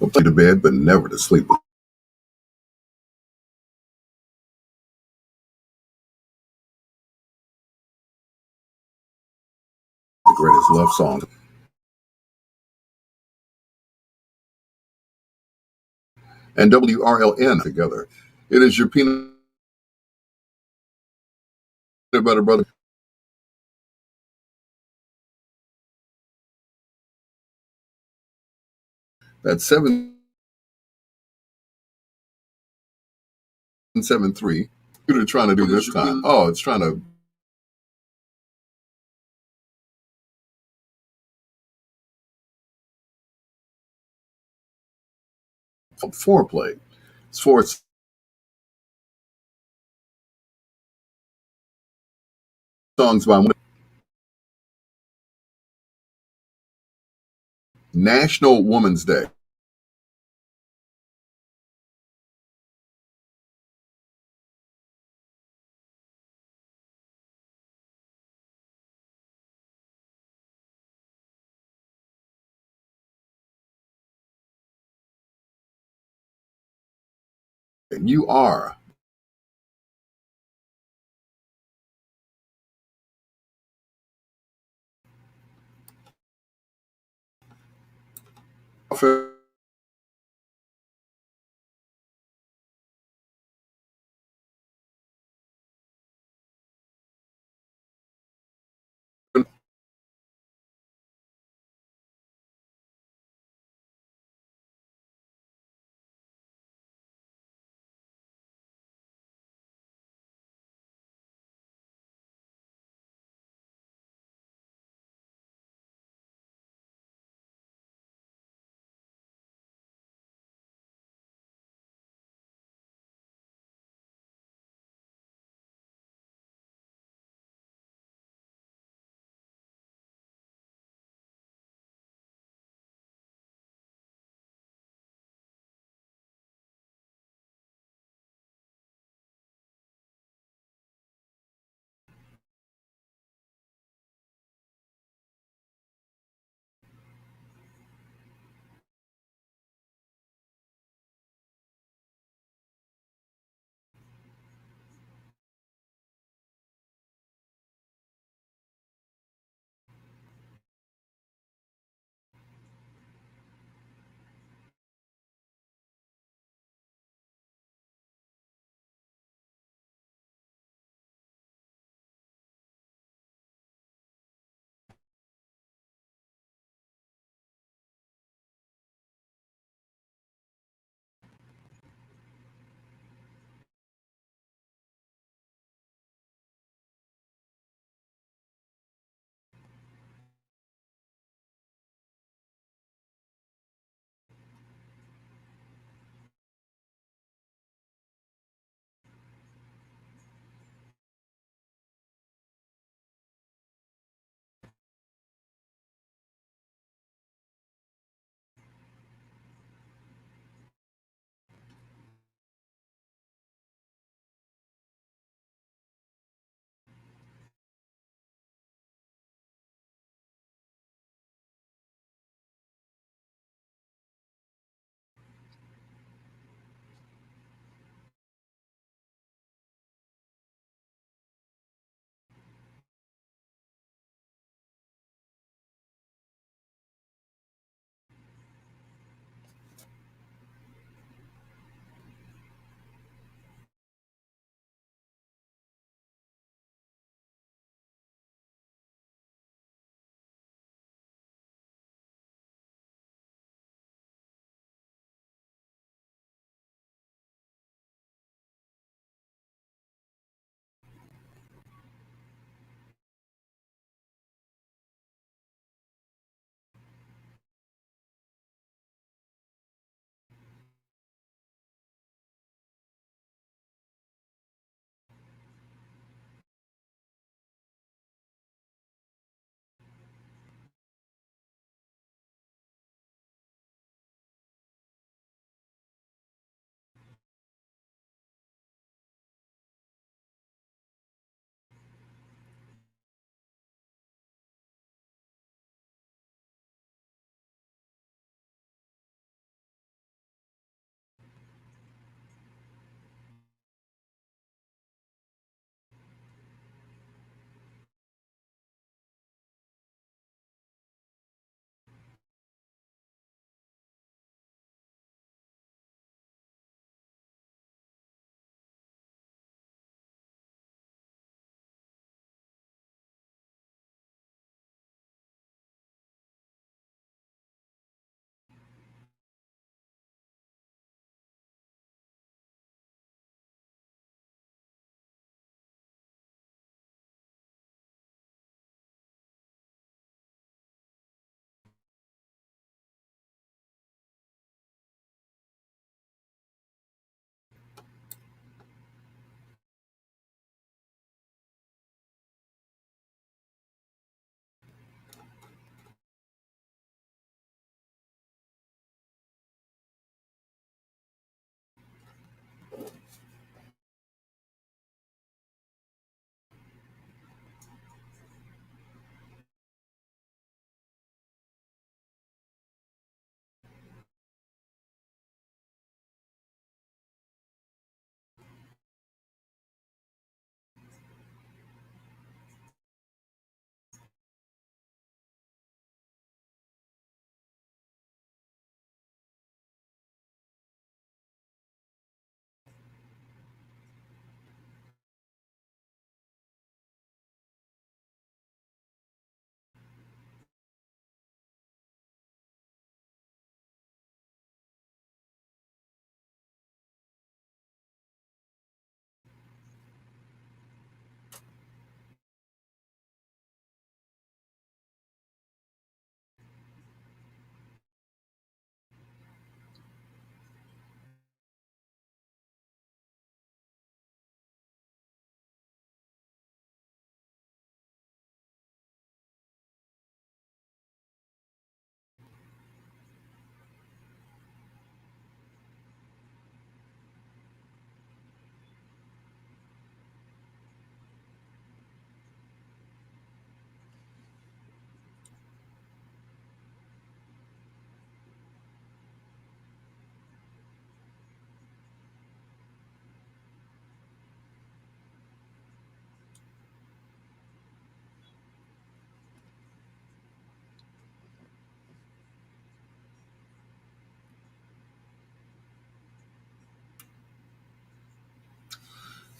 We'll play to bed, but never to sleep with the greatest love song. And WRLN together. It is your peanut butter brother. That's 773. What are you trying to do this time? Oh, it's trying to foreplay. It's for songs by National Women's Day. And you are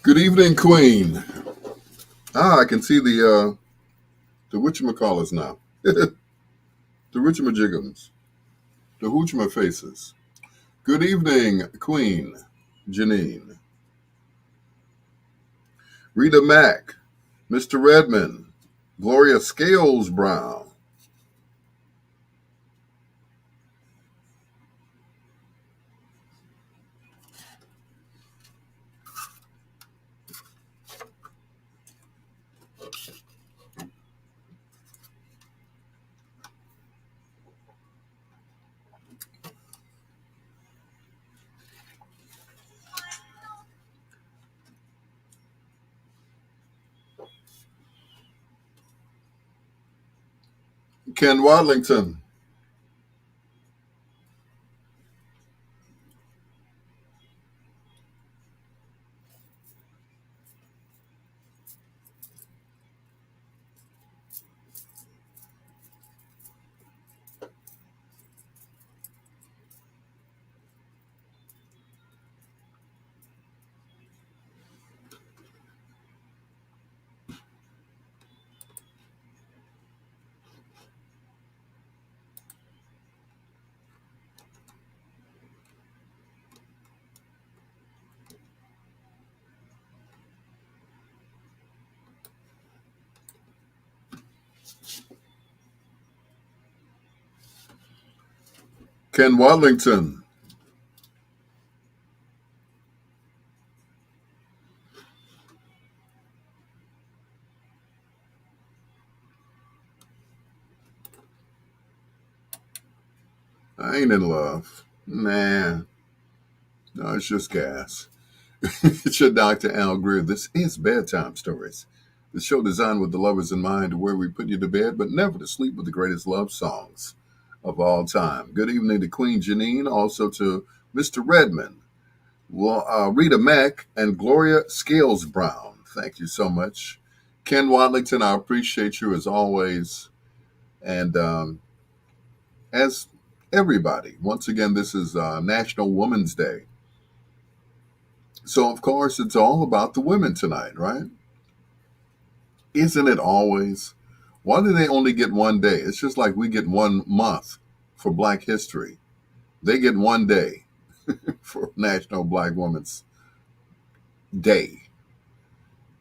Good evening, Queen. I can see the whatchamacallits now. The whatchamajiggums. The hoochama faces. Good evening, Queen Janine. Rita Mack. Mr. Redmond. Gloria Scales Brown. Ken Wadlington. Ken Wadlington. I ain't in love. Nah. No, it's just gas. It's your Dr. Al Greer. This is Bedtime Stories, the show designed with the lovers in mind, where we put you to bed, but never to sleep, with the greatest love songs of all time. Good evening to Queen Janine, also to Mr. Redmond, Rita Mack, and Gloria Scales Brown. Thank you so much. Ken Wadlington, I appreciate you as always. And as everybody, once again, this is National Women's Day. So, of course, it's all about the women tonight, right? Isn't it always? Why do they only get one day? It's just like we get 1 month for Black History. They get one day for National Black Women's Day.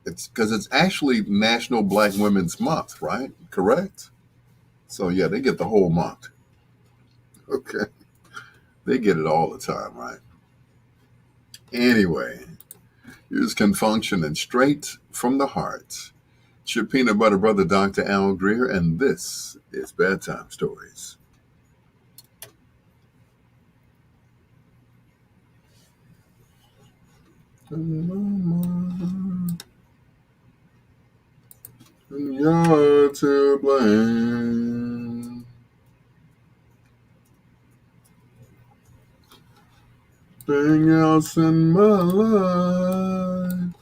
It's because it's actually National Black Women's Month, right? Correct? So, yeah, they get the whole month. Okay. They get it all the time, right? Anyway, here's Confunctioning Straight from the Heart. It's your peanut butter brother, Dr. Al Greer, and this is Bedtime Stories. You're to blame. Nothing else in my life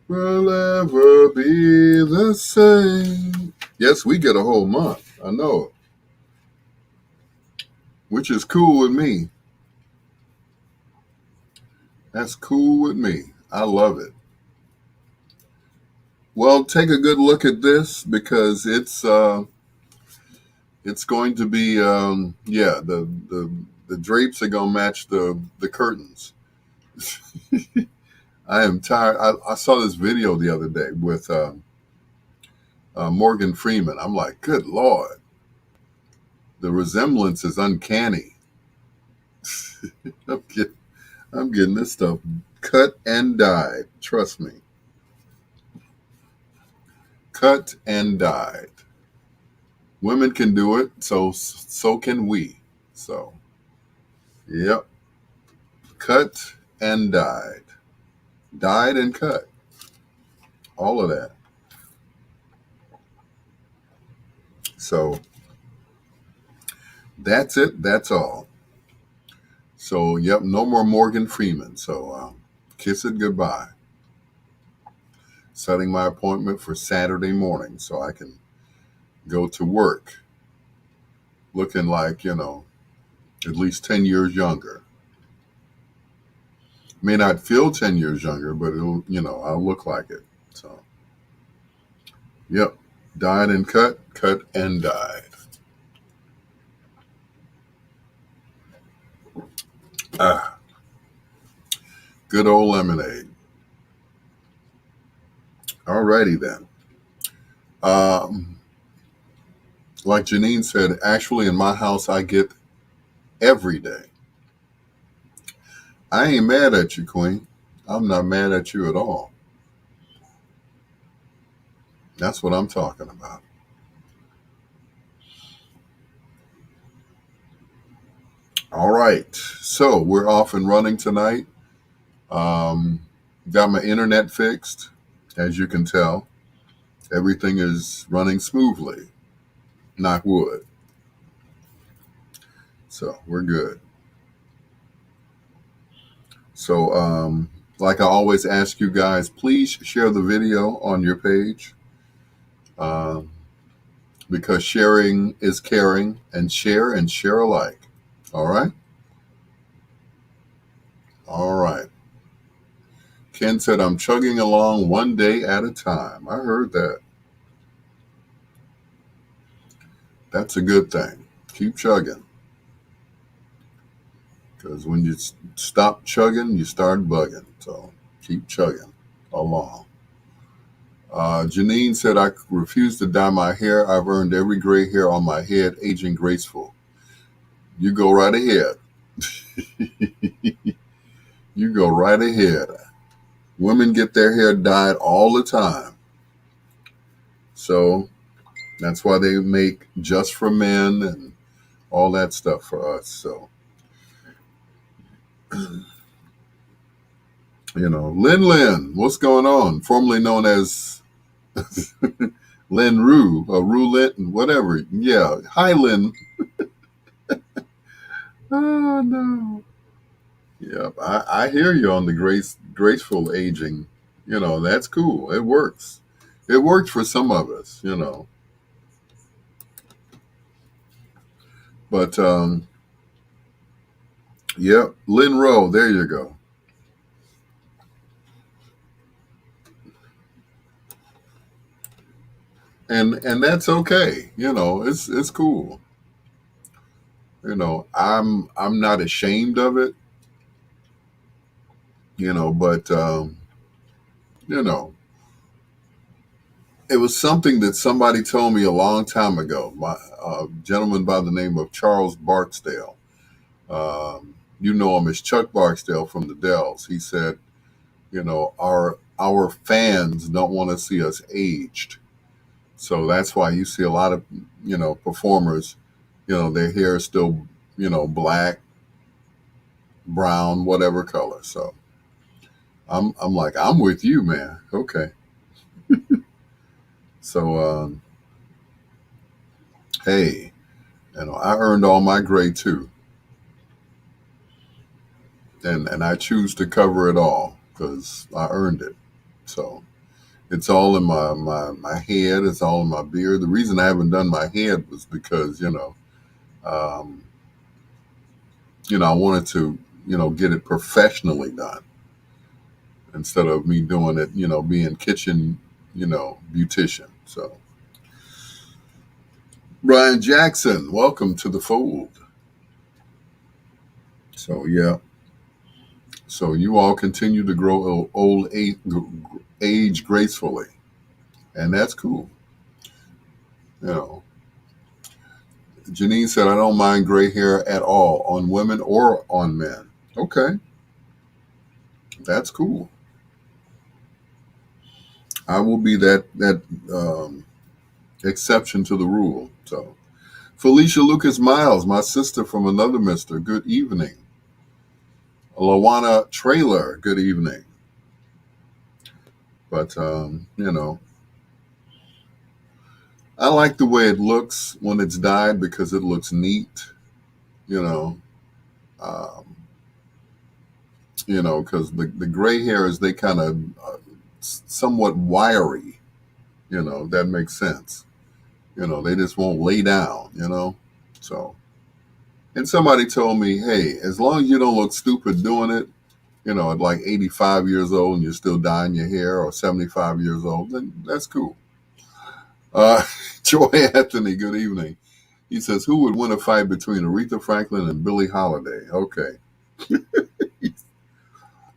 will ever be the same. Yes, we get a whole month. I know it. Which is cool with me. That's cool with me. I love it. Well, take a good look at this because it's going to be the drapes are gonna match the curtains. I am tired. I saw this video the other day with Morgan Freeman. I'm like, good Lord, the resemblance is uncanny. I'm getting, I'm getting this stuff cut and dyed. Trust me, cut and dyed. Women can do it, so can we. So, yep, cut and dyed, dyed and cut, all of that. So that's it. That's all. So, yep, no more Morgan Freeman. So, kiss it goodbye. Setting my appointment for Saturday morning so I can go to work looking like, at least 10 years younger. May not feel 10 years younger, but it'll, I'll look like it. So, yep. Dyed and cut, cut and dyed. Ah, good old lemonade. Alrighty then. Um, like Janine said, actually in my house, I get every day. I ain't mad at you, Queen. I'm not mad at you at all. That's what I'm talking about. All right. So we're off and running tonight. Um, got my internet fixed. As you can tell, everything is running smoothly. Knock wood. So we're good. So, like I always ask you guys, please share the video on your page um, because sharing is caring, and share alike. All right? All right. Ken said, I'm chugging along one day at a time. I heard that. That's a good thing. Keep chugging. Because when you stop chugging, you start bugging. So keep chugging along. Janine said, I refuse to dye my hair. I've earned every gray hair on my head, aging graceful. You go right ahead. You go right ahead. Women get their hair dyed all the time. So that's why they make Just for Men and all that stuff for us. So, Lin, what's going on? Formerly known as Lin Rue, or Rue Linton, whatever. Yeah. Hi, Lin. Oh, no. Yep. I hear you on the graceful aging. That's cool. It works. It worked for some of us. But, yep. Lin Rowe, there you go. And that's okay. It's cool. I'm not ashamed of it, but you know, it was something that somebody told me a long time ago. My gentleman by the name of Charles Barksdale. You know him as Chuck Barksdale from the Dells. He said, our fans don't want to see us aged. So that's why you see a lot of, performers, their hair is still, black, brown, whatever color. So I'm like, I'm with you, man. Okay. So, hey, I earned all my gray too. And I choose to cover it all because I earned it. So it's all in my head. It's all in my beard. The reason I haven't done my head was because, um, I wanted to, get it professionally done instead of me doing it, being kitchen, beautician. So Brian Jackson, welcome to the fold. So yeah. So you all continue to grow old age gracefully, and that's cool. You know, Janine said, "I don't mind gray hair at all on women or on men." Okay, that's cool. I will be that um, exception to the rule. So, Felicia Lucas Miles, my sister from another mister. Good evening. Lawana Trailer. Good evening. But I like the way it looks when it's dyed because it looks neat. You know, um, because the gray hairs they kind of somewhat wiry. That makes sense. They just won't lay down. So. And somebody told me, hey, as long as you don't look stupid doing it, at like 85 years old and you're still dyeing your hair, or 75 years old, then that's cool. Uh, Joy Anthony, good evening. He says, who would win a fight between Aretha Franklin and Billie Holiday? Okay.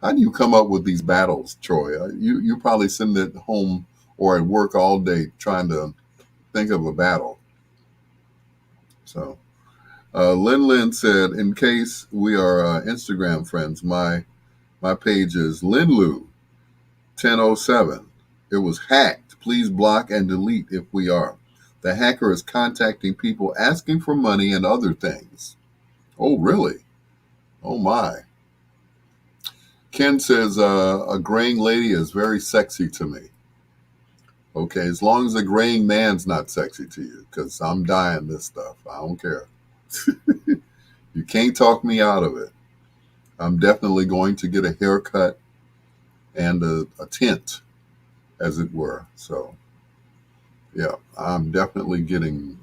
How do you come up with these battles, Troy? You probably sitting at home or at work all day trying to think of a battle. So, Lin Lin said, in case we are Instagram friends, my page is Linlu1007. It was hacked. Please block and delete if we are. The hacker is contacting people asking for money and other things. Oh, really? Oh, my. Ken says, a graying lady is very sexy to me. Okay, as long as a graying man's not sexy to you, because I'm dying this stuff. I don't care. You can't talk me out of it. I'm definitely going to get a haircut and a tint, as it were. So, yeah, I'm definitely getting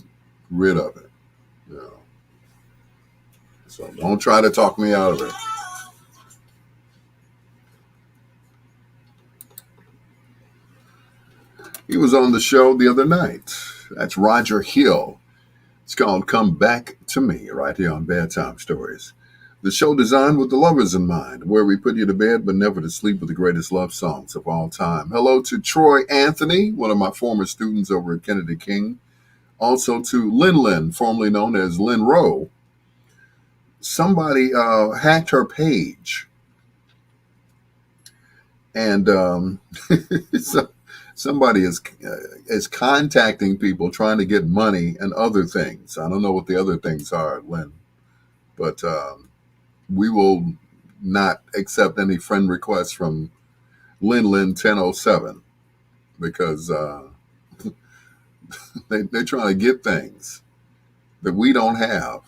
rid of it. You know. So don't try to talk me out of it. He was on the show the other night. That's Roger Hill. It's called Come Back to Me, right here on Bedtime Stories. The show designed with the lovers in mind, where we put you to bed but never to sleep with the greatest love songs of all time. Hello to Troy Anthony, one of my former students over at Kennedy King. Also to Lin Lin, formerly known as Lin Rowe. Somebody hacked her page. And so somebody is contacting people trying to get money and other things. I don't know what the other things are, Lynn, but we will not accept any friend requests from Lin1007 because they're trying to get things that we don't have.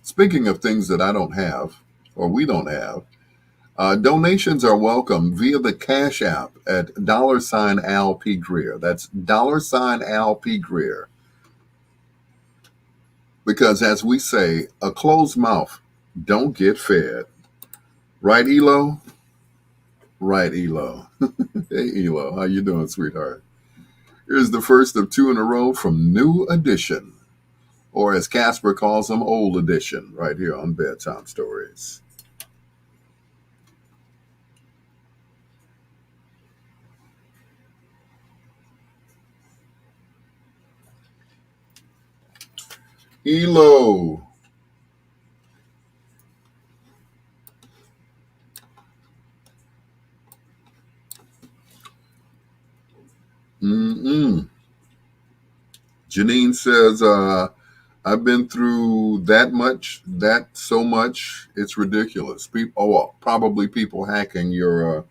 Speaking of things that I don't have or we don't have, donations are welcome via the Cash App at $Al P. Greer. That's $Al P. Greer. Because as we say, a closed mouth don't get fed. Right, Elo? Right, Elo. Hey, Elo. How you doing, sweetheart? Here's the first of two in a row from New Edition, or as Casper calls them, Old Edition, right here on Bedtime Stories. Elo. Mm-mm. Janine says, I've been through that so much, it's ridiculous. Probably people hacking your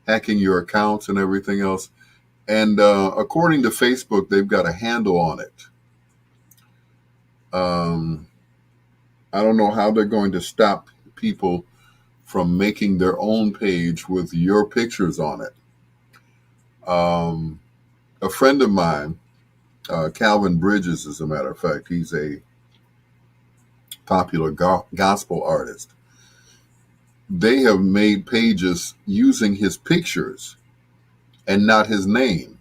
accounts and everything else. And according to Facebook, they've got a handle on it. I don't know how they're going to stop people from making their own page with your pictures on it. A friend of mine, Calvin Bridges, as a matter of fact, he's a popular gospel artist. They have made pages using his pictures and not his name.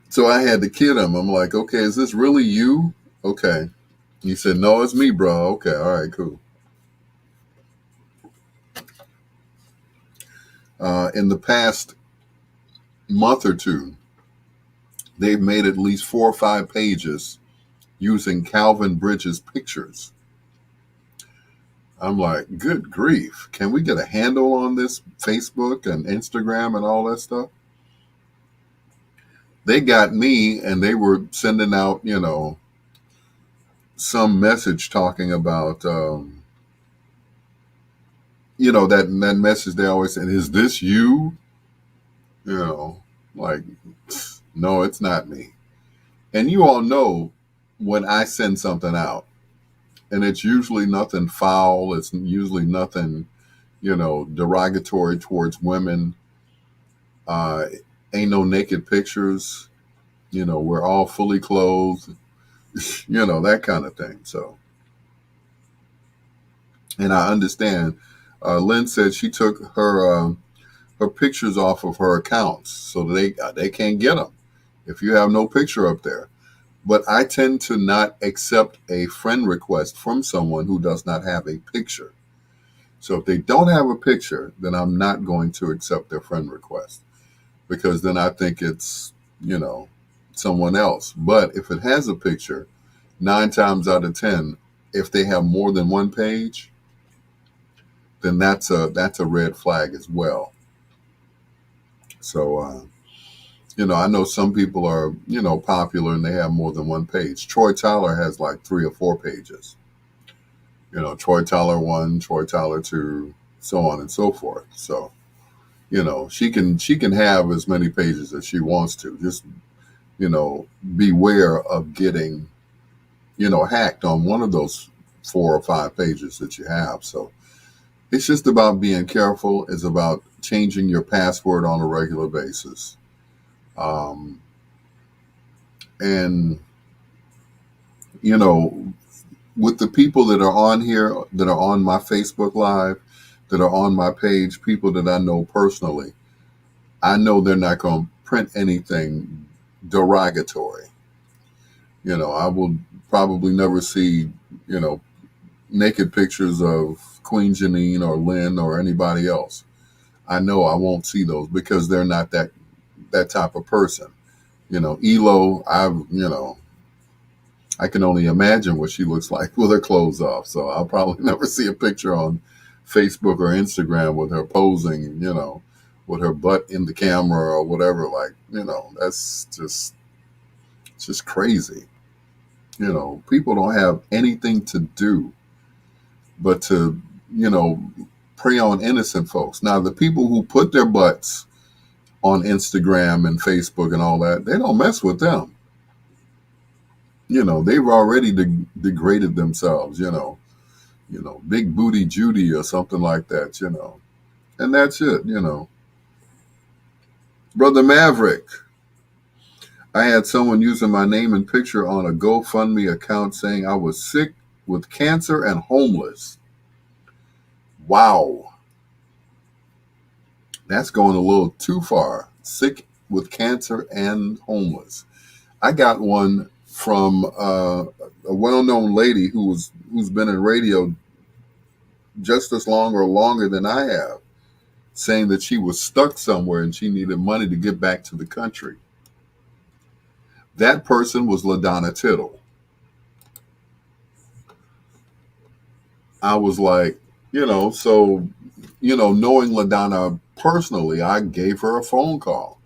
So I had to kid him. I'm like, okay, is this really you? Okay. He said, no, it's me, bro. Okay, all right, cool. In the past month or two, they've made at least 4 or 5 pages using Calvin Bridges' pictures. I'm like, good grief. Can we get a handle on this Facebook and Instagram and all that stuff? They got me and they were sending out, some message talking about, that message they always said, is this you? Like, no, it's not me. And you all know when I send something out, and it's usually nothing foul, it's usually nothing, derogatory towards women. Ain't no naked pictures. We're all fully clothed, that kind of thing. So And I understand. Lynn said she took her pictures off of her accounts so they can't get them if you have no picture up there. But I tend to not accept a friend request from someone who does not have a picture. So if they don't have a picture, then I'm not going to accept their friend request because then I think it's, you know, someone else. But if it has a picture, 9 times out of 10, if they have more than one page, then that's a red flag as well. So I know some people are, popular and they have more than one page. Troy Tyler has like 3 or 4 pages. Troy Tyler 1, Troy Tyler 2, so on and so forth. So, she can have as many pages as she wants to. Just, beware of getting, hacked on one of those 4 or 5 pages that you have. So it's just about being careful. It's about changing your password on a regular basis. Um, and, you know, with the people that are on here, that are on my Facebook Live, that are on my page, people that I know personally, I know they're not going to print anything derogatory. I will probably never see, you know, naked pictures of Queen Janine or Lynn or anybody else. I know I won't see those because they're not that type of person. Elo, I can only imagine what she looks like with her clothes off. So I'll probably never see a picture on Facebook or Instagram with her posing, with her butt in the camera or whatever. Like, that's just crazy. People don't have anything to do but to, prey on innocent folks. Now, the people who put their butts on Instagram and Facebook and all that, they don't mess with them. They've already degraded themselves, big booty Judy or something like that, and that's it. Brother Maverick, I had someone using my name and picture on a GoFundMe account saying I was sick with cancer and homeless. Wow. That's going a little too far. Sick with cancer and homeless. I got one from a well-known lady who's been in radio just as long or longer than I have, saying that she was stuck somewhere and she needed money to get back to the country. That person was LaDonna Tittle. I was like, knowing LaDonna personally, I gave her a phone call.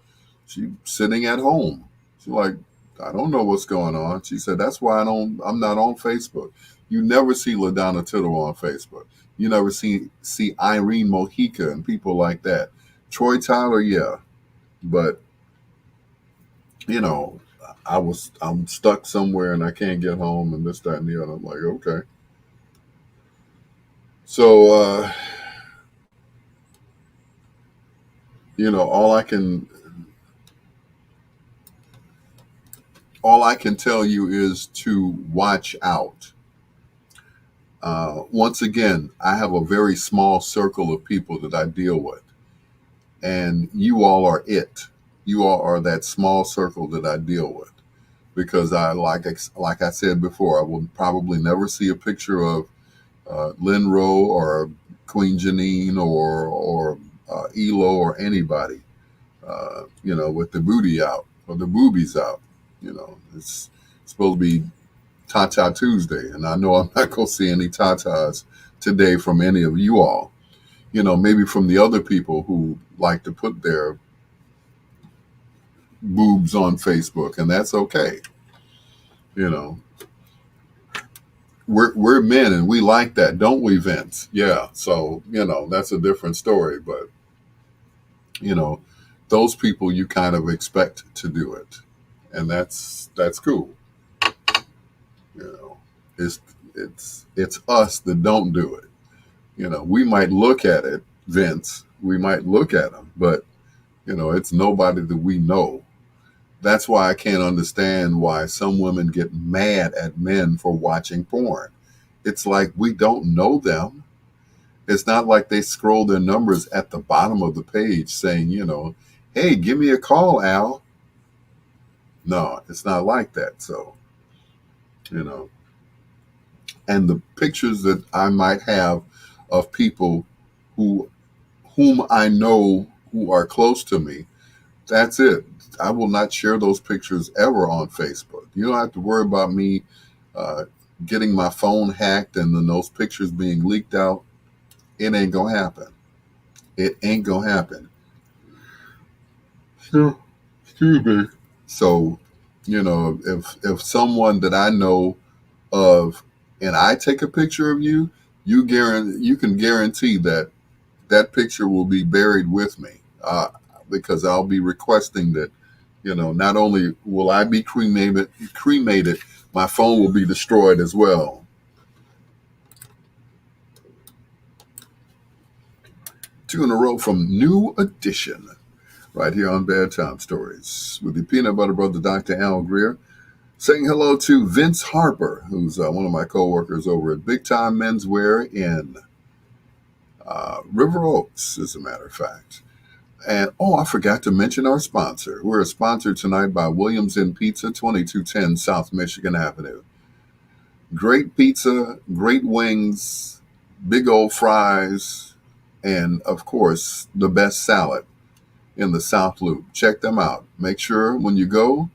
She's sitting at home. She's like, I don't know what's going on. She said, that's why I'm not on Facebook. You never see LaDonna Tittle on Facebook. You never see Irene Mojica and people like that. Troy Tyler, yeah. But, I'm stuck somewhere and I can't get home and this, that, and the other. I'm like, okay. So, all I can tell you is to watch out. Once again, I have a very small circle of people that I deal with, and you all are it. You all are that small circle that I deal with, because like I said before, I will probably never see a picture of Lynn Rowe or Queen Janine or Elo or anybody, with the booty out or the boobies out. It's supposed to be Tata Tuesday, and I know I'm not going to see any tatas today from any of you all. Maybe from the other people who like to put their boobs on Facebook, and that's okay. We're men and we like that, don't we, Vince? Yeah. So that's a different story, but those people you kind of expect to do it, and that's cool. It's it's us that don't do it. We might look at it, Vince. We might look at them, but it's nobody that we know. That's why I can't understand why some women get mad at men for watching porn. It's like we don't know them. It's not like they scroll their numbers at the bottom of the page saying, hey, give me a call, Al. No, it's not like that. So, you know, and the pictures that I might have of people who whom I know who are close to me, that's it. I will not share those pictures ever on Facebook. You don't have to worry about me uh, getting my phone hacked and then those pictures being leaked out. It ain't gonna happen. It ain't gonna happen. So, excuse me. So, if someone that I know of and I take a picture of you, you can guarantee that that picture will be buried with me, because I'll be requesting that. Not only will I be cremated, my phone will be destroyed as well. Two in a row from New Edition, right here on Bedtime Stories with the peanut butter brother, Dr. Al Greer. Saying hello to Vince Harper, who's one of my coworkers over at Big Time Menswear in River Oaks, as a matter of fact. And I forgot to mention our sponsor. We're sponsored tonight by Williams Inn Pizza, 2210 South Michigan Avenue. Great pizza, great wings, big old fries, and of course, the best salad in the South Loop. Check them out. Make sure when you go,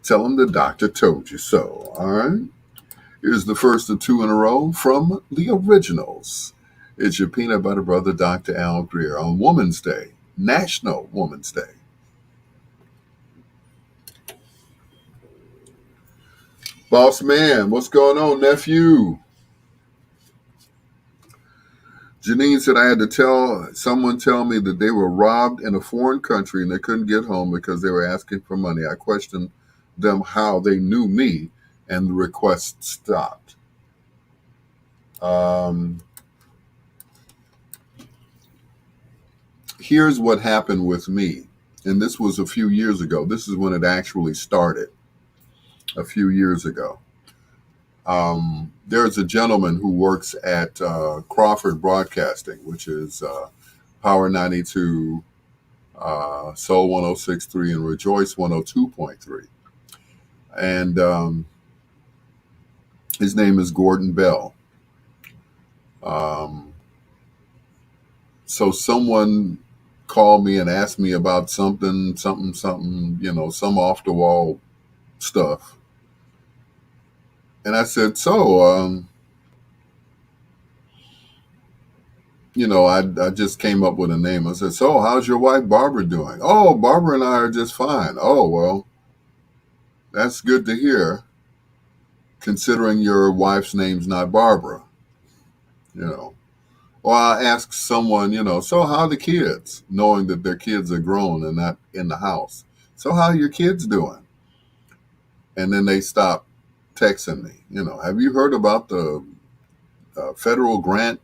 tell them the doctor told you so. All right? Here's the first of two in a row from the originals. It's your peanut butter brother, Dr. Al Greer, on Woman's Day, National Woman's Day. Boss man, what's going on, nephew? Janine said I had to tell me that they were robbed in a foreign country and they couldn't get home because they were asking for money. I questioned them how they knew me, and the request stopped. Here's what happened with me, and this was a few years ago. This is when it actually started, a few years ago. There's a gentleman who works at Crawford Broadcasting, which is Power 92, Soul 106.3, and Rejoice 102.3. And his name is Gordon Bell. So someone called me and asked me about something, some off the wall stuff. And I said, I just came up with a name. I said, so how's your wife Barbara doing? Oh, Barbara and I are just fine. Oh, well, that's good to hear, considering your wife's name's not Barbara. Or I ask someone, so how are the kids, knowing that their kids are grown and not in the house. So how are your kids doing? And then they stop texting me. Have you heard about the federal grant,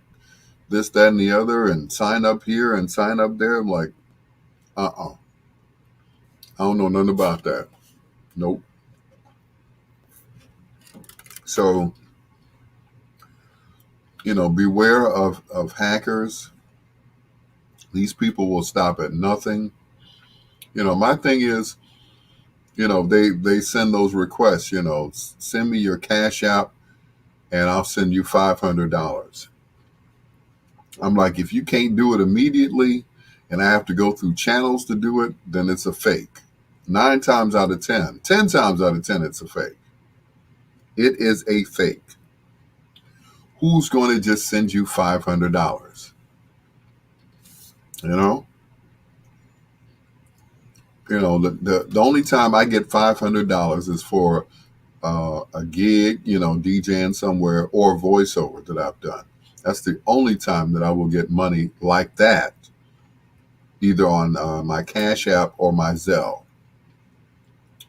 this, that, and the other, and sign up here and sign up there? I'm like, I don't know nothing about that. Nope. So, beware of hackers. These people will stop at nothing. My thing is, they send those requests, send me your Cash App and I'll send you $500. I'm like, if you can't do it immediately and I have to go through channels to do it, then it's a fake. 10 times out of 10, it's a fake. It is a fake. Who's going to just send you $500? The only time I get $500 is for a gig, DJing somewhere, or voiceover that I've done. That's the only time that I will get money like that, either on my Cash App or my Zelle.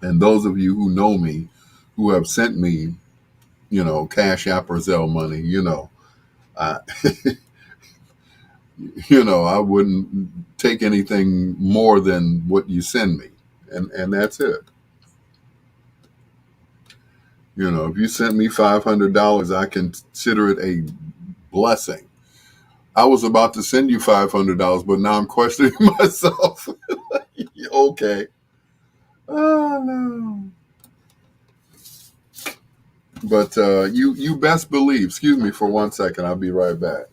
And those of you who know me, who have sent me, Cash App or Zelle money, I, I wouldn't take anything more than what you send me. And that's it. If you sent me $500, I consider it a blessing. I was about to send you $500, but now I'm questioning myself. Okay. Oh no. But you best believe. Excuse me for 1 second. I'll be right back.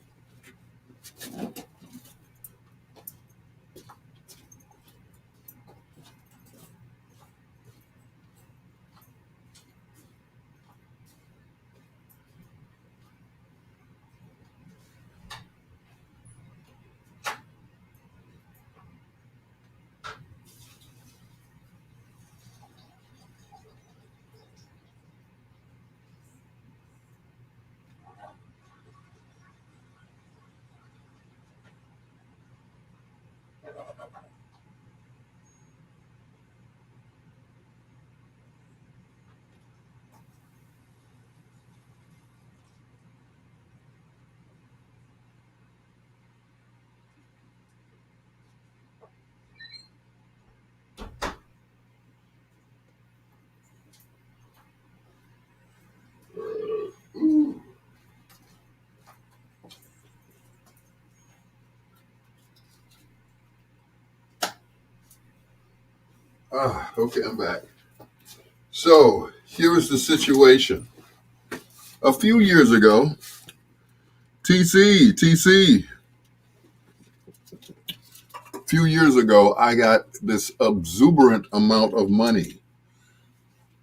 Ooh. Okay, I'm back. So here's the situation. A few years ago, TC. A few years ago, I got this exuberant amount of money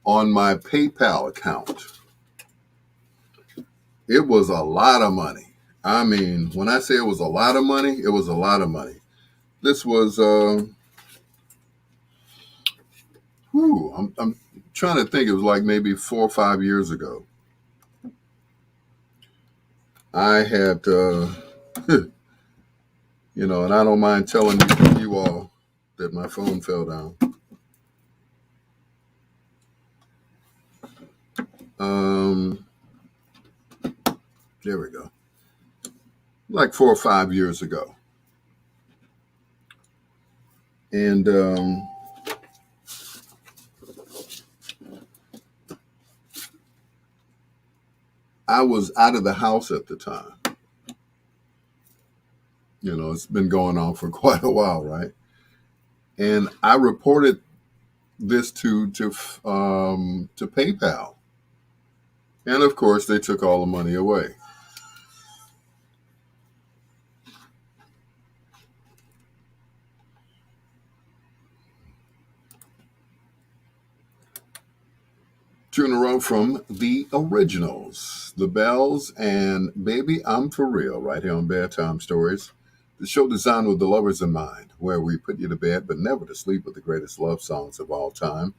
on my PayPal account. It was a lot of money. I mean, when I say it was a lot of money, it was a lot of money. This was, I'm trying to think. It was like maybe 4 or 5 years ago. I had, and I don't mind telling you all that my phone fell down. Um, there we go. Like 4 or 5 years ago. And I was out of the house at the time. It's been going on for quite a while, right? And I reported this to PayPal, and of course they took all the money away. Two in a row from the originals, the Bells and Baby I'm For Real, right here on Bedtime Stories, the show designed with the lovers in mind, where we put you to bed but never to sleep with the greatest love songs of all time.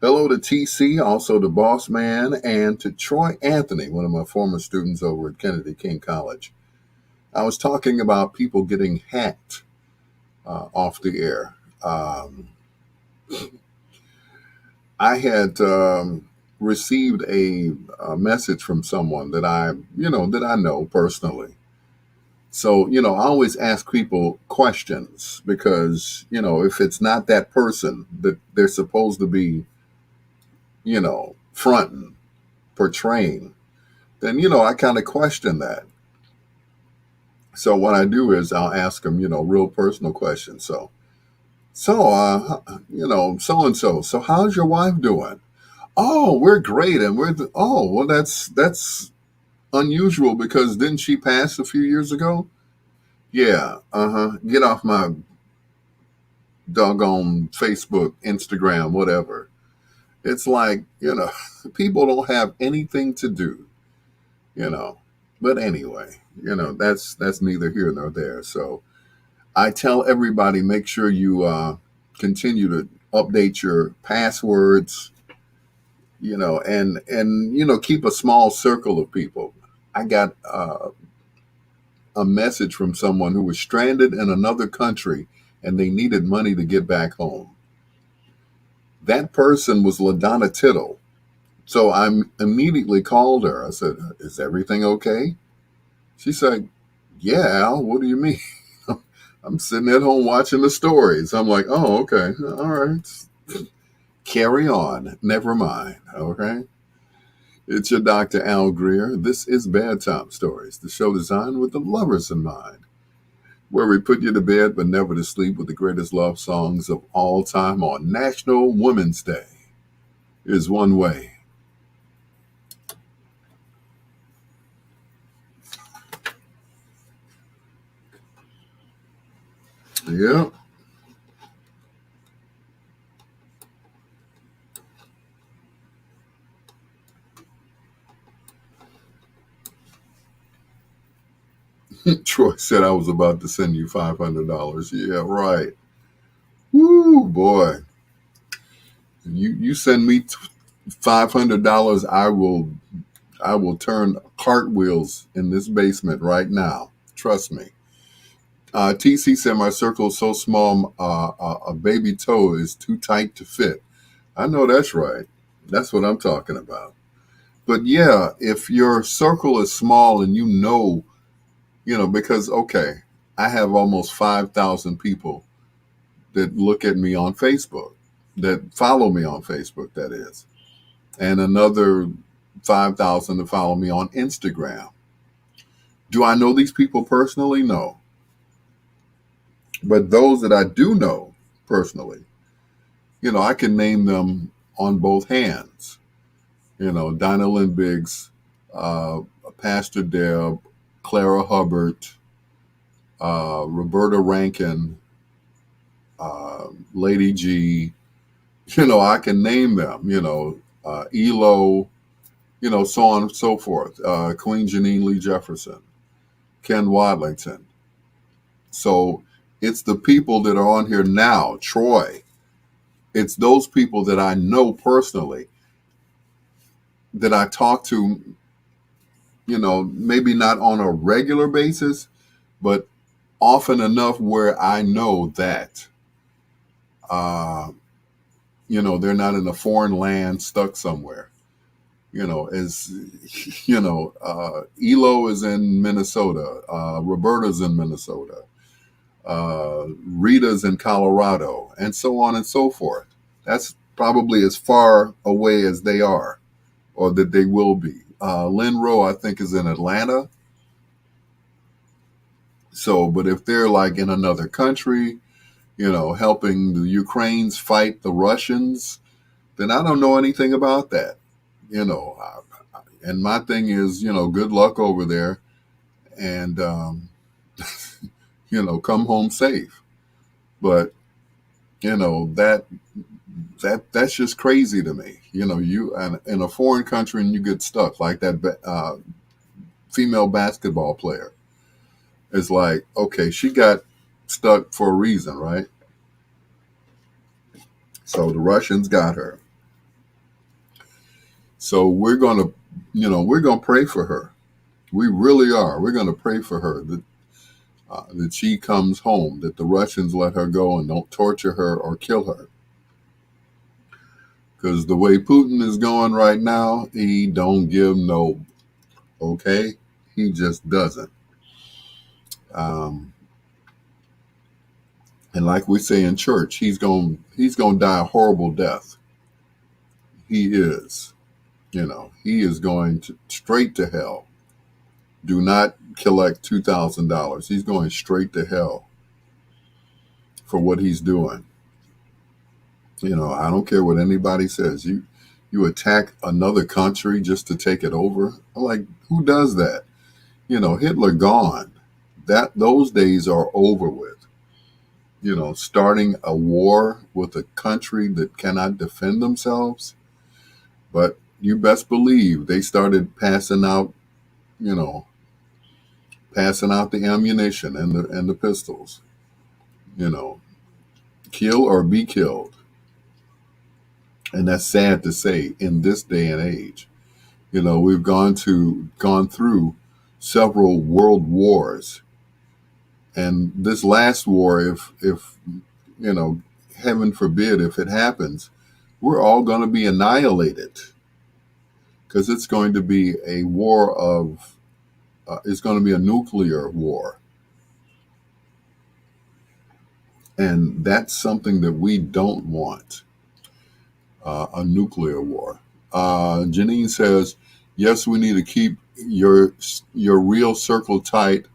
Hello to TC, also to Boss Man, and to Troy Anthony, one of my former students over at Kennedy King College. I was talking about people getting hacked off the air. I had received a message from someone that I know personally. So, I always ask people questions because, if it's not that person that they're supposed to be, fronting, portraying, then, I kind of question that. So what I do is I'll ask them, real personal questions. So and so. So how's your wife doing? Oh, we're great, and well, that's unusual because didn't she pass a few years ago? Yeah, Get off my doggone Facebook, Instagram, whatever. It's like people don't have anything to do, you know. But anyway, that's neither here nor there. So I tell everybody make sure you continue to update your passwords, and keep a small circle of people. I got a message from someone who was stranded in another country and they needed money to get back home. That person was LaDonna Tittle. So I immediately called her. I said, "Is everything okay?" She said, "Yeah, Al, what do you mean?" I'm sitting at home watching the stories. I'm like, "Oh, okay. All right. Carry on. Never mind." Okay. It's your Dr. Al Greer. This is Bedtime Stories, the show designed with the lovers in mind, where we put you to bed but never to sleep with the greatest love songs of all time on National Women's Day. Is one way. Yep. Troy said I was about to send you $500. Yeah, right. Woo, boy. You send me $500, I will turn cartwheels in this basement right now. Trust me. TC said my circle is so small, a baby toe is too tight to fit. I know that's right. That's what I'm talking about. But yeah, if your circle is small and because, okay, I have almost 5,000 people that look at me on Facebook, that follow me on Facebook, that is, and another 5,000 that follow me on Instagram. Do I know these people personally? No. But those that I do know personally, I can name them on both hands. Dinah Lynn Biggs, uh, Pastor Deb, Clara Hubbard, Roberta Rankin, Lady G. I can name them. Elo. So on and so forth. Queen Janine Lee Jefferson, Ken Wadlington. So it's the people that are on here now. Troy. It's those people that I know personally that I talk to, maybe not on a regular basis, but often enough where I know that, uh, they're not in a foreign land stuck somewhere. As Elo is in Minnesota, Roberta's in Minnesota, Rita's in Colorado, and so on and so forth. That's probably as far away as they are, or that they will be. Lynn Rowe, I think, is in Atlanta. So, but if they're like in another country, helping the Ukrainians fight the Russians, then I don't know anything about that. You know, and my thing is, good luck over there, and come home safe. But that's just crazy to me. You in a foreign country and you get stuck like that female basketball player. It's like, okay, she got stuck for a reason, right? So the Russians got her. So we're gonna pray for her. We really are. We're gonna pray for her that she comes home, that the Russians let her go and don't torture her or kill her. Because the way Putin is going right now, he don't give no. Okay, he just doesn't. Um, and like we say in church, he's going to die a horrible death. He is. He is going straight to hell. Do not collect $2,000. He's going straight to hell for what he's doing. I don't care what anybody says. You attack another country just to take it over. I'm like, who does that? Hitler gone. Those days are over with. Starting a war with a country that cannot defend themselves. But you best believe they started you know, passing out the ammunition and the pistols. You know, kill or be killed. And that's sad to say in this day and age. We've gone through several world wars, and this last war, if heaven forbid, if it happens, we're all going to be annihilated because it's going to be a war of it's going to be a nuclear war, and that's something that we don't want, a nuclear war. Janine says, yes, we need to keep your real circle tight.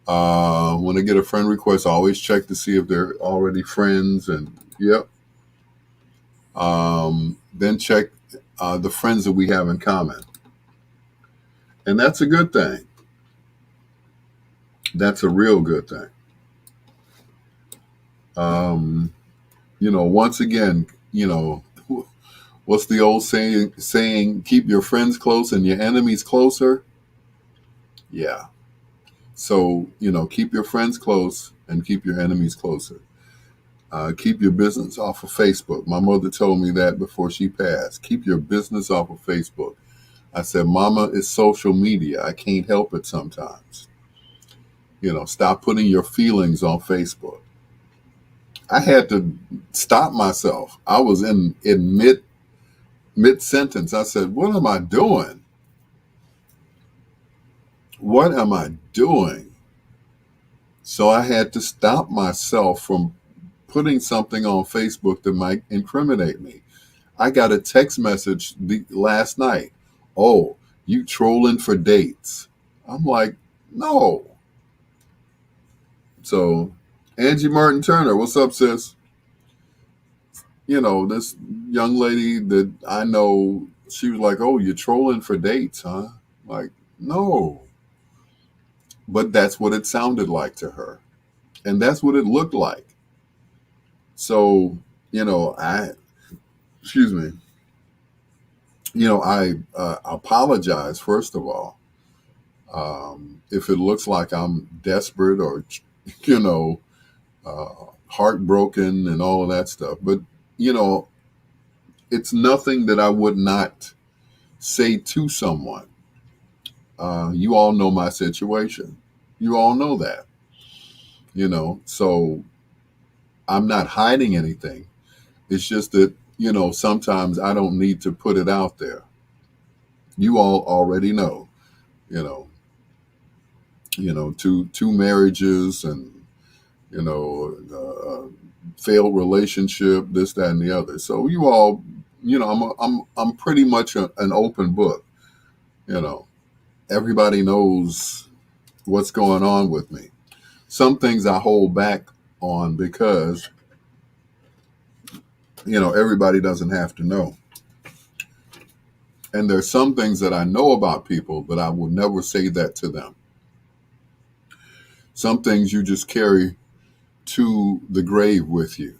When I get a friend request, I always check to see if they're already friends. And yep. Then check the friends that we have in common. And that's a good thing. That's a real good thing. Um, once again, what's the old saying, keep your friends close and your enemies closer? Yeah. So, keep your friends close and keep your enemies closer. Keep your business off of Facebook. My mother told me that before she passed. Keep your business off of Facebook. I said, Mama, it's social media. I can't help it sometimes. Stop putting your feelings on Facebook. I had to stop myself. I was in mid sentence. I said, what am I doing? What am I doing? So I had to stop myself from putting something on Facebook that might incriminate me. I got a text message last night. Oh, you trolling for dates. I'm like, no. So, Angie Martin Turner, what's up, sis? This young lady that I know, she was like, oh, you're trolling for dates, huh? Like, no. But that's what it sounded like to her. And that's what it looked like. So, excuse me, I apologize, first of all. If it looks like I'm desperate or, you know, heartbroken and all of that stuff. But, you know, it's nothing that I would not say to someone. You all know my situation. You all know that, so I'm not hiding anything. It's just that, sometimes I don't need to put it out there. You all already know, you know, two marriages and, failed relationship, this, that, and the other. So you all, I'm pretty much an open book. Everybody knows what's going on with me. Some things I hold back on because, everybody doesn't have to know. And there's some things that I know about people, but I will never say that to them. Some things you just carry to the grave with you,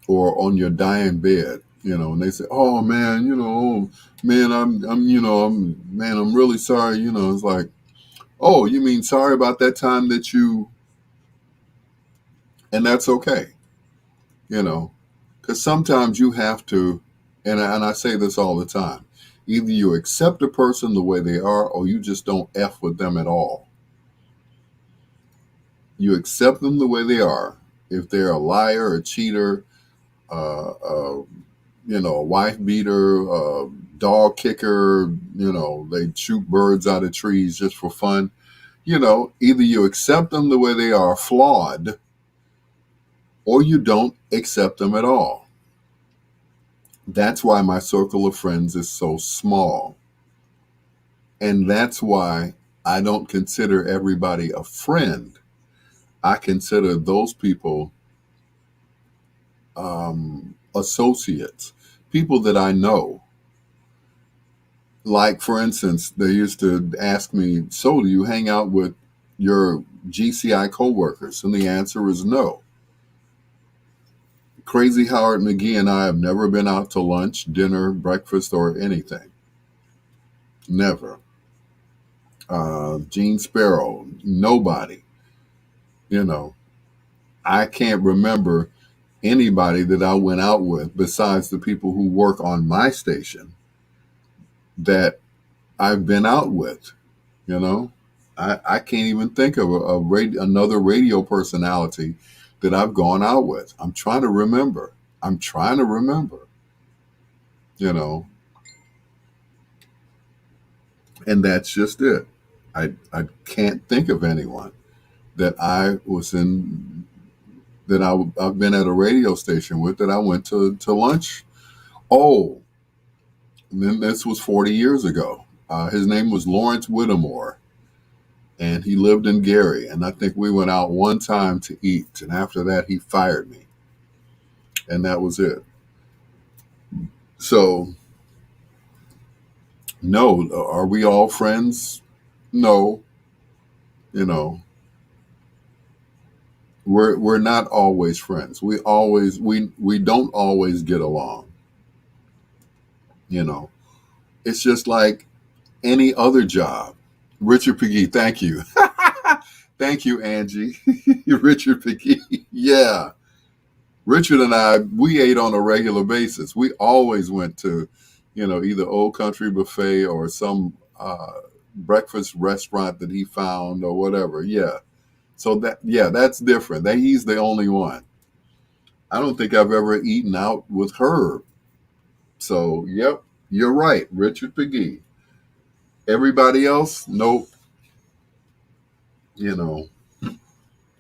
or on your dying bed, and they say, "Oh man, man, I'm really sorry." It's like, "Oh, you mean sorry about that time that you," and that's okay, because sometimes you have to, and I say this all the time, either you accept a person the way they are, or you just don't F with them at all. You accept them the way they are. If they're a liar, a cheater, a wife beater, a dog kicker, they shoot birds out of trees just for fun. Either you accept them the way they are, flawed, or you don't accept them at all. That's why my circle of friends is so small. And that's why I don't consider everybody a friend. I consider those people associates, people that I know. Like, for instance, they used to ask me, so do you hang out with your GCI coworkers? And the answer is no. Crazy Howard McGee and I have never been out to lunch, dinner, breakfast, or anything. Never. Gene Sparrow, nobody. I can't remember anybody that I went out with besides the people who work on my station that I've been out with. I can't even think of another radio personality that I've gone out with. I'm trying to remember. And that's just it. I can't think of anyone that I've been at a radio station with that I went to lunch Oh, and then this was 40 years ago. His name was Lawrence Whittemore, and he lived in Gary. And I think we went out one time to eat, and after that, he fired me, and that was it. So, no, are we all friends? No, you know, we're not always friends. We don't always get along. You know, it's just like any other job. Richard Pegee, thank you. Thank you, Angie. Richard Pegee. Yeah. Richard and I, we ate on a regular basis. We always went to, either Old Country Buffet or some breakfast restaurant that he found or whatever. Yeah. So that's different. He's the only one. I don't think I've ever eaten out with Herb. So, yep, you're right, Richard Pegee. Everybody else, nope. You know,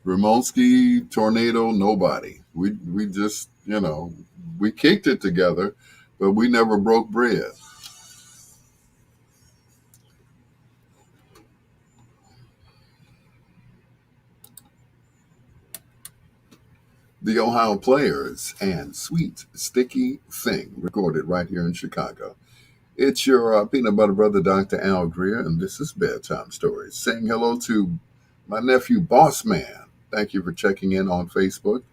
Ramonski, Tornado, nobody. We just, we kicked it together, but we never broke bread. The Ohio Players and Sweet Sticky Thing, recorded right here in Chicago. It's your peanut butter brother, Dr. Al Greer, and this is Bedtime Stories. Saying hello to my nephew, Boss Man. Thank you for checking in on Facebook.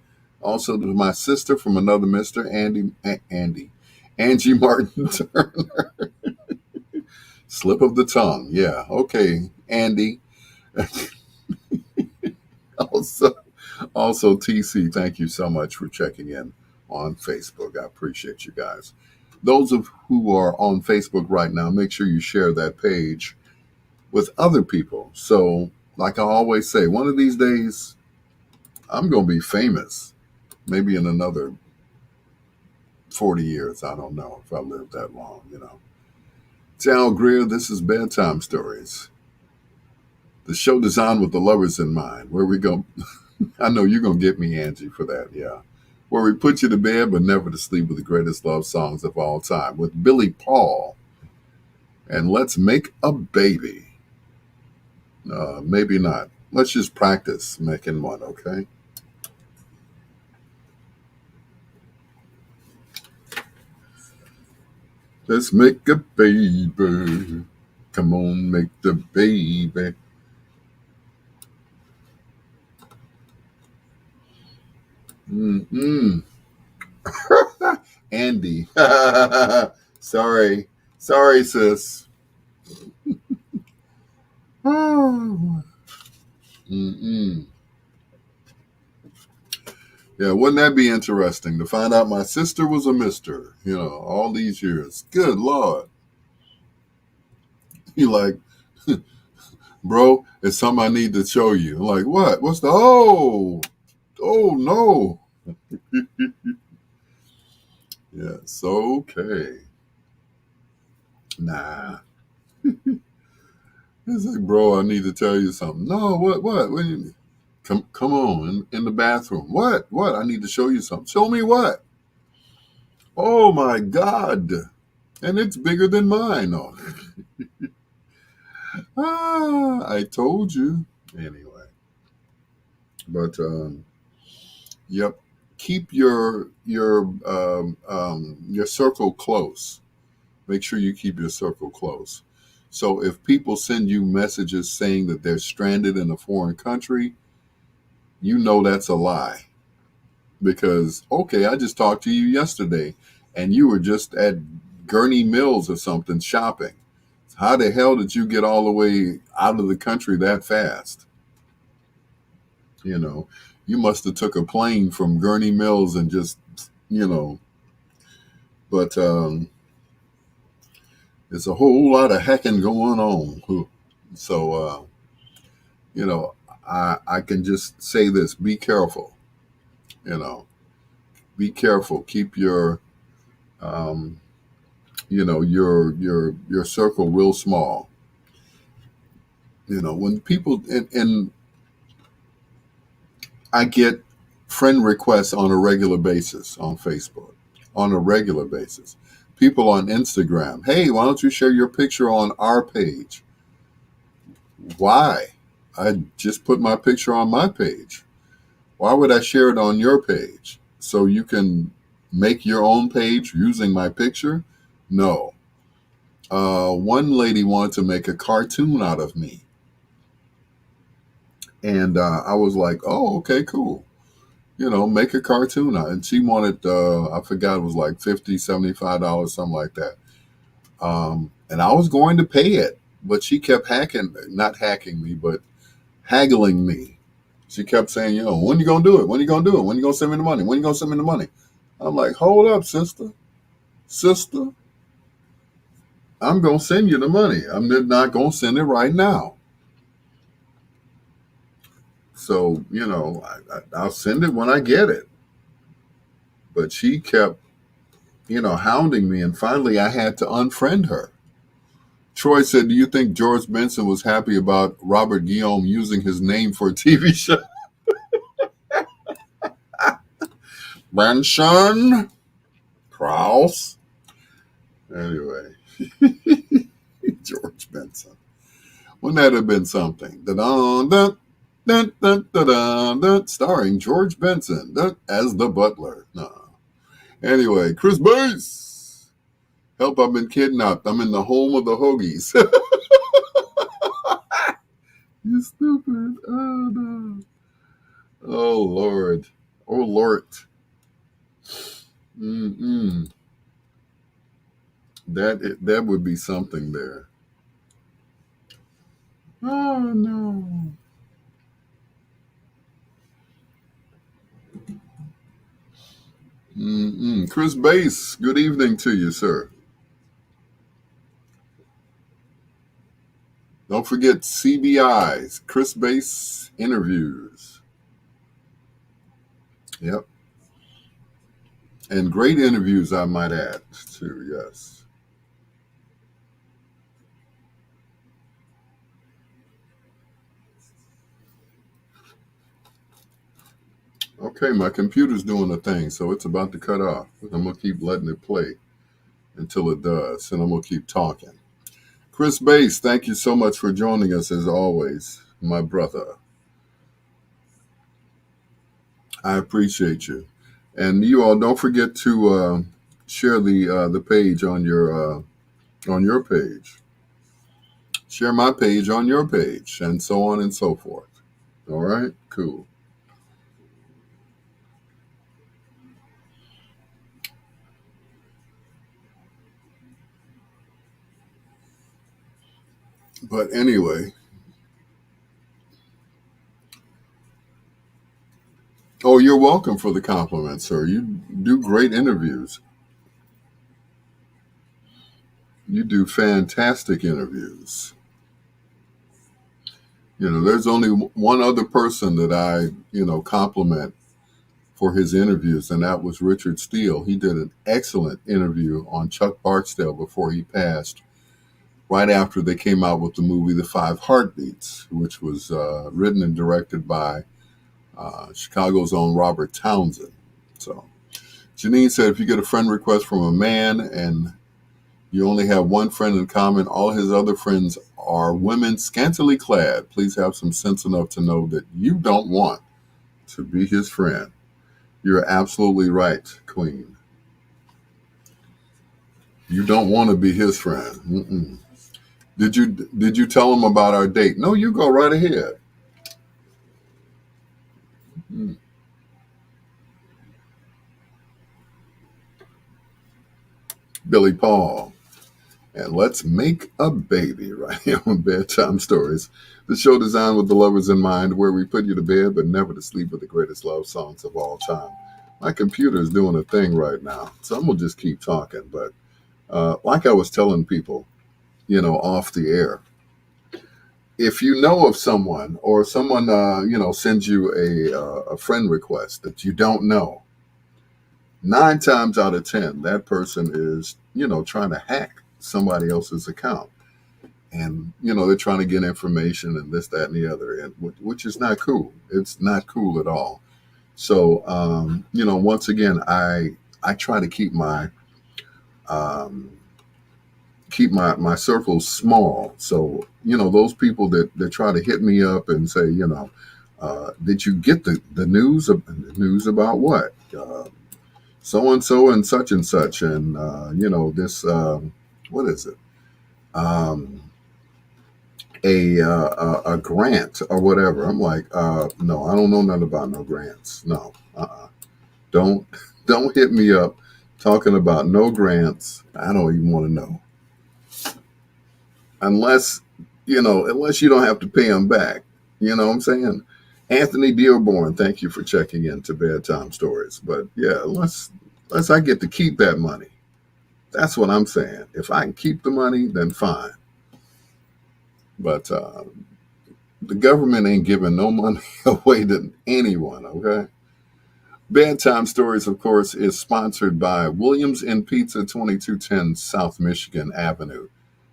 Also to my sister from another Mister, Angie Martin Turner. Slip of the tongue. Yeah. Okay, Andy. Also, also TC. Thank you so much for checking in on Facebook. I appreciate you guys. Those of who are on Facebook right now, make sure you share that page with other people. So, like I always say, one of these days, I'm going to be famous. Maybe in another 40 years. I don't know if I live that long. It's Al Greer. This is Bedtime Stories, the show designed with the lovers in mind, where we go. I know you're going to get me, Angie, for that. Yeah. Where we put you to bed, but never to sleep with the greatest love songs of all time with Billy Paul and Let's Make a Baby. Maybe not. Let's just practice making one, okay? Let's make a baby. Come on, make the baby. Mm-mm. Andy. Sorry. Sorry, sis. Mm-mm. Yeah, wouldn't that be interesting to find out my sister was a mister, all these years? Good Lord. You like, bro, it's something I need to show you. I'm like, what? What's oh, no. Yes, okay. Nah. It's like, bro, I need to tell you something. No, what come on, in the bathroom. What? I need to show you something. Show me what? Oh my God. And it's bigger than mine. Oh. I told you. Anyway, but yep. Keep your circle close. Make sure you keep your circle close. So if people send you messages saying that they're stranded in a foreign country, you know that's a lie. Because okay, I just talked to you yesterday, and you were just at Gurney Mills or something shopping. How the hell did you get all the way out of the country that fast? You know, you must have took a plane from Gurney Mills and just, you know, but there's a whole lot of hacking going on. So, you know, I can just say this: be careful. You know, be careful. Keep your, um, your circle real small. When people and I get friend requests on a regular basis on Facebook. on a regular basis. People on Instagram, hey, why don't you share your picture on our page? Why? I just put my picture on my page. Why would I share it on your page? So you can make your own page using my picture? No. One lady wanted to make a cartoon out of me. And I was like, oh, okay, cool. Make a cartoon out. And she wanted, I forgot, it was like $50, $75, something like that. And I was going to pay it, but she kept not hacking me, but haggling me. She kept saying, when you going to do it? When you going to do it? When you going to send me the money? When you going to send me the money? I'm like, hold up, sister. Sister, I'm going to send you the money. I'm not going to send it right now. So, I'll send it when I get it. But she kept, hounding me. And finally, I had to unfriend her. Troy said, do you think George Benson was happy about Robert Guillaume using his name for a TV show? Benson? Krause? Anyway, George Benson. Wouldn't that have been something? Dun, dun, dun, dun, dun, dun, dun, starring George Benson as the butler. No. Anyway, Chris Bass. Help, I've been kidnapped. I'm in the home of the Hoagies. You stupid. Oh, no. Oh, Lord. Oh, Lord. Mm-mm. That would be something there. Oh, no. Mm-mm. Chris Bass, good evening to you, sir. Don't forget CBI's, Chris Bass Interviews. Yep. And great interviews, I might add, too, yes. Okay, my computer's doing a thing, so it's about to cut off. I'm going to keep letting it play until it does, and I'm going to keep talking. Chris Bass, thank you so much for joining us, as always, my brother. I appreciate you. And you all don't forget to share the page on your page. Share my page on your page, and so on and so forth. All right? Cool. But anyway, oh, you're welcome for the compliment, sir. You do great interviews. You do fantastic interviews. There's only one other person that I, compliment for his interviews, and that was Richard Steele. He did an excellent interview on Chuck Barksdale before he passed, right after they came out with the movie The Five Heartbeats, which was written and directed by Chicago's own Robert Townsend. So Janine said, if you get a friend request from a man and you only have one friend in common, all his other friends are women scantily clad, please have some sense enough to know that you don't want to be his friend. You're absolutely right, Queen. You don't want to be his friend. Mm-mm. Did you tell him about our date? No, you go right ahead. Mm. Billy Paul. And let's make a baby right here on Bedtime Stories, the show designed with the lovers in mind, where we put you to bed but never to sleep with the greatest love songs of all time. My computer is doing a thing right now, so I'm going to just keep talking. But like I was telling people, off the air, if you know of someone or someone, sends you a friend request that you don't know, 9 times out of 10, that person is, trying to hack somebody else's account. And, they're trying to get information and this, that, and the other, and which is not cool. It's not cool at all. So, once again, I I try to um, keep my circle small. So those people that try to hit me up and say, did you get the news about what? So and such and such, and this what is it? Um, a grant or whatever. I'm like, no, I don't know nothing about no grants. No, don't don't hit me up talking about no grants. I don't even want to know unless unless you don't have to pay them back. You know what I'm saying? Anthony Dearborn, thank you for checking in to Bedtime Stories. But yeah, unless I get to keep that money. That's what I'm saying. If I can keep the money, then fine. But the government ain't giving no money away to anyone, okay? Bedtime Stories, of course, is sponsored by Williams and Pizza, 2210 South Michigan Avenue.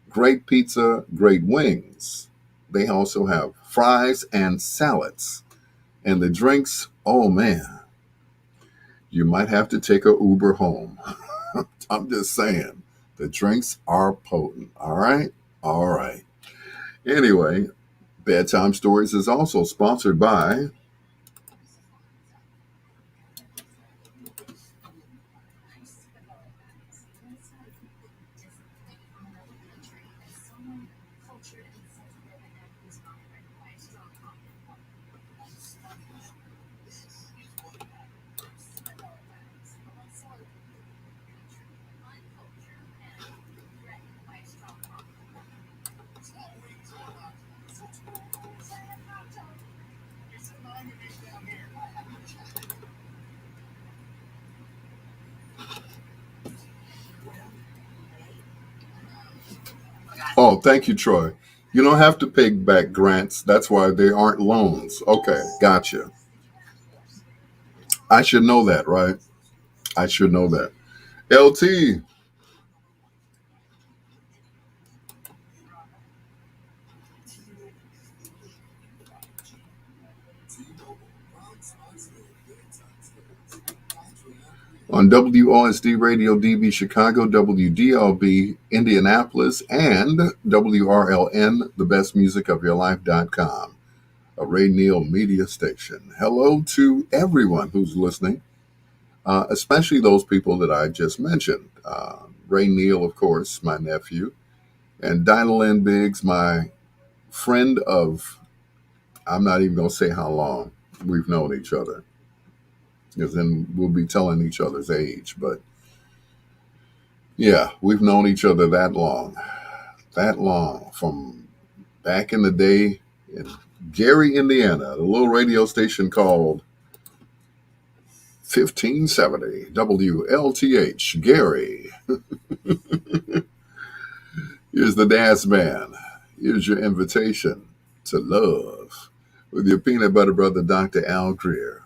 Great pizza, great wings. They also have fries and salads. And the drinks, oh man, you might have to take a Uber home. I'm just saying, the drinks are potent, all right? All right. Anyway, Bedtime Stories is also sponsored by Oh, thank you, Troy. You don't have to pay back grants. That's why they aren't loans. Okay, gotcha. I should know that, right? I should know that. LT on WOSD Radio DB Chicago, WDLB Indianapolis, and WRLN, the best music of your life.com, a Ray Neal media station. Hello to everyone who's listening, especially those people that I just mentioned. Ray Neal, of course, my nephew, and Dinah Lynn Biggs, my friend of, I'm not even going to say how long we've known each other, because then we'll be telling each other's age. But yeah, we've known each other that long, from back in the day in Gary, Indiana, a little radio station called 1570 WLTH. Gary, here's the dance man. Here's your invitation to love with your peanut butter brother, Dr. Al Greer.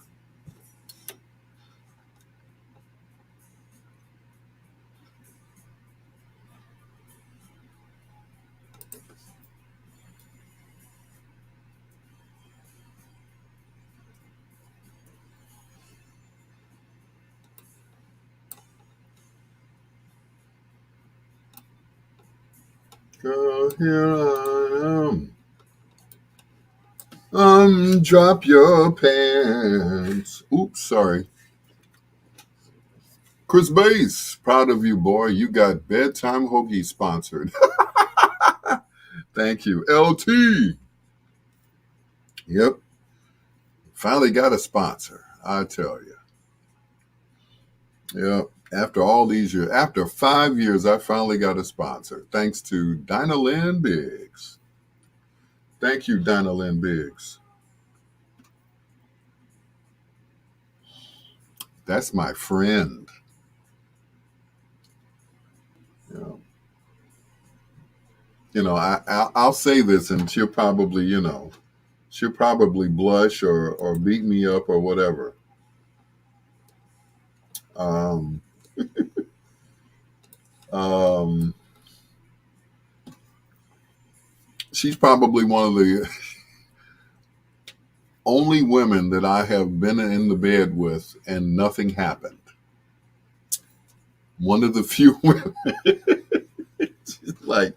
Girl, here I am. Drop your pants. Oops, sorry. Chris Bass, proud of you, boy. You got Bedtime Hoagie sponsored. Thank you. LT. Yep. Finally got a sponsor. I tell you. Yep. After all these years, after 5 years, I finally got a sponsor. Thanks to Dinah Lynn Biggs. Thank you, Dinah Lynn Biggs. That's my friend. You know, I'll say this, and she'll probably blush or beat me up or whatever. Um, um, she's probably one of the only women that I have been in the bed with and nothing happened. One of the few women. Like,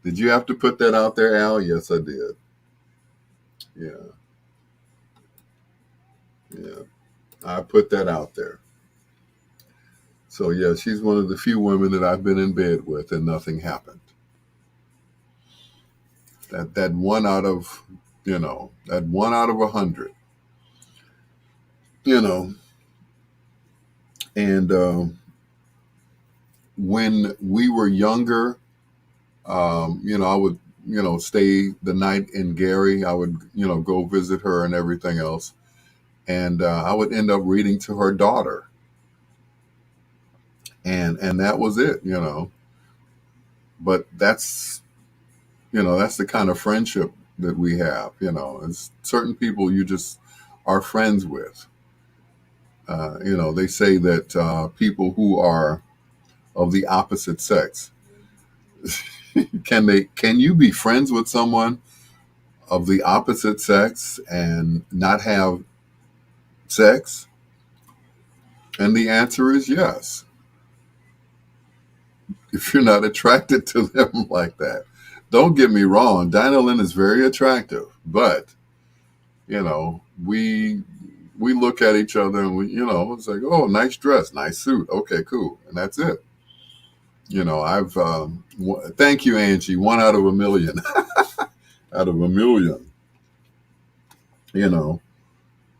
did you have to put that out there, Al? Yes, I did. Yeah, yeah. I put that out there. So yeah, she's one of the few women that I've been in bed with and nothing happened. That one out of that one out of 100. You know, and when we were younger, I would stay the night in Gary. I would go visit her and everything else, and I would end up reading to her daughter, and that was it. But that's the kind of friendship that we have. It's certain people you just are friends with. They say that people who are of the opposite sex can you be friends with someone of the opposite sex and not have sex? And the answer is yes, if you're not attracted to them like that. Don't get me wrong, Dinah Lynn is very attractive, but we look at each other and it's like, oh, nice dress, nice suit, okay, cool, and that's it. I've thank you, Angie. One out of a million. Out of a million. You know,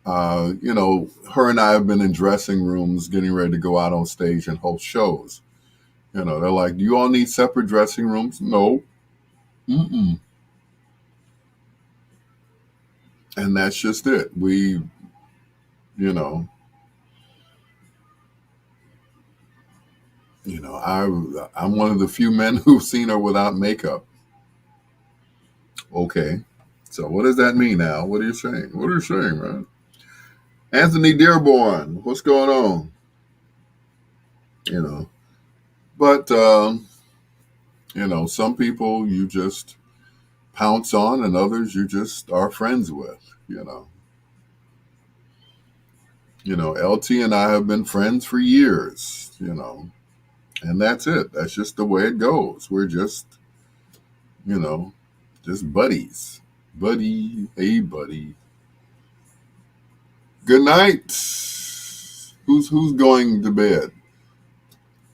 her and I have been in dressing rooms getting ready to go out on stage and host shows. They're like, "Do you all need separate dressing rooms?" No. Mm-mm. And that's just it. You know, I'm one of the few men who've seen her without makeup. Okay. So what does that mean now? What are you saying? What are you saying, man? Anthony Dearborn, what's going on? You know, but some people you just pounce on, and others you just are friends with. You know, LT and I have been friends for years. And that's it. That's just the way it goes. We're you know, just buddies. Buddy, hey buddy. Good night. Who's going to bed?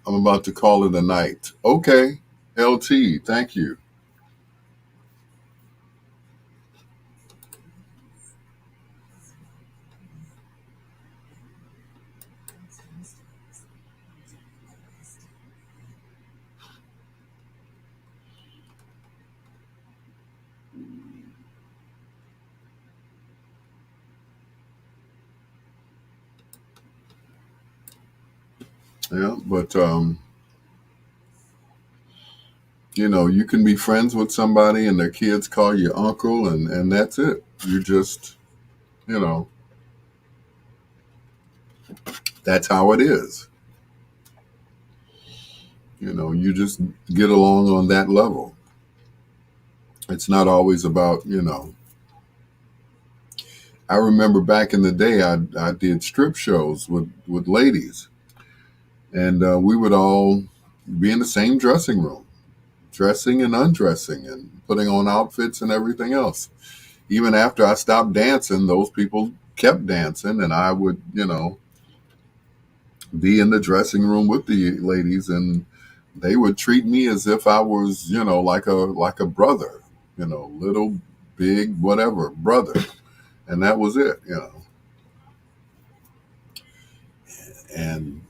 I'm about to call it a night. Okay. LT, thank you. Yeah, but you can be friends with somebody and their kids call you uncle, and that's it. You just, you know, that's how it is. You just get along on that level. It's not always about, I remember back in the day, I did strip shows with ladies, and we would all be in the same dressing room, dressing and undressing and putting on outfits and everything else. Even after I stopped dancing, those people kept dancing, and I would, be in the dressing room with the ladies, and they would treat me as if I was, like a brother, little, big, whatever brother, and that was it. And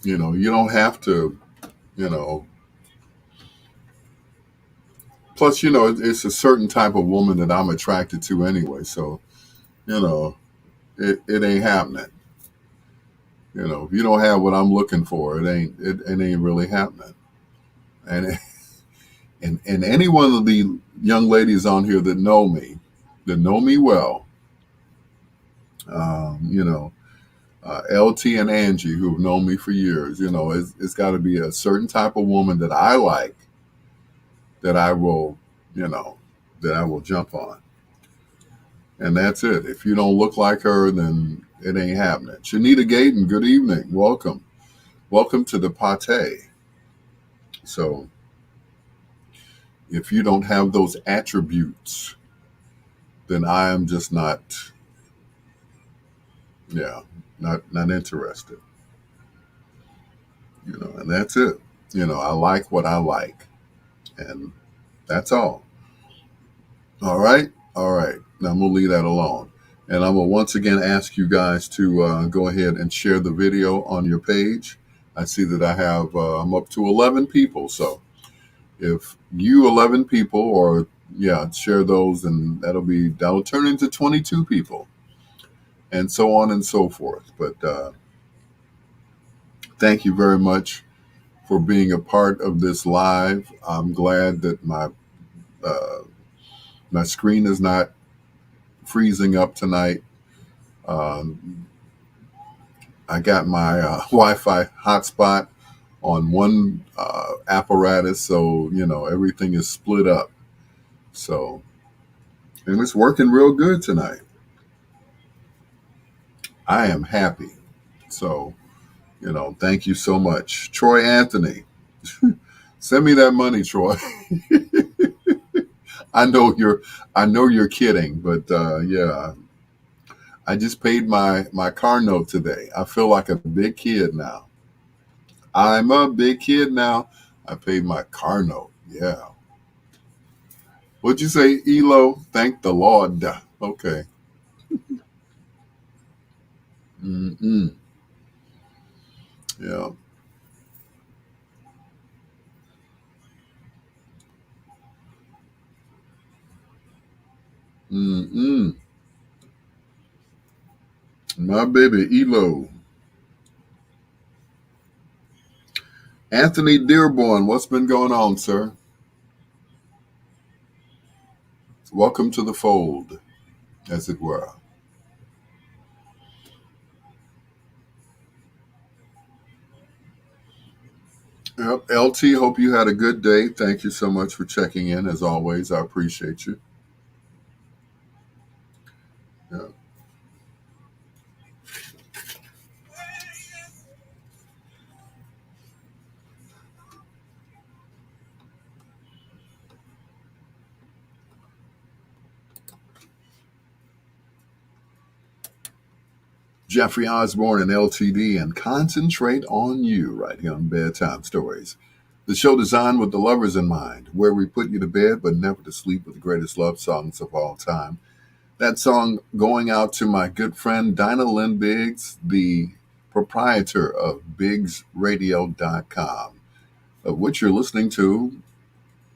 you don't have to, you know. Plus, it's a certain type of woman that I'm attracted to anyway, so you know, it ain't happening. If you don't have what I'm looking for, it ain't really happening. And and any one of the young ladies on here that know me well, um, you know, LT and Angie, who've known me for years, it's got to be a certain type of woman that I like, that I will, you know, that I will jump on. And that's it. If you don't look like her, then it ain't happening. Shanita Gayton, good evening. Welcome. welcome to the pate. So if you don't have those attributes, then I am just not, yeah, not interested. And that's it. I like what I like, and that's all. All right, all right. Now I'm gonna leave that alone, and I'm gonna once again ask you guys to go ahead and share the video on your page. I see that I have I'm up to 11 people, so if you 11 people, or yeah, share those, and that'll turn into 22 people, and so on and so forth. But thank you very much for being a part of this live. I'm glad that uh, my screen is not freezing up tonight. Um, I got my Wi-Fi hotspot on one apparatus, so everything is split up. So, and it's working real good tonight. I am happy. So, thank you so much, Troy Anthony. Send me that money, Troy. I know you're kidding, but yeah, I just paid my car note today. I feel like a big kid now. I'm a big kid now. I paid my car note. Yeah. What'd you say, Elo? Thank the Lord. Okay. Mm-mm. Yeah. Mm-mm. My baby, Elo. Anthony Dearborn, what's been going on, sir? Welcome to the fold, as it were. Yep. LT, hope you had a good day. Thank you so much for checking in. As always, I appreciate you. Yeah. Jeffrey Osborne and LTD, and Concentrate on You right here on Bedtime Stories. The show designed with the lovers in mind, where we put you to bed but never to sleep with the greatest love songs of all time. That song going out to my good friend Dinah Lynn Biggs, the proprietor of BiggsRadio.com, of which you're listening to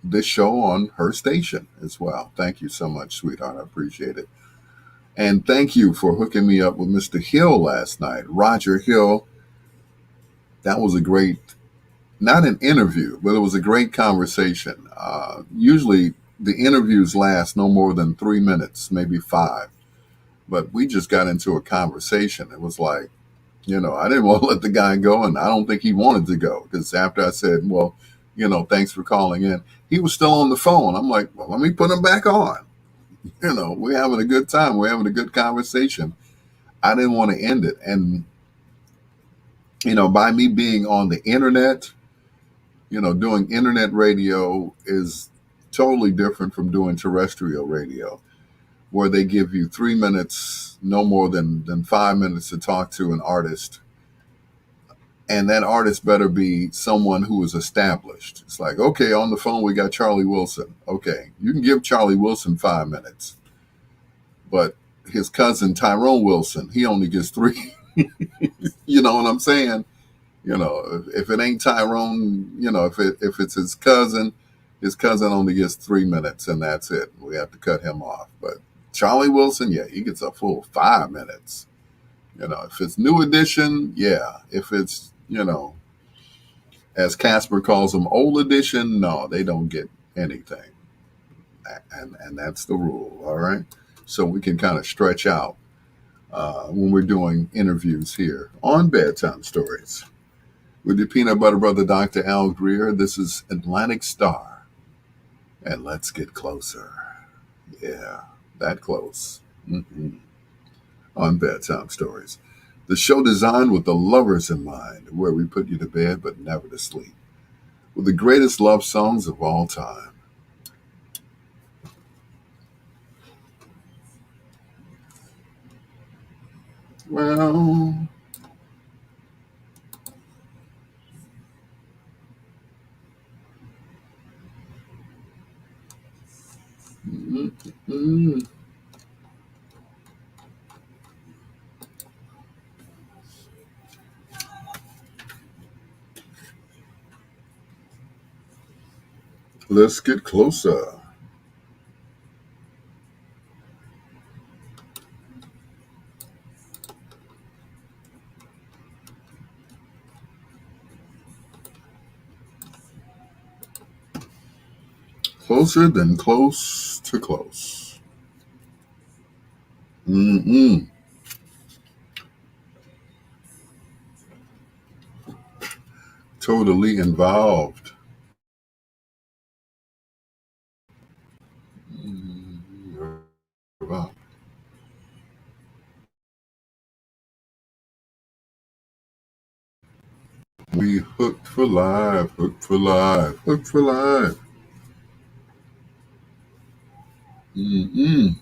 this show on her station as well. Thank you so much, sweetheart. I appreciate it. And thank you for hooking me up with Mr. Hill last night. Roger Hill. That was a great, not an interview, but it was a great conversation. Usually the interviews last no more than 3 minutes, maybe five. But we just got into a conversation. It was like, I didn't want to let the guy go, and I don't think he wanted to go, because after I said, well, thanks for calling in, he was still on the phone. I'm like, well, let me put him back on. We're having a good time. We're having a good conversation. I didn't want to end it. And, by me being on the internet, doing internet radio is totally different from doing terrestrial radio, where they give you 3 minutes, no more than 5 minutes to talk to an artist. And that artist better be someone who is established. It's like, okay, on the phone, we got Charlie Wilson. Okay, you can give Charlie Wilson 5 minutes, but his cousin Tyrone Wilson, he only gets three. You know what I'm saying? If it ain't Tyrone, if it's his cousin only gets 3 minutes, and that's it. We have to cut him off. But Charlie Wilson, yeah, he gets a full 5 minutes. If it's New Edition, yeah. If it's, as Casper calls them, old edition, no, they don't get anything. And that's the rule, all right? So we can kind of stretch out when we're doing interviews here on Bedtime Stories. With your peanut butter brother, Dr. Al Greer, this is Atlantic Star. And let's get closer. Yeah, that close. On Bedtime Stories. The show designed with the lovers in mind, where we put you to bed but never to sleep, with the greatest love songs of all time. Well, mm, mm, let's get closer. Closer than close to close. Mm-mm. Totally involved. Mm, wow. We hooked for life, hooked for life, hooked for life. Mm-mm.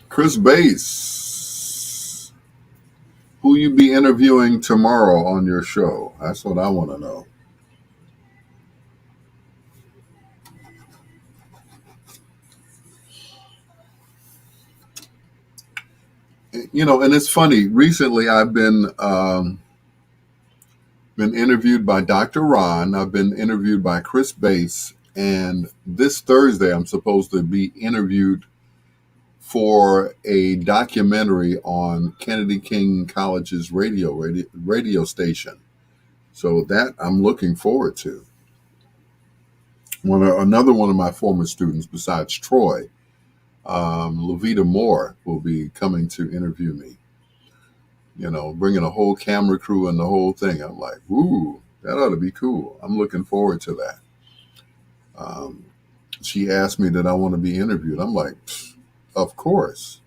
Chris Bass, who you be interviewing tomorrow on your show? That's what I want to know. And it's funny. Recently, I've been interviewed by Dr. Ron. I've been interviewed by Chris Bass, and this Thursday, I'm supposed to be interviewed for a documentary on Kennedy King College's radio station. So that I'm looking forward to. Another one of my former students, besides Troy, Levita Moore, will be coming to interview me. Bringing a whole camera crew and the whole thing. I'm like, ooh, that ought to be cool. I'm looking forward to that. Um, she asked me that I want to be interviewed. I'm like, of course.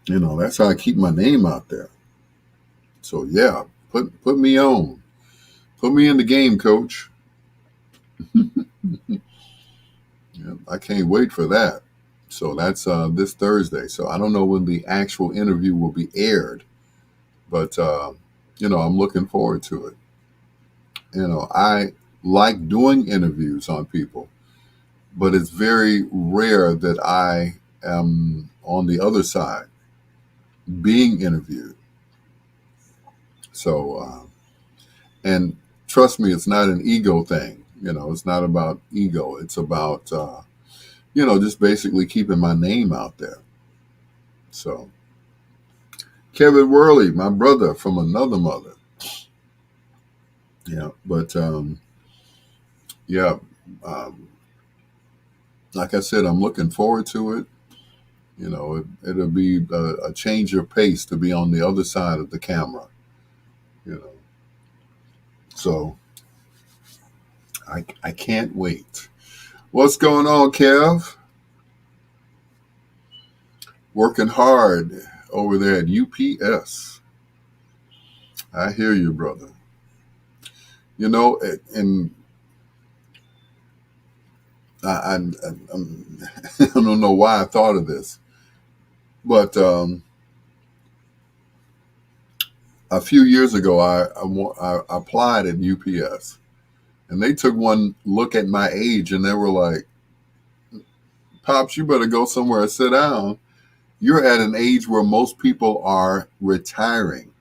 That's how I keep my name out there. So yeah, put me on. Put me in the game, coach. Yeah, I can't wait for that. So that's this Thursday. So I don't know when the actual interview will be aired, but I'm looking forward to it. I like doing interviews on people, but it's very rare that I am on the other side being interviewed. So, and trust me, it's not an ego thing. It's not about ego. It's about, just basically keeping my name out there. So, Kevin Worley, my brother from another mother. Yeah. But, yeah, um, like I said, I'm looking forward to it. It'll be a change of pace to be on the other side of the camera. You know, so I can't wait. What's going on, Kev? Working hard over there at UPS. I hear you, brother. And I don't know why I thought of this, but a few years ago, I applied at UPS, and they took one look at my age, and they were like, "Pops, you better go somewhere and sit down. You're at an age where most people are retiring.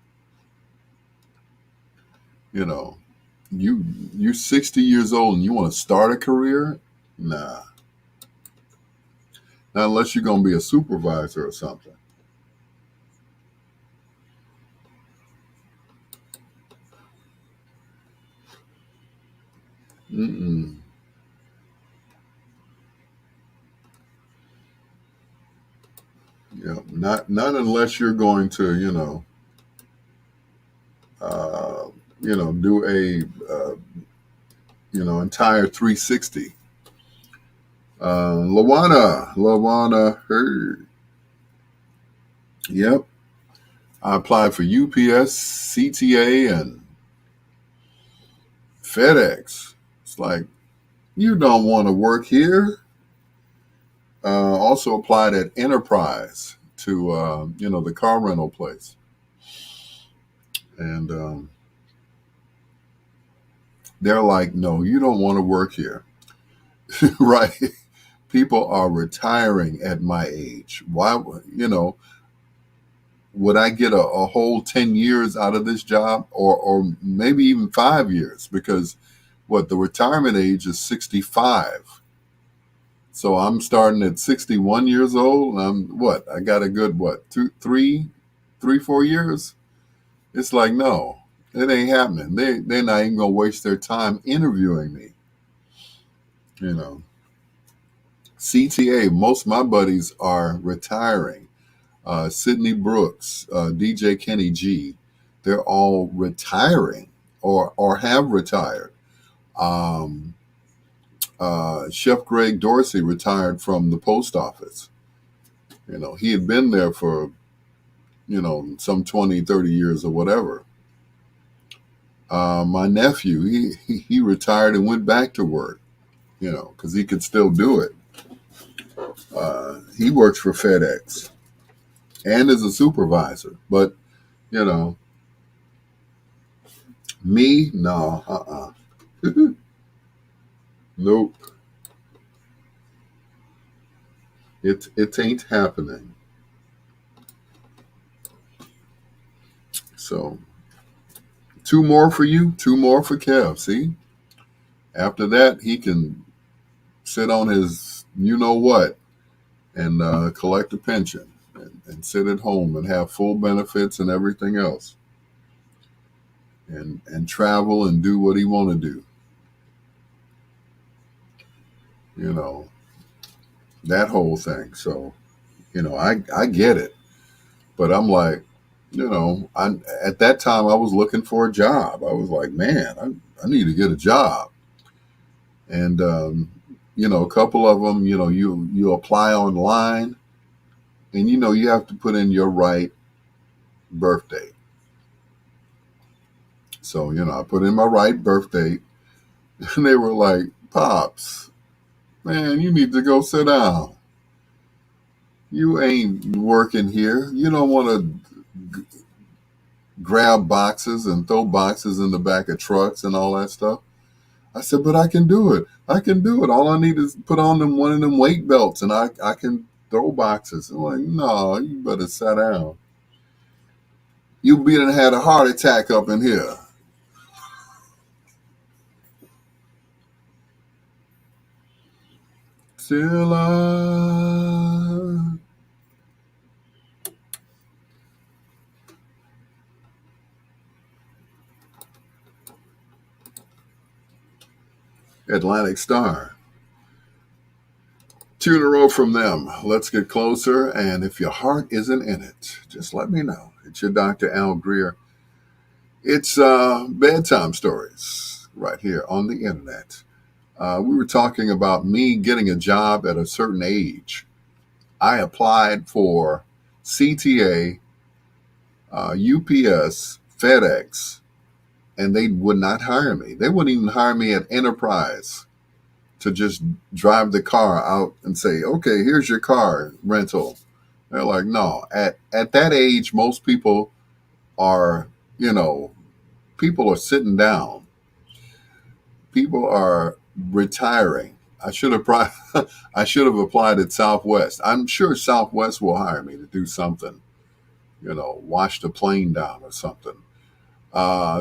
You know, you're 60 years old and you want to start a career? Nah, not unless you're going to be a supervisor or something." Mm-mm. Yeah, not unless you're going to, uh, do a entire 360. Lawana, her, yep. I applied for UPS, CTA, and FedEx. It's like, you don't want to work here. Also applied at Enterprise to, the car rental place. And they're like, no, you don't want to work here. Right? People are retiring at my age. Why, would I get a whole 10 years out of this job, or maybe even 5 years? Because what, the retirement age is 65. So I'm starting at 61 years old, and I got a good, 4 years? It's like, no, it ain't happening. They're not even going to waste their time interviewing me. You know, CTA, most of my buddies are retiring. Sydney Brooks, DJ Kenny G, they're all retiring or have retired. Um, Chef Greg Dorsey retired from the post office. He had been there for, some 20, 30 years or whatever. My nephew, he retired and went back to work, because he could still do it. He works for FedEx and is a supervisor. But, you know, me, no, nope. It ain't happening. So, two more for you, two more for Kev. See, after that, he can sit on his you know what and collect a pension and sit at home and have full benefits and everything else, and travel and do what he want to do. You know, that whole thing. So, I get it, but I'm like, at that time I was looking for a job. I was like, man, I need to get a job. And a couple of them, you apply online, and you have to put in your right birthday. So I put in my right birthday, and they were like, "Pops, man, you need to go sit down. You ain't working here. You don't want to grab boxes and throw boxes in the back of trucks and all that stuff." I said, "But I can do it. I can do it. All I need is put on one of them weight belts, and I can throw boxes." I'm like, "No, you better sit down. You be done had a heart attack up in here." Till Atlantic Star. Two in a row from them. Let's get closer. And if your heart isn't in it, just let me know. It's your Dr. Al Greer. It's bedtime stories right here on the internet. We were talking about me getting a job at a certain age. I applied for CTA, UPS, FedEx, and they would not hire me. They wouldn't even hire me at Enterprise to just drive the car out and say, "Okay, here's your car rental." They're like, no. At that age, most people are, people are sitting down. People are retiring. I should have applied at Southwest. I'm sure Southwest will hire me to do something, wash the plane down or something.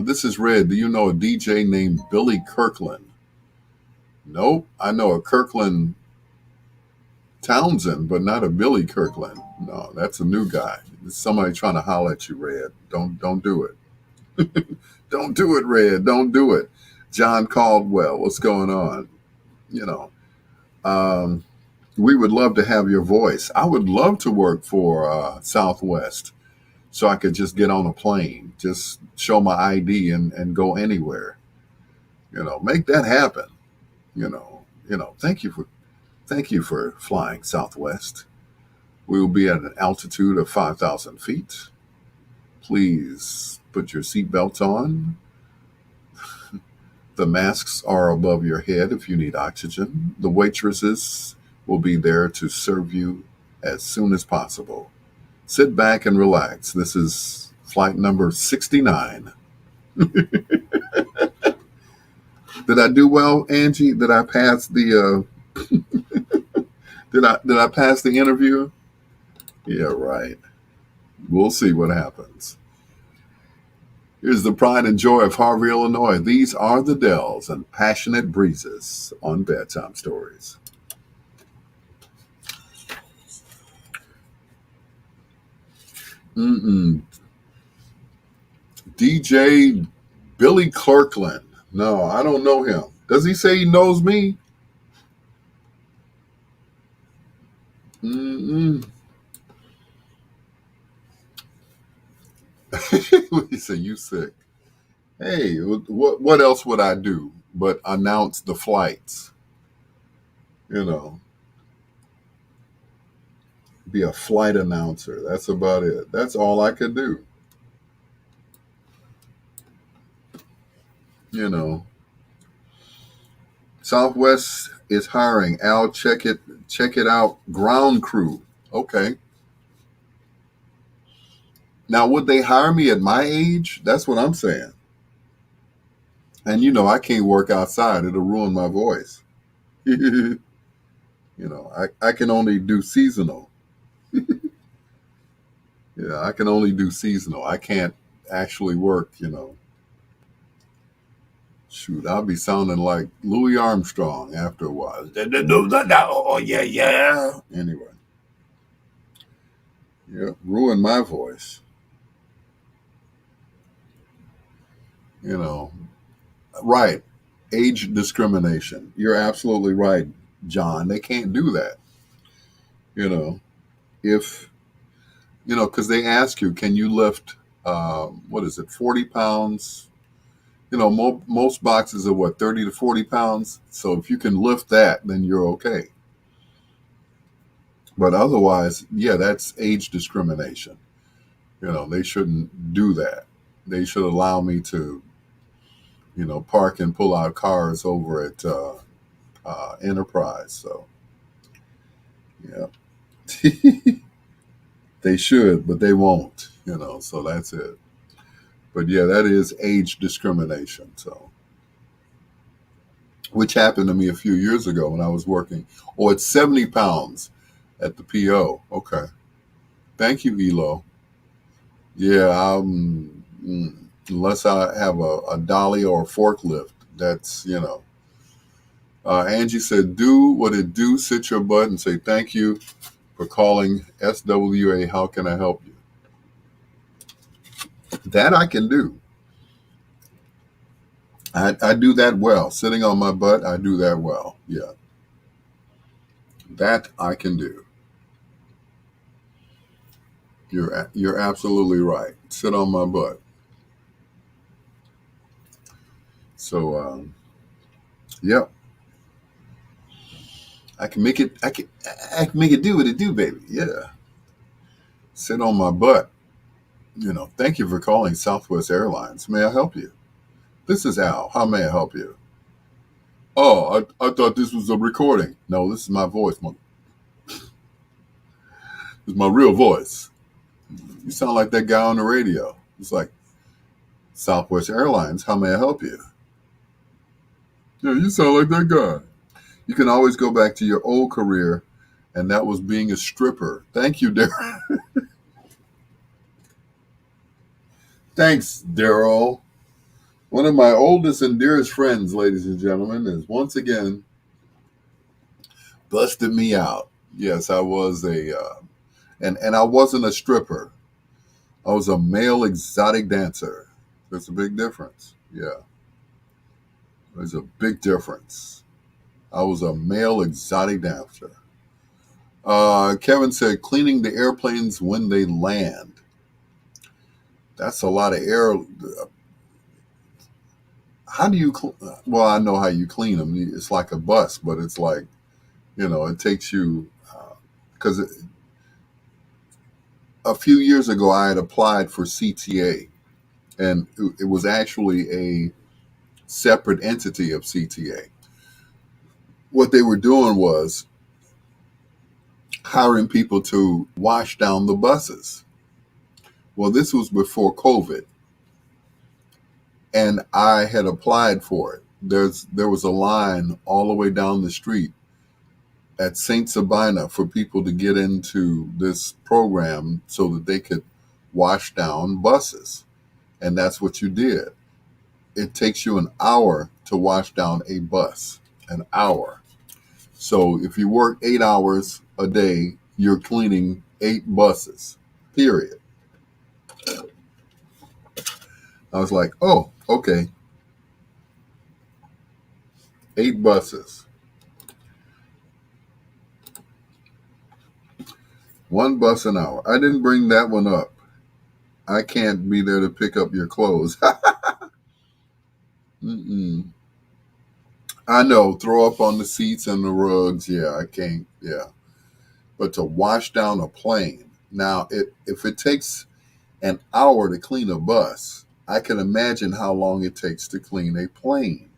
This is Red. Do you know a DJ named Billy Kirkland? Nope. I know a Kirkland Townsend, but not a Billy Kirkland. No, that's a new guy. It's somebody trying to holler at you, Red. Don't do it. Don't do it, Red. Don't do it. John Caldwell, what's going on? You know, um, we would love to have your voice. I would love to work for Southwest. so I could just get on a plane, just show my ID and go anywhere. Make that happen. Thank you for flying Southwest. We will be at an altitude of 5,000 feet. Please put your seatbelts on. The masks are above your head if you need oxygen. The waitresses will be there to serve you as soon as possible. Sit back and relax. This is flight number 69. Did I do well, Angie? Did I pass the did I pass the interview? Yeah, right. We'll see what happens. Here's the pride and joy of Harvey, Illinois. These are the Dells and passionate breezes on Bedtime Stories. Mm-mm. DJ Billy Kirkland. No, I don't know him. Does he say he knows me? Mm-mm. He said, you sick. Hey, what else would I do but announce the flights? You know, be a flight announcer. That's about it. That's all I could do. You know, Southwest is hiring. Al, check it out. Ground crew. Okay. Now, would they hire me at my age? That's what I'm saying. And I can't work outside. It'll ruin my voice. I can only do seasonal. Yeah, I can only do seasonal. I can't actually work. Shoot, I'll be sounding like Louis Armstrong after a while. Oh, yeah, yeah. Anyway, yeah, ruin my voice. You know, right. Age discrimination. You're absolutely right, John. They can't do that. You know, if, because they ask you, can you lift, what is it, 40 pounds? Most boxes are what, 30 to 40 pounds? So if you can lift that, then you're okay. But otherwise, yeah, that's age discrimination. They shouldn't do that. They should allow me to, park and pull out cars over at Enterprise. So, yeah. They should, but they won't. So that's it. But yeah, that is age discrimination. So, which happened to me a few years ago when I was working. Oh, it's 70 pounds at the PO. Okay. Thank you, Elo. Yeah, unless I have a dolly or a forklift, that's. Angie said, do what it do, sit your butt and say thank you for calling SWA. How can I help you? That I can do. I do that well. Sitting on my butt, I do that well. Yeah. That I can do. You're absolutely right. Sit on my butt. So, yep. I can make it. I can make it do what it do, baby. Yeah. Sit on my butt. Thank you for calling Southwest Airlines. May I help you? This is Al. How may I help you? Oh, I thought this was a recording. No, this is my voice. It's my real voice. You sound like that guy on the radio. It's like, Southwest Airlines. How may I help you? Yeah, you sound like that guy. You can always go back to your old career, and that was being a stripper. Thank you, Daryl. Thanks, Daryl. One of my oldest and dearest friends, ladies and gentlemen, is once again busted me out. Yes, I was and I wasn't a stripper. I was a male exotic dancer. There's a big difference. Yeah, there's a big difference. I was a male exotic dancer. Kevin said, cleaning the airplanes when they land. That's a lot of air. How do you? Well, I know how you clean them. It's like a bus, but it's like it takes you because a few years ago I had applied for CTA, and it was actually a separate entity of CTA. What they were doing was hiring people to wash down the buses. Well, this was before COVID, and I had applied for it. There was a line all the way down the street at St. Sabina for people to get into this program so that they could wash down buses. And that's what you did. It takes you an hour to wash down a bus, an hour. So if you work 8 hours a day, you're cleaning 8 buses, period. I was like, oh, okay, 8 buses, 1 bus an hour. I didn't bring that one up. I can't be there to pick up your clothes. Mm-mm. I know, throw up on the seats and the rugs. Yeah, I can't. Yeah. But to wash down a plane. Now, if it takes an hour to clean a bus, I can imagine how long it takes to clean a plane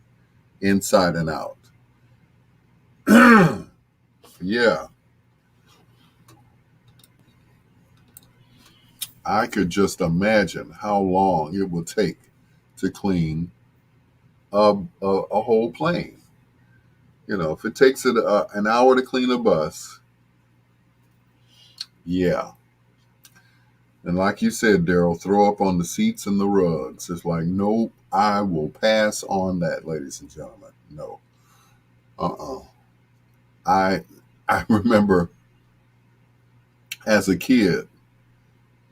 inside and out. Yeah, I could just imagine how long it will take to clean a whole plane. If it takes an hour to clean a bus, yeah. And like you said, Daryl, throw up on the seats and the rugs. It's like, nope, I will pass on that, ladies and gentlemen. No. Uh-uh. I I remember as a kid,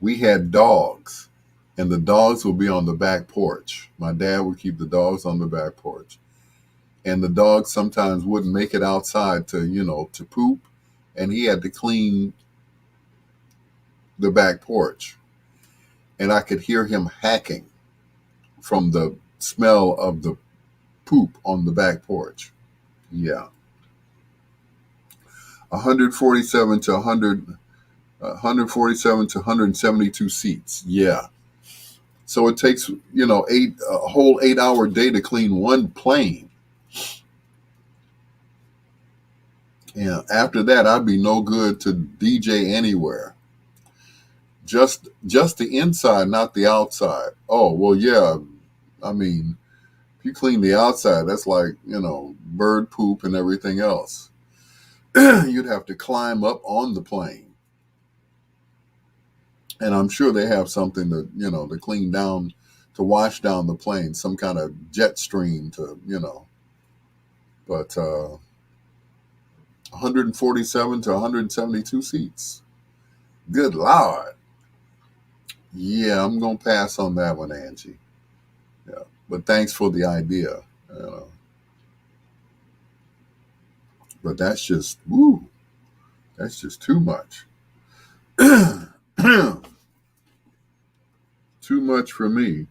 we had dogs, and the dogs would be on the back porch. My dad would keep the dogs on the back porch. And the dogs sometimes wouldn't make it outside to poop, and he had to clean the back porch. And I could hear him hacking from the smell of the poop on the back porch. Yeah. 147 to 100 147 to 172 seats. Yeah. So it takes, a whole 8 hour day to clean one plane. Yeah. After that, I'd be no good to DJ anywhere. Just the inside, not the outside. Oh, well, yeah. I mean, if you clean the outside, that's like, bird poop and everything else. You'd have to climb up on the plane. And I'm sure they have something to clean down, to wash down the plane, some kind of jet stream but 147 to 172 seats. Good Lord. Yeah, I'm going to pass on that one, Angie. Yeah. But thanks for the idea. But that's just too much. Too much for me.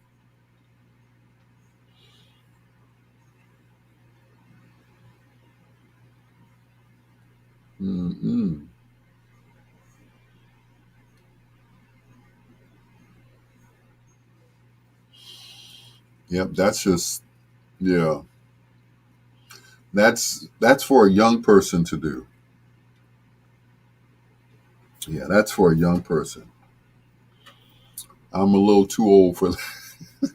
Mm-mm. Yep, yeah. That's for a young person to do. Yeah, that's for a young person. I'm a little too old for that.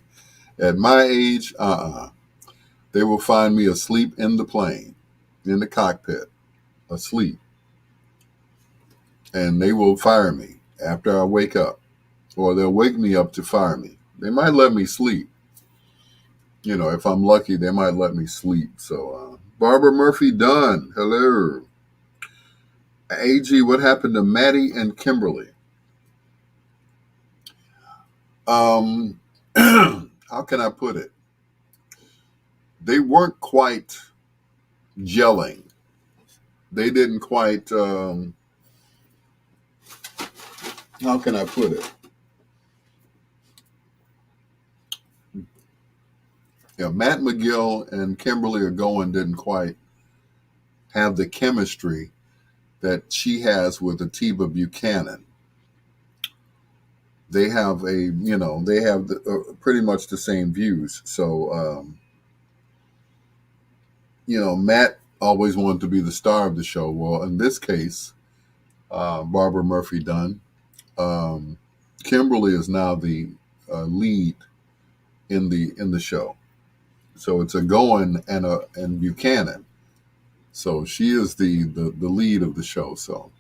At my age, they will find me asleep in the plane, in the cockpit, asleep. And they will fire me after I wake up. Or they'll wake me up to fire me. They might let me sleep. If I'm lucky, they might let me sleep. So, Barbara Murphy Dunn, hello. AG, what happened to Maddie and Kimberly? Um, how can I put it? They weren't quite gelling. They didn't quite. How can I put it? Yeah, Matt McGill and Kimberly Ogoin didn't quite have the chemistry that she has with Atiba Buchanan. They have they have pretty much the same views. So, Matt always wanted to be the star of the show. Well, in this case, Barbara Murphy Dunn, um, Kimberly is now the lead in the show. So it's a Goen and Buchanan. So she is the lead of the show. So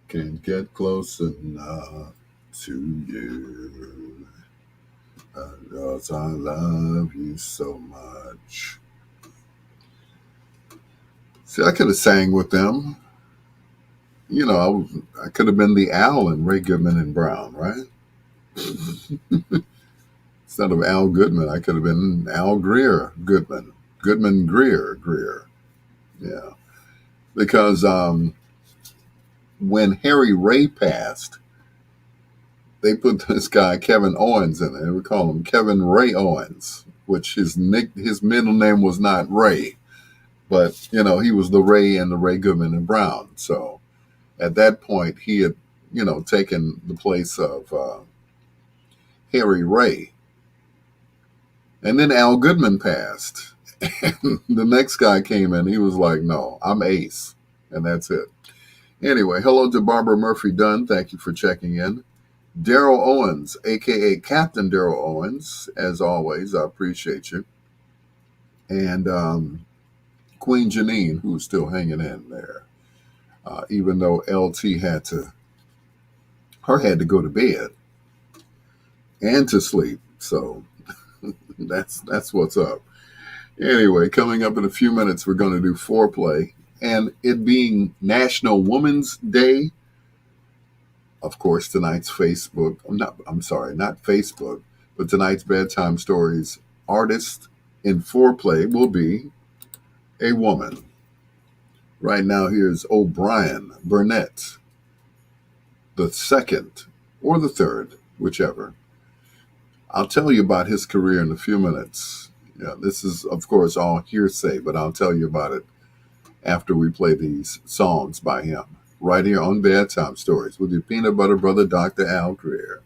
can't get close enough to you because I love you so much. See, I could have sang with them. I could have been the owl in Ray Goodman and Brown, right? Instead of Al Goodman, I could have been Al Greer Goodman. Goodman Greer. Yeah. Because when Harry Ray passed, they put this guy Kevin Owens in it. They would call him Kevin Ray Owens, which his middle name was not Ray, but he was the Ray in the Ray Goodman and Brown. So at that point, he had taken the place of Harry Ray, and then Al Goodman passed, and the next guy came in. He was like, "No, I'm Ace," and that's it. Anyway, hello to Barbara Murphy Dunn. Thank you for checking in. Daryl Owens, a.k.a. Captain Daryl Owens, as always, I appreciate you. And Queen Janine, who's still hanging in there, even though LT had to go to bed and to sleep. So that's what's up. Anyway, coming up in a few minutes, we're going to do foreplay. And it being National Women's Day, of course, tonight's not Facebook, but tonight's Bedtime Stories artist in foreplay will be a woman. Right now, here's O'Brien Burnett, the second or the third, whichever. I'll tell you about his career in a few minutes. Yeah, this is, of course, all hearsay, but I'll tell you about it after we play these songs by him. Right here on Bedtime Stories with your peanut butter brother, Dr. Al Greer.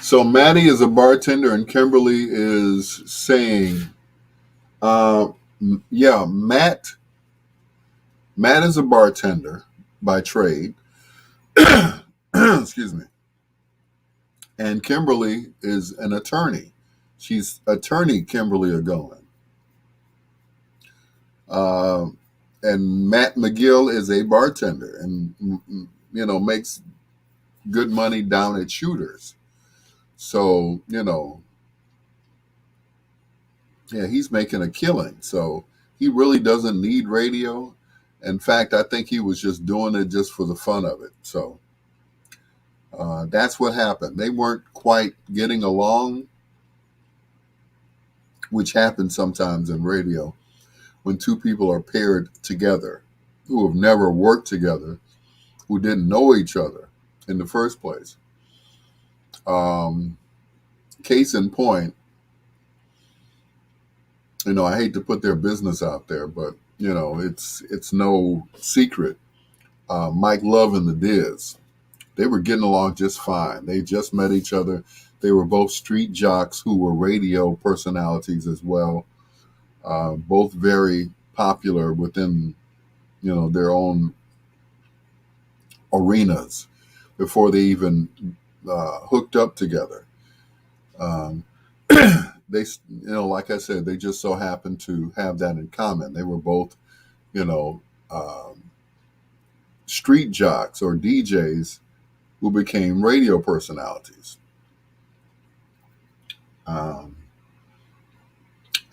So Maddie is a bartender and Kimberly is saying, yeah, Matt is a bartender by trade. Excuse me. And Kimberly is an attorney. She's attorney Kimberly Ogoin. And Matt McGill is a bartender and, makes good money down at Shooters. So, yeah, he's making a killing. So he really doesn't need radio. In fact, I think he was just doing it just for the fun of it. So that's what happened. They weren't quite getting along, which happens sometimes in radio when two people are paired together who have never worked together, who didn't know each other in the first place. Case in point, I hate to put their business out there, but it's no secret. Mike Love and the Diz, they were getting along just fine. They just met each other. They were both street jocks who were radio personalities as well. Both very popular within, their own arenas before they even hooked up together. They, like I said, they just so happened to have that in common. They were both, street jocks or DJs who became radio personalities.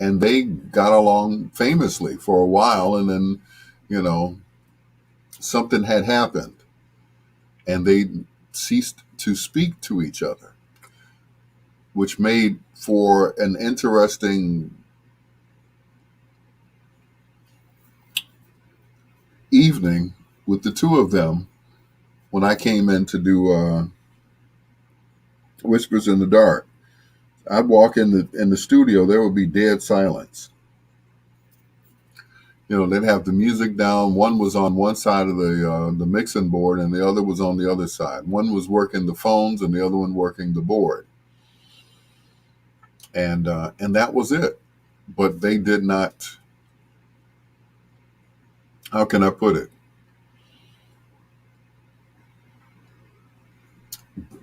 and they got along famously for a while, and then, you know, something had happened, and they ceased to speak to each other, which made for an interesting evening with the two of them when I came in to do Whispers in the Dark. I'd walk in the studio, there would be dead silence. You know, they'd have the music down. One was on one side of the mixing board, and the other was on the other side. One was working the phones, and the other one working the board, and that was it. But they did not. How can I put it?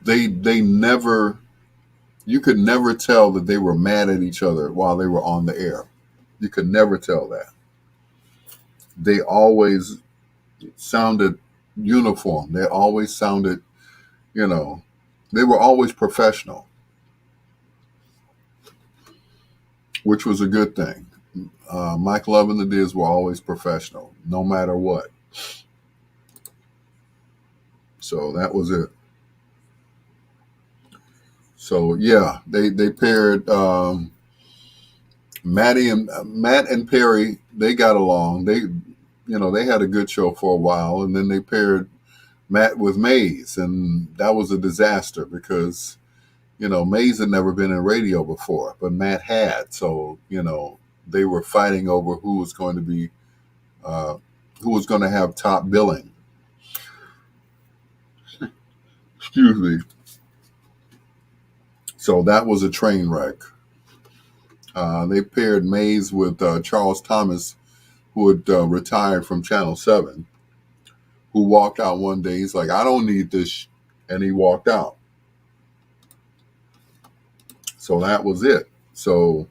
They never. You could never tell that they were mad at each other while they were on the air. You could never tell that. They always sounded uniform. They always sounded, you know, they were always professional, which was a good thing. Mike Love and the Diz were always professional, no matter what. So that was it. So yeah, they paired Matt and Perry. They got along. They had a good show for a while, and then they paired Matt with Mays, and that was a disaster because Mays had never been in radio before, but Matt had. So they were fighting over who was going to have top billing. Excuse me. So that was a train wreck. They paired Mays with Charles Thomas, who had retired from Channel 7, who walked out one day. He's like, I don't need this. And he walked out. So that was it. So,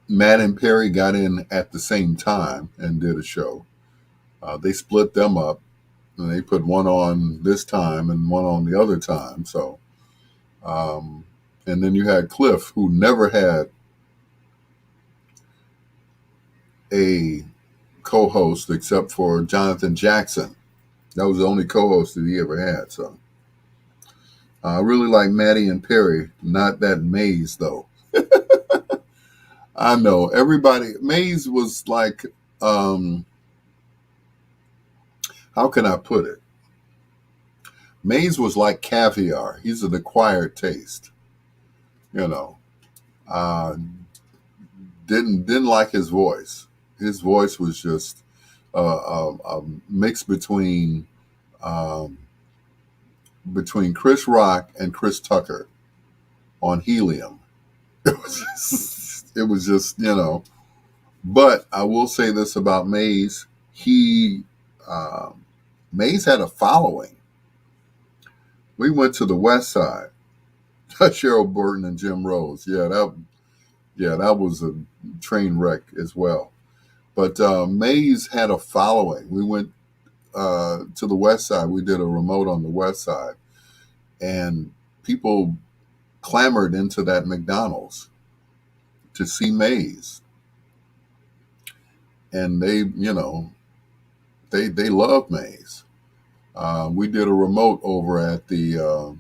Matt and Perry got in at the same time and did a show. They split them up, and they put one on this time and one on the other time. So, and then you had Cliff, who never had a co-host except for Jonathan Jackson. That was the only co-host that he ever had. So I really like Maddie and Perry, not that Mays though. I know everybody. Mays was like, how can I put it? Mays was like caviar. He's an acquired taste. Didn't like his voice. His voice was just a mix between Chris Rock and Chris Tucker on helium. It was just, But I will say this about Mays. Mays had a following. We went to the West Side. Cheryl Burton and Jim Rose. Yeah, that was a train wreck as well. But Mays had a following. We went to the West Side. We did a remote on the West Side, and people clamored into that McDonald's to see Mays, and they loved Mays. We did a remote over at the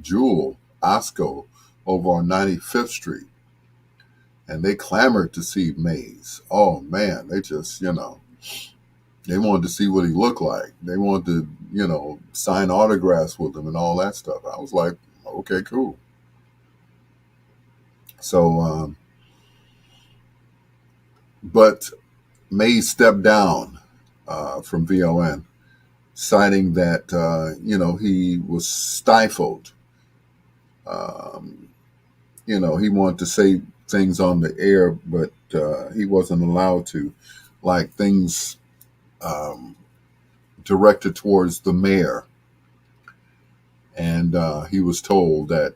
Jewel Osco over on 95th Street, and they clamored to see Mays. Oh man, they just they wanted to see what he looked like. They wanted to sign autographs with him and all that stuff. I was like, okay, cool. So, but Mays stepped down from VON, citing that he was stifled. He wanted to say things on the air, but he wasn't allowed to, like things directed towards the mayor. And he was told that,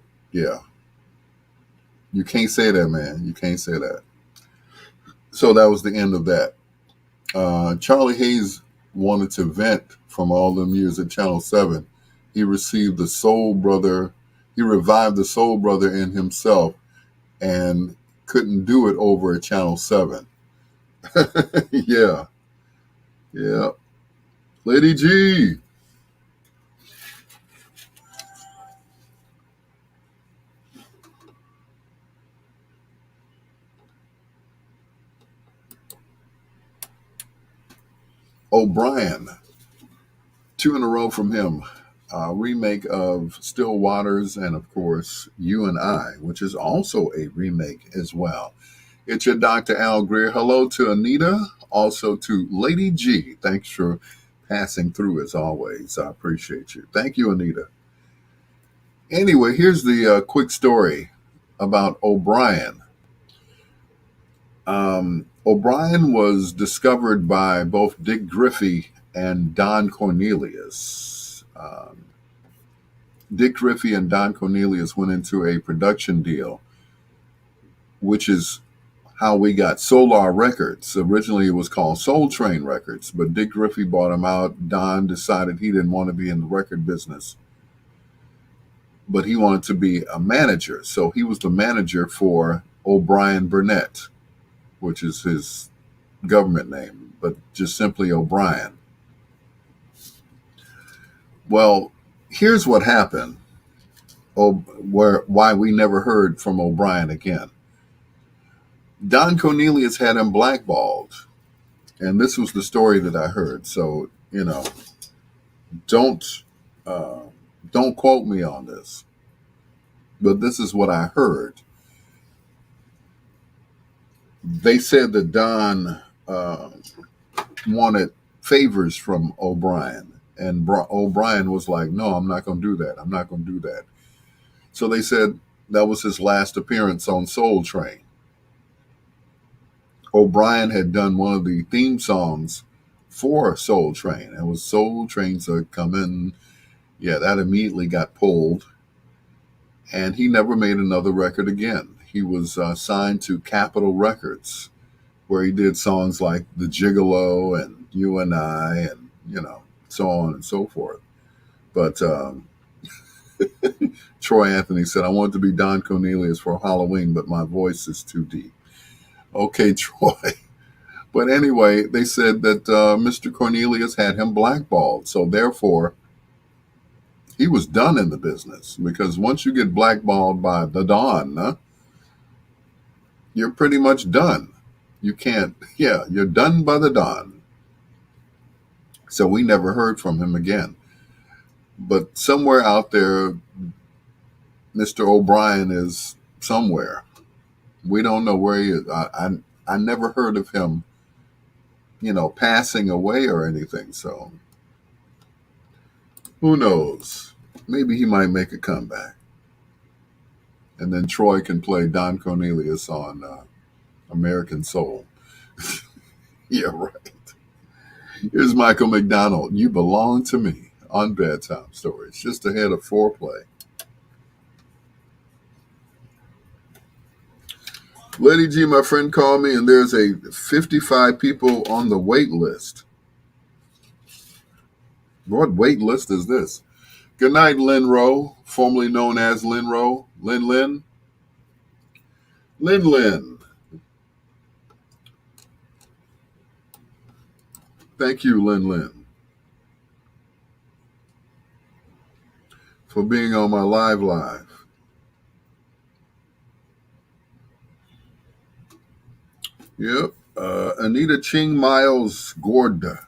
you can't say that, man. You can't say that. So that was the end of that. Charlie Hayes wanted to vent from all them years at Channel 7. He received the Soul Brother He revived the soul brother in himself and couldn't do it over at Channel 7. Yeah, yeah. Lady G. O'Brien. Two in a row from him. A remake of Still Waters and, of course, You and I, which is also a remake as well. It's your Dr. Al Greer. Hello to Anita, also to Lady G. Thanks for passing through as always. I appreciate you. Thank you, Anita. Anyway, here's the quick story about O'Brien. O'Brien was discovered by both Dick Griffey and Don Cornelius. Dick Griffey and Don Cornelius went into a production deal, which is how we got Solar Records. Originally, it was called Soul Train Records, but Dick Griffey bought him out. Don decided he didn't want to be in the record business, but he wanted to be a manager. So he was the manager for O'Brien Burnett, which is his government name, but just simply O'Brien. Well, here's what happened, why we never heard from O'Brien again. Don Cornelius had him blackballed, and this was the story that I heard. So, don't quote me on this, but this is what I heard. They said that Don wanted favors from O'Brien, and O'Brien was like, "No, I'm not going to do that. I'm not going to do that." So they said that was his last appearance on Soul Train. O'Brien had done one of the theme songs for Soul Train. It was Soul Train's Coming. Yeah, that immediately got pulled. And he never made another record again. He was signed to Capitol Records, where he did songs like The Gigolo and You and I and, so on and so forth. But Troy Anthony said, "I wanted to be Don Cornelius for Halloween, but my voice is too deep." Okay, Troy. But anyway, they said that Mr. Cornelius had him blackballed. So therefore, he was done in the business, because once you get blackballed by the Don, you're pretty much done. You can't, you're done by the Don. So we never heard from him again. But somewhere out there, Mr. O'Brien is somewhere. We don't know where he is. I never heard of him, passing away or anything. So who knows? Maybe he might make a comeback. And then Troy can play Don Cornelius on American Soul. Yeah, right. Here's Michael McDonald. You belong to me on Bedtime Stories, just ahead of foreplay. Lady G, my friend, called me, and there's 55 people on the wait list. What wait list is this? Good night, Lynn Rowe, formerly known as Lynn Rowe. Lynn. Thank you, Lynn, for being on my live. Yep. Anita Ching Miles Gorda.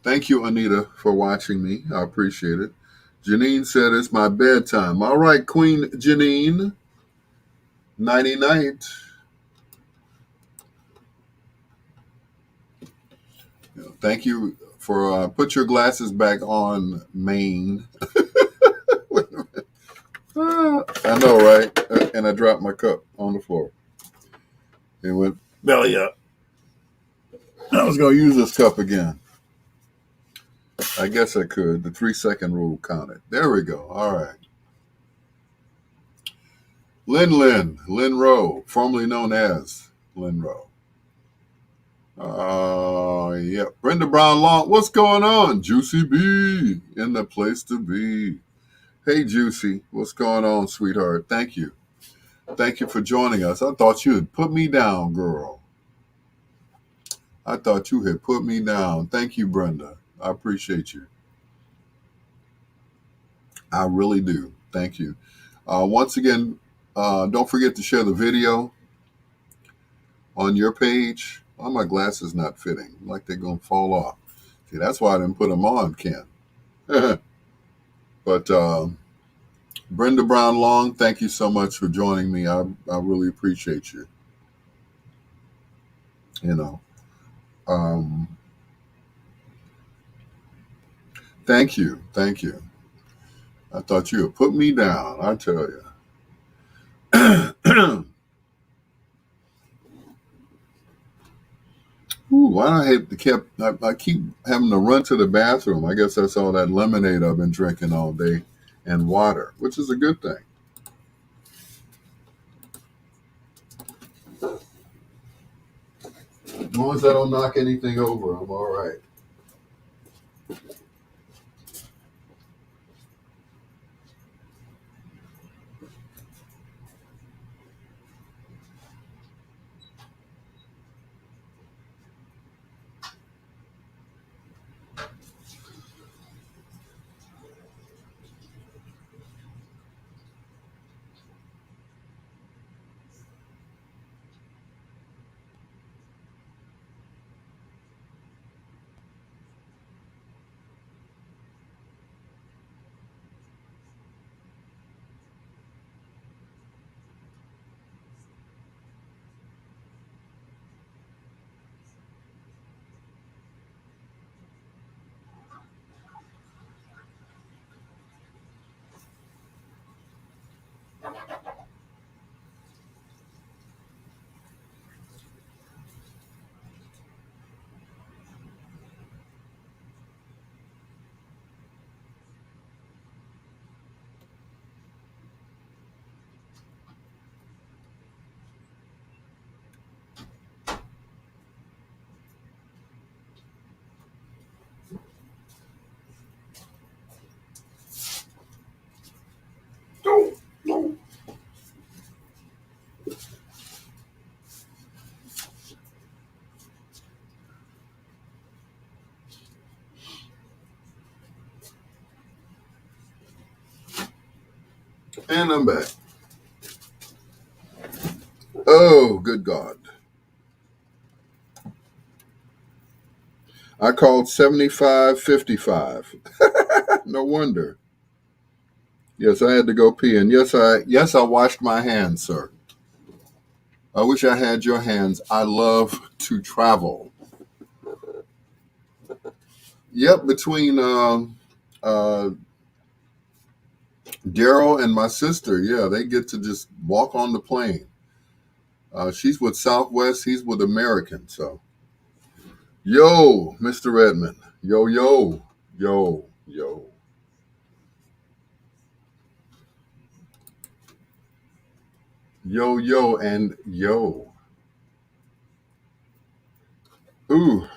Thank you, Anita, for watching me. I appreciate it. Janine said it's my bedtime. All right, Queen Janine. Nighty night. Thank you for put your glasses back on, Maine. I know, right? And I dropped my cup on the floor. It went belly up. I was going to use this cup again. I guess I could. The 3-second rule counted. There we go. All right. Lynn Rowe, formerly known as Lynn Rowe. Yeah. Brenda Brown Long, what's going on? Juicy B in the place to be. Hey, Juicy, what's going on, sweetheart? Thank you. Thank you for joining us. I thought you had put me down, girl. I thought you had put me down. Thank you, Brenda. I appreciate you. I really do. Thank you. Once again, don't forget to share the video on your page. Oh, my glasses not fitting. Like they're going to fall off. See, that's why I didn't put them on, Ken. But Brenda Brown Long, thank you so much for joining me. I really appreciate you. You know, um, thank you. Thank you. I thought you had put me down. I tell you. Ooh, why I hate to I keep having to run to the bathroom. I guess that's all that lemonade I've been drinking all day and water, which is a good thing. As long as I don't knock anything over, I'm all right. And I'm back. Oh, good God. I called 7555. No wonder. Yes, I had to go pee. And yes, I washed my hands, sir. I wish I had your hands. I love to travel. Yep, between uh, Daryl and my sister, yeah, they get to just walk on the plane. She's with Southwest, he's with American. So, yo, Mr. Redmond, yo, yo, yo, yo, yo, yo, and yo. Ooh,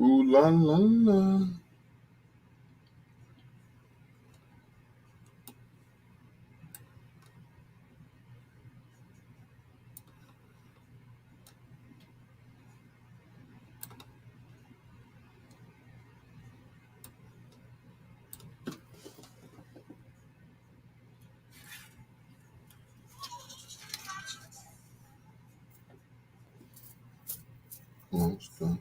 ooh, la, la, la. Oh, it's done.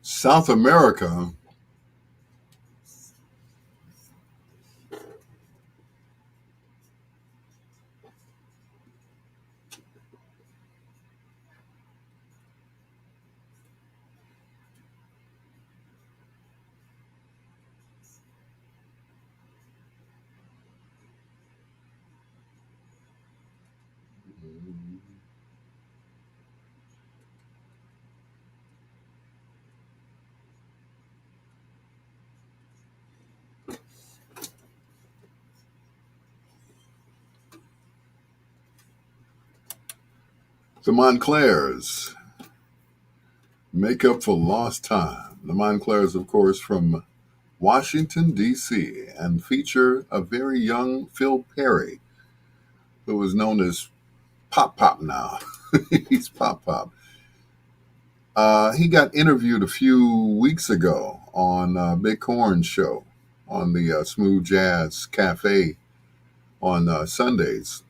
South America. The Montclairs make up for lost time. The Montclairs, of course, from Washington, D.C., and feature a very young Phil Perry, who is known as Pop Pop now. He's Pop Pop. He got interviewed a few weeks ago on Big Corn's show on the Smooth Jazz Cafe on Sundays.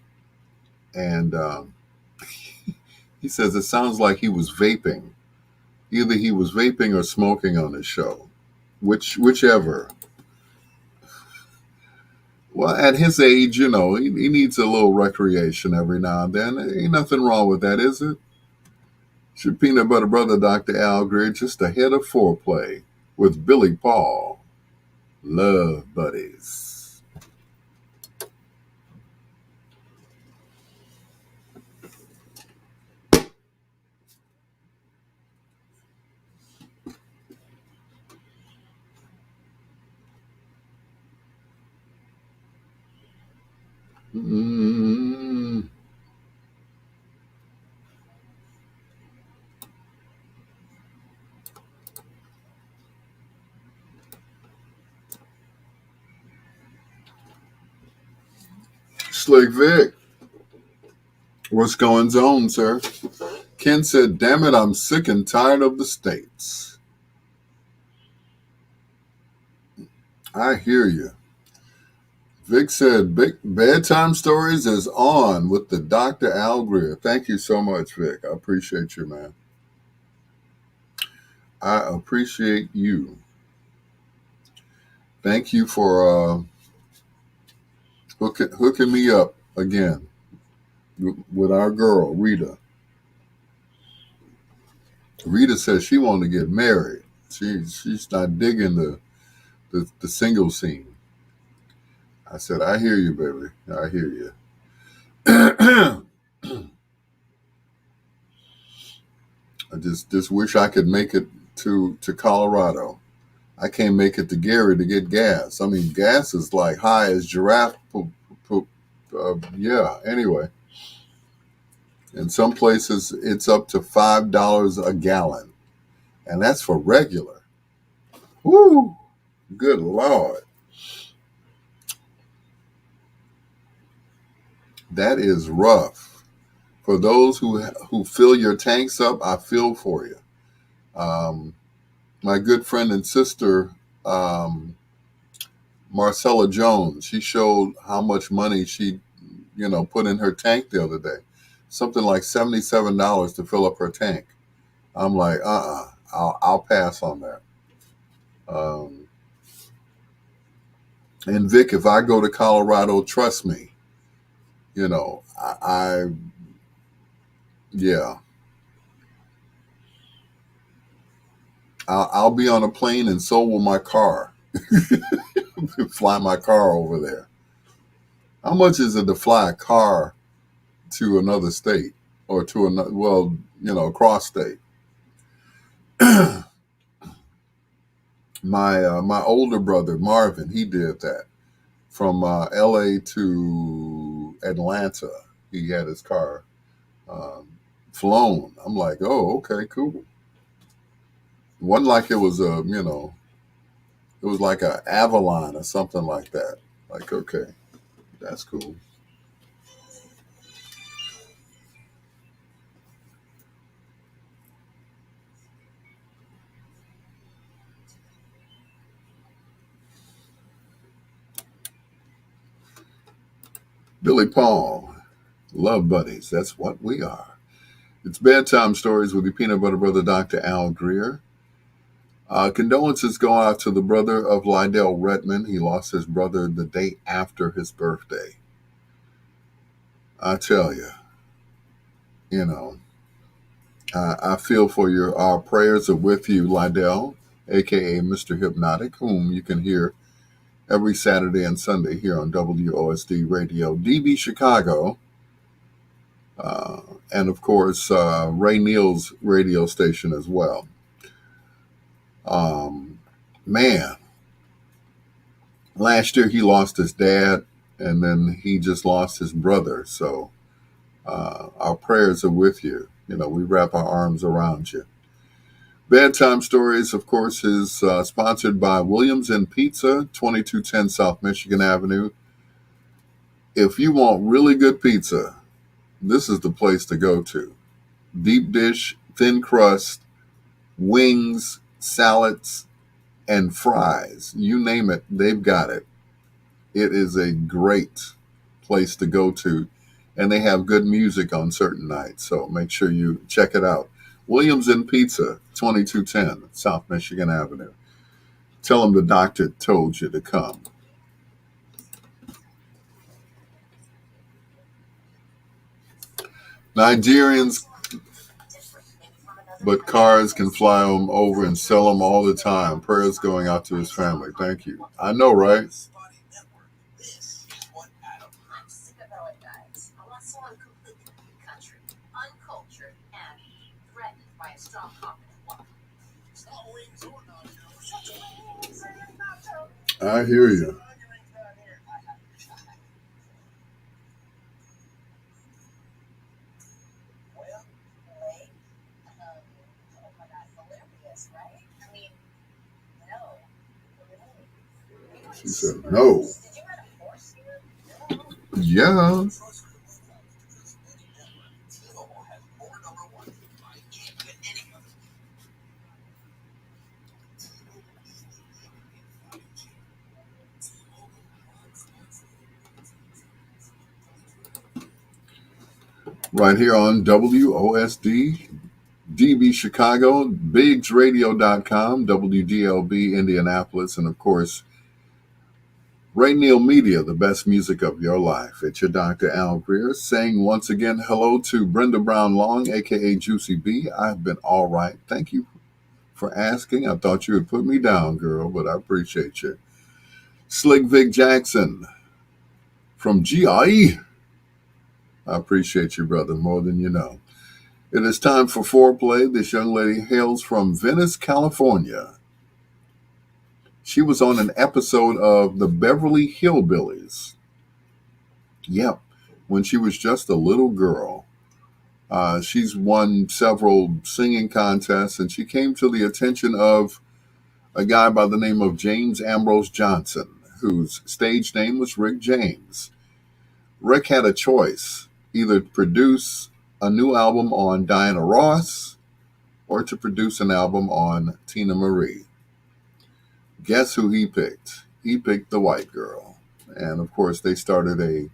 And he says it sounds like he was vaping. Either he was vaping or smoking on his show, whichever. Well, at his age, he needs a little recreation every now and then. Ain't nothing wrong with that, is it? It's your peanut butter brother, Dr. Al Greer, just ahead of foreplay with Billy Paul. Love buddies. Mm. Slick Vic, what's going on, sir? Ken said, damn it, I'm sick and tired of the states. I hear you. Vic said, Bedtime Stories is on with the Dr. Al Greer. Thank you so much, Vic. I appreciate you, man. I appreciate you. Thank you for hooking me up again with our girl, Rita. Rita says she wanted to get married. She's not digging the single scene. I said, I hear you, baby. I hear you. I just wish I could make it to Colorado. I can't make it to Gary to get gas. I mean, gas is like high as giraffe poop. Yeah, anyway. In some places, it's up to $5 a gallon. And that's for regular. Woo! Good Lord. That is rough. For those who fill your tanks up, I feel for you. My good friend and sister, Marcella Jones, she showed how much money she, put in her tank the other day. Something like $77 to fill up her tank. I'm like, I'll pass on that. And Vic, if I go to Colorado, trust me, yeah, I'll be on a plane and so will my car. Fly my car over there. How much is it to fly a car to another state or to another, cross state? My older brother, Marvin, he did that from LA to Atlanta. He had his car flown. I'm like, oh, okay, cool. It wasn't like it was it was like a Avalon or something like that. Like, okay, that's cool. Billy Paul, love buddies. That's what we are. It's Bedtime Stories with your peanut butter brother, Dr. Al Greer. Condolences go out to the brother of Lydell Redmond. He lost his brother the day after his birthday. I tell you, I feel for you. Our prayers are with you, Lydell, a.k.a. Mr. Hypnotic, whom you can hear every Saturday and Sunday here on WOSD Radio, DB Chicago, and of course, Ray Neal's radio station as well. Man, last year he lost his dad, and then he just lost his brother. So Our prayers are with you. We wrap our arms around you. Bedtime Stories, of course, is sponsored by Williams and Pizza, 2210 South Michigan Avenue. If you want really good pizza, this is the place to go to. Deep dish, thin crust, wings, salads, and fries. You name it, they've got it. It is a great place to go to, and they have good music on certain nights, so make sure you check it out. Williams and Pizza, 2210 South Michigan Avenue. Tell them the doctor told you to come. Nigerians, but cars can fly them over and sell them all the time. Prayers going out to his family. Thank you. I know, right? I hear you. She said, no. Yeah. Right here on WOSD, DB Chicago, BiggsRadio.com, WDLB Indianapolis, and of course, Ray Neal Media, the best music of your life. It's your Dr. Al Greer saying once again hello to Brenda Brown Long, aka Juicy B. I've been all right. Thank you for asking. I thought you would put me down, girl, but I appreciate you. Slick Vic Jackson from GIE. I appreciate you, brother, more than you know. It is time for foreplay. This young lady hails from Venice, California. She was on an episode of the Beverly Hillbillies. Yep, when she was just a little girl. She's won several singing contests, and she came to the attention of a guy by the name of James Ambrose Johnson, whose stage name was Rick James. Rick had a choice, either to produce a new album on Diana Ross or to produce an album on Tina Marie. Guess who he picked? He picked the white girl. And of course, they started a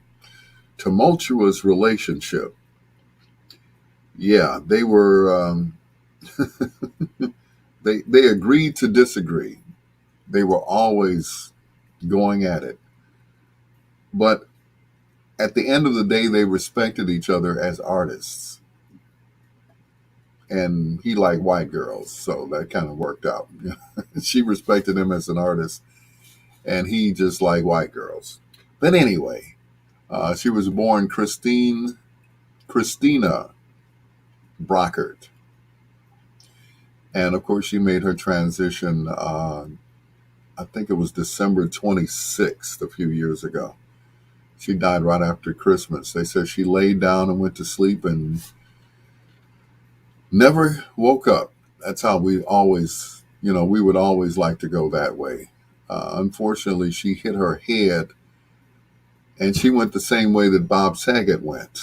tumultuous relationship. Yeah, they were, they agreed to disagree. They were always going at it. But at the end of the day, they respected each other as artists. And he liked white girls, so that kind of worked out. She respected him as an artist, and he just liked white girls. But anyway, she was born Christina Brockert. And of course, she made her transition, I think it was December 26th, a few years ago. She died right after Christmas. They said she laid down and went to sleep and never woke up. That's how we always, we would always like to go that way. Unfortunately, she hit her head, and she went the same way that Bob Saget went.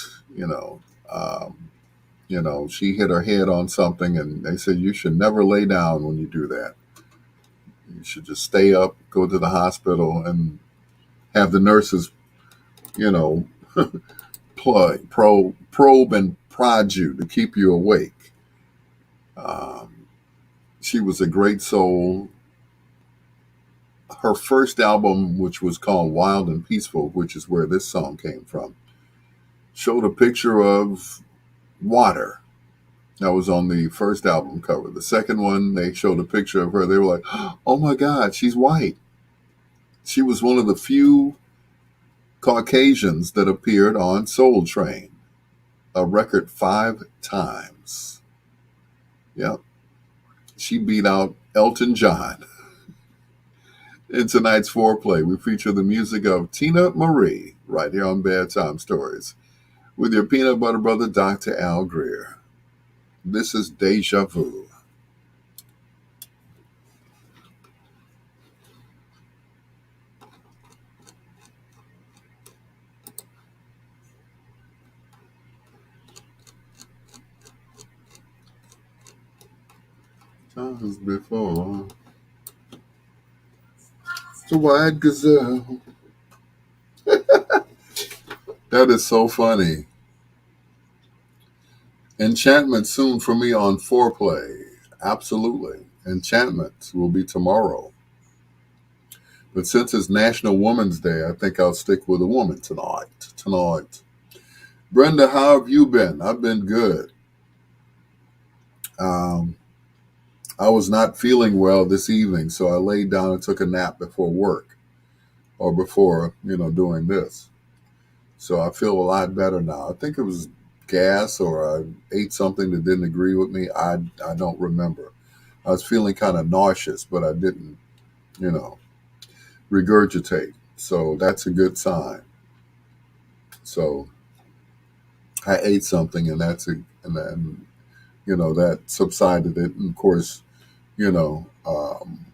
She hit her head on something, and they said you should never lay down when you do that. You should just stay up, go to the hospital, and have the nurses, probe and prod you to keep you awake. She was a great soul. Her first album, which was called Wild and Peaceful, which is where this song came from, showed a picture of water. That was on the first album cover. The second one, they showed a picture of her. They were like, oh my God, she's white. She was one of the few Caucasians that appeared on Soul Train, a record 5 times. Yep. She beat out Elton John. In tonight's foreplay, we feature the music of Tina Marie right here on Bedtime Stories. with your peanut butter brother, Dr. Al Greer. This is Deja Vu. Times before, the white gazelle. That is so funny. Enchantment soon for me on foreplay. Absolutely. Enchantment will be tomorrow. But since it's National Women's Day, I think I'll stick with a woman tonight. Tonight. Brenda, how have you been? I've been good. Um, I was not feeling well this evening, so I laid down and took a nap before work or before, doing this. So I feel a lot better now. I think it was gas or I ate something that didn't agree with me. I don't remember. I was feeling kind of nauseous, but I didn't, you know, regurgitate. So that's a good sign. So I ate something and and then, that subsided it. And of course, you know, um,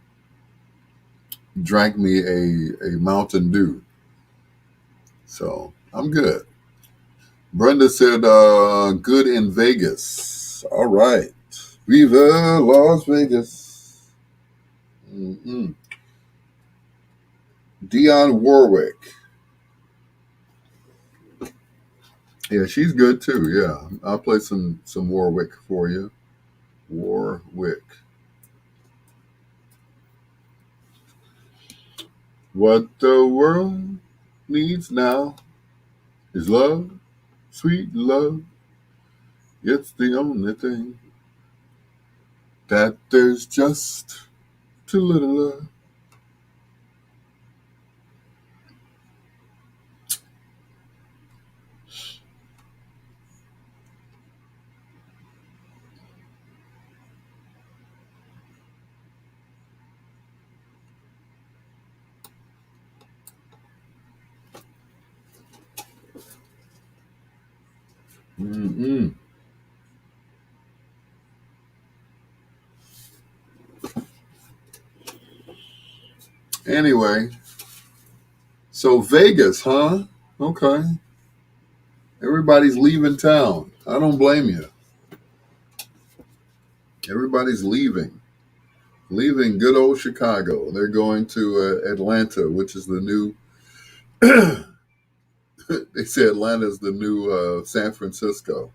drank me a Mountain Dew. So I'm good. Brenda said, good in Vegas. All right. Viva Las Vegas. Mm-mm. Dionne Warwick. Yeah, she's good too. Yeah. I'll play some Warwick for you. Warwick. What the world needs now is love, sweet love. It's the only thing that there's just too little of. Mm-mm. Anyway, so Vegas, huh? Okay. Everybody's leaving town. I don't blame you. Everybody's leaving. Leaving good old Chicago. They're going to Atlanta, which is the new, they say Atlanta is the new San Francisco,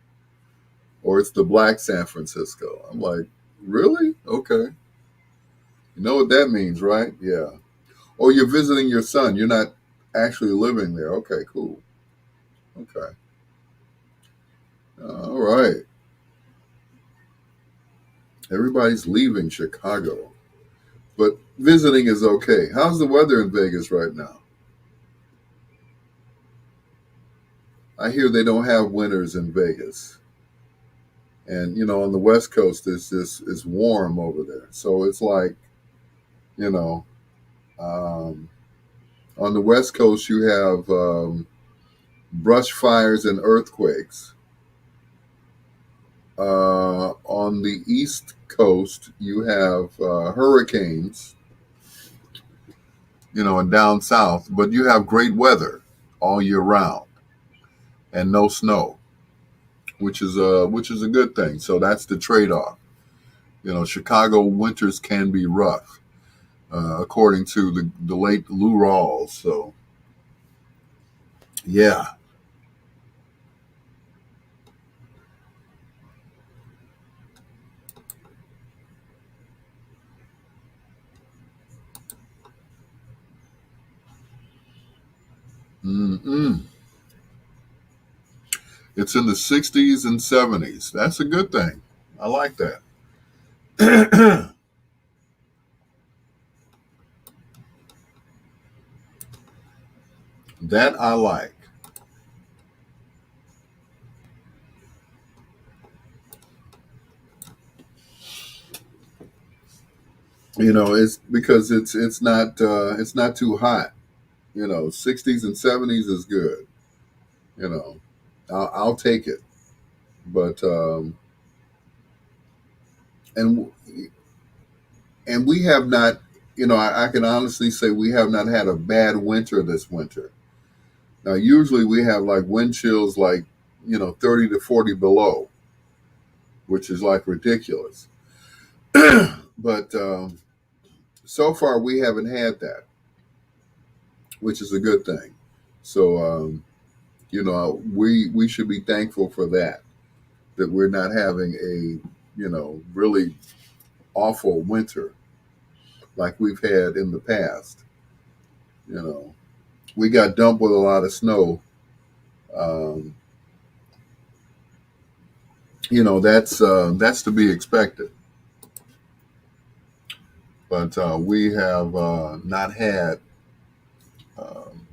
or it's the black San Francisco. I'm like, really? Okay. You know what that means, right? Yeah. Oh, you're visiting your son. You're not actually living there. Okay, cool. Okay. All right. Everybody's leaving Chicago, but visiting is okay. How's the weather in Vegas right now? I hear they don't have winters in Vegas. And on the West Coast it's warm over there. So it's like, you know, um, on the West Coast you have brush fires and earthquakes. On the East Coast you have hurricanes, and down south, but you have great weather all year round and no snow, which is a good thing. So that's the trade off. Chicago winters can be rough, according to the late Lou Rawls. So yeah. Mm-mm. It's in the 60s and 70s. That's a good thing. I like that. That I like. It's because it's not too hot. 60s and 70s is good. You know, I'll take it. But and and we have not, I can honestly say we have not had a bad winter this winter. Now, usually we have like wind chills like 30 to 40 below, which is like ridiculous. But so far we haven't had that, which is a good thing. So we should be thankful for that. That we're not having a really awful winter like we've had in the past. You know, we got dumped with a lot of snow. Um, that's to be expected. But we have not had um,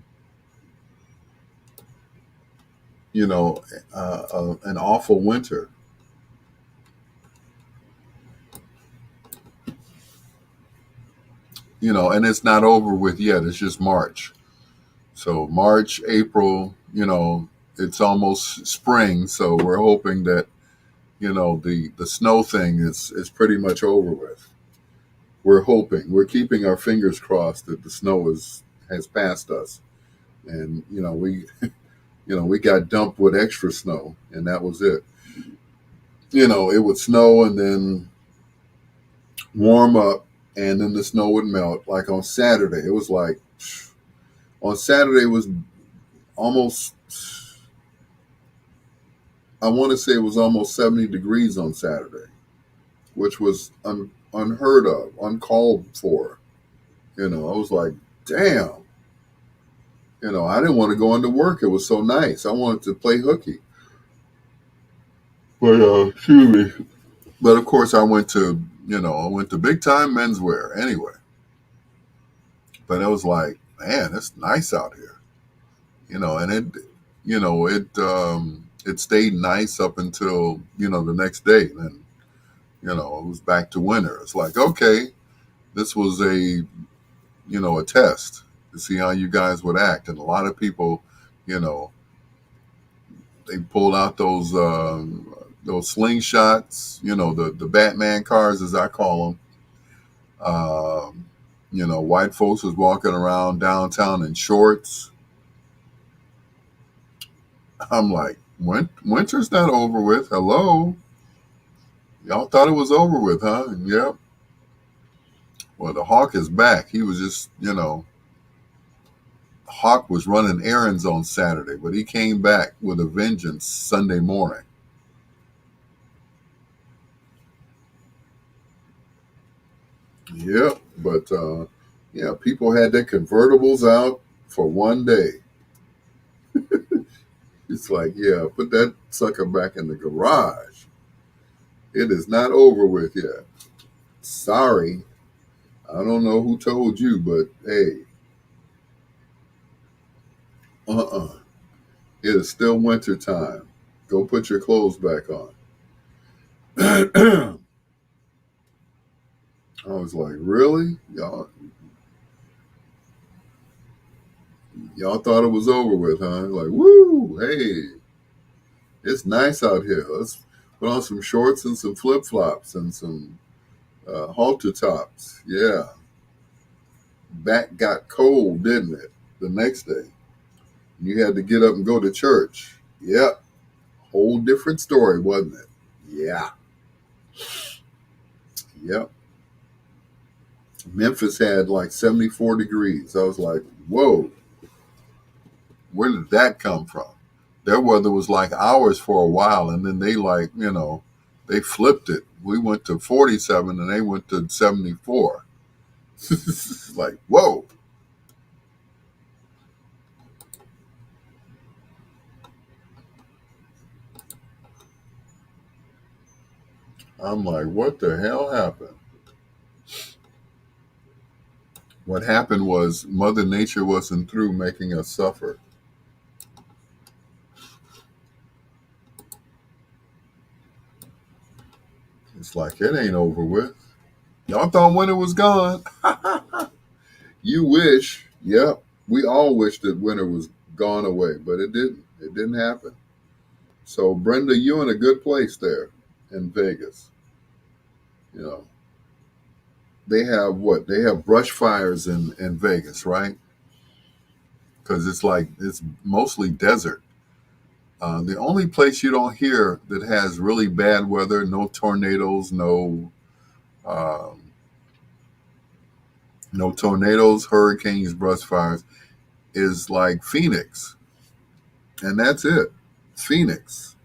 you know an awful winter. And it's not over with yet. It's just March. So March, April, it's almost spring. So we're hoping that the snow thing is pretty much over with. We're hoping. We're keeping our fingers crossed that the snow is has passed us, and we got dumped with extra snow, and that was it. It would snow and then warm up, and then the snow would melt. Like on Saturday, it was like on Saturday it was almost. I want to say it was almost 70 degrees on Saturday, which was unheard of, uncalled for. I was like, damn. I didn't want to go into work. It was so nice. I wanted to play hooky. But excuse me. But of course, I went to Big Time Menswear anyway. But it was like, man, it's nice out here. And it stayed nice up until the next day. And it was back to winter. It's like, okay, this was a test to see how you guys would act. And a lot of people, you know, they pulled out those slingshots, the Batman cars as I call them. White folks was walking around downtown in shorts. I'm like, winter's not over with. Hello, y'all thought it was over with, huh? Yep. Well, the Hawk is back. He was just, Hawk was running errands on Saturday, but he came back with a vengeance Sunday morning. Yep. But yeah, people had their convertibles out for one day. It's like, yeah, put that sucker back in the garage. It is not over with yet. Sorry. I don't know who told you, but hey, uh-uh. It is still winter time. Go put your clothes back on. I was like, really? Y'all thought it was over with, huh? Like, woo, hey, it's nice out here. Let's put on some shorts and some flip flops and some halter tops. Yeah. Back got cold, didn't it? The next day. You had to get up and go to church. Yep. Whole different story, wasn't it? Yeah. Yep. Memphis had like 74 degrees. I was like, whoa, where did that come from? Their weather was like ours for a while, and then they flipped it. We went to 47 and they went to 74. Like, whoa. I'm like, what the hell happened? What happened was Mother Nature wasn't through making us suffer. It's like, it ain't over with. Y'all thought winter was gone. You wish. Yep. We all wish that winter was gone away, but it didn't. It didn't happen. So Brenda, you in a good place there in Vegas. You know, they have what? They have brush fires in Vegas, right? Because it's like it's mostly desert. The only place you don't hear that has really bad weather, no tornadoes, um, no tornadoes, hurricanes, brush fires, is like Phoenix, and that's it. Phoenix.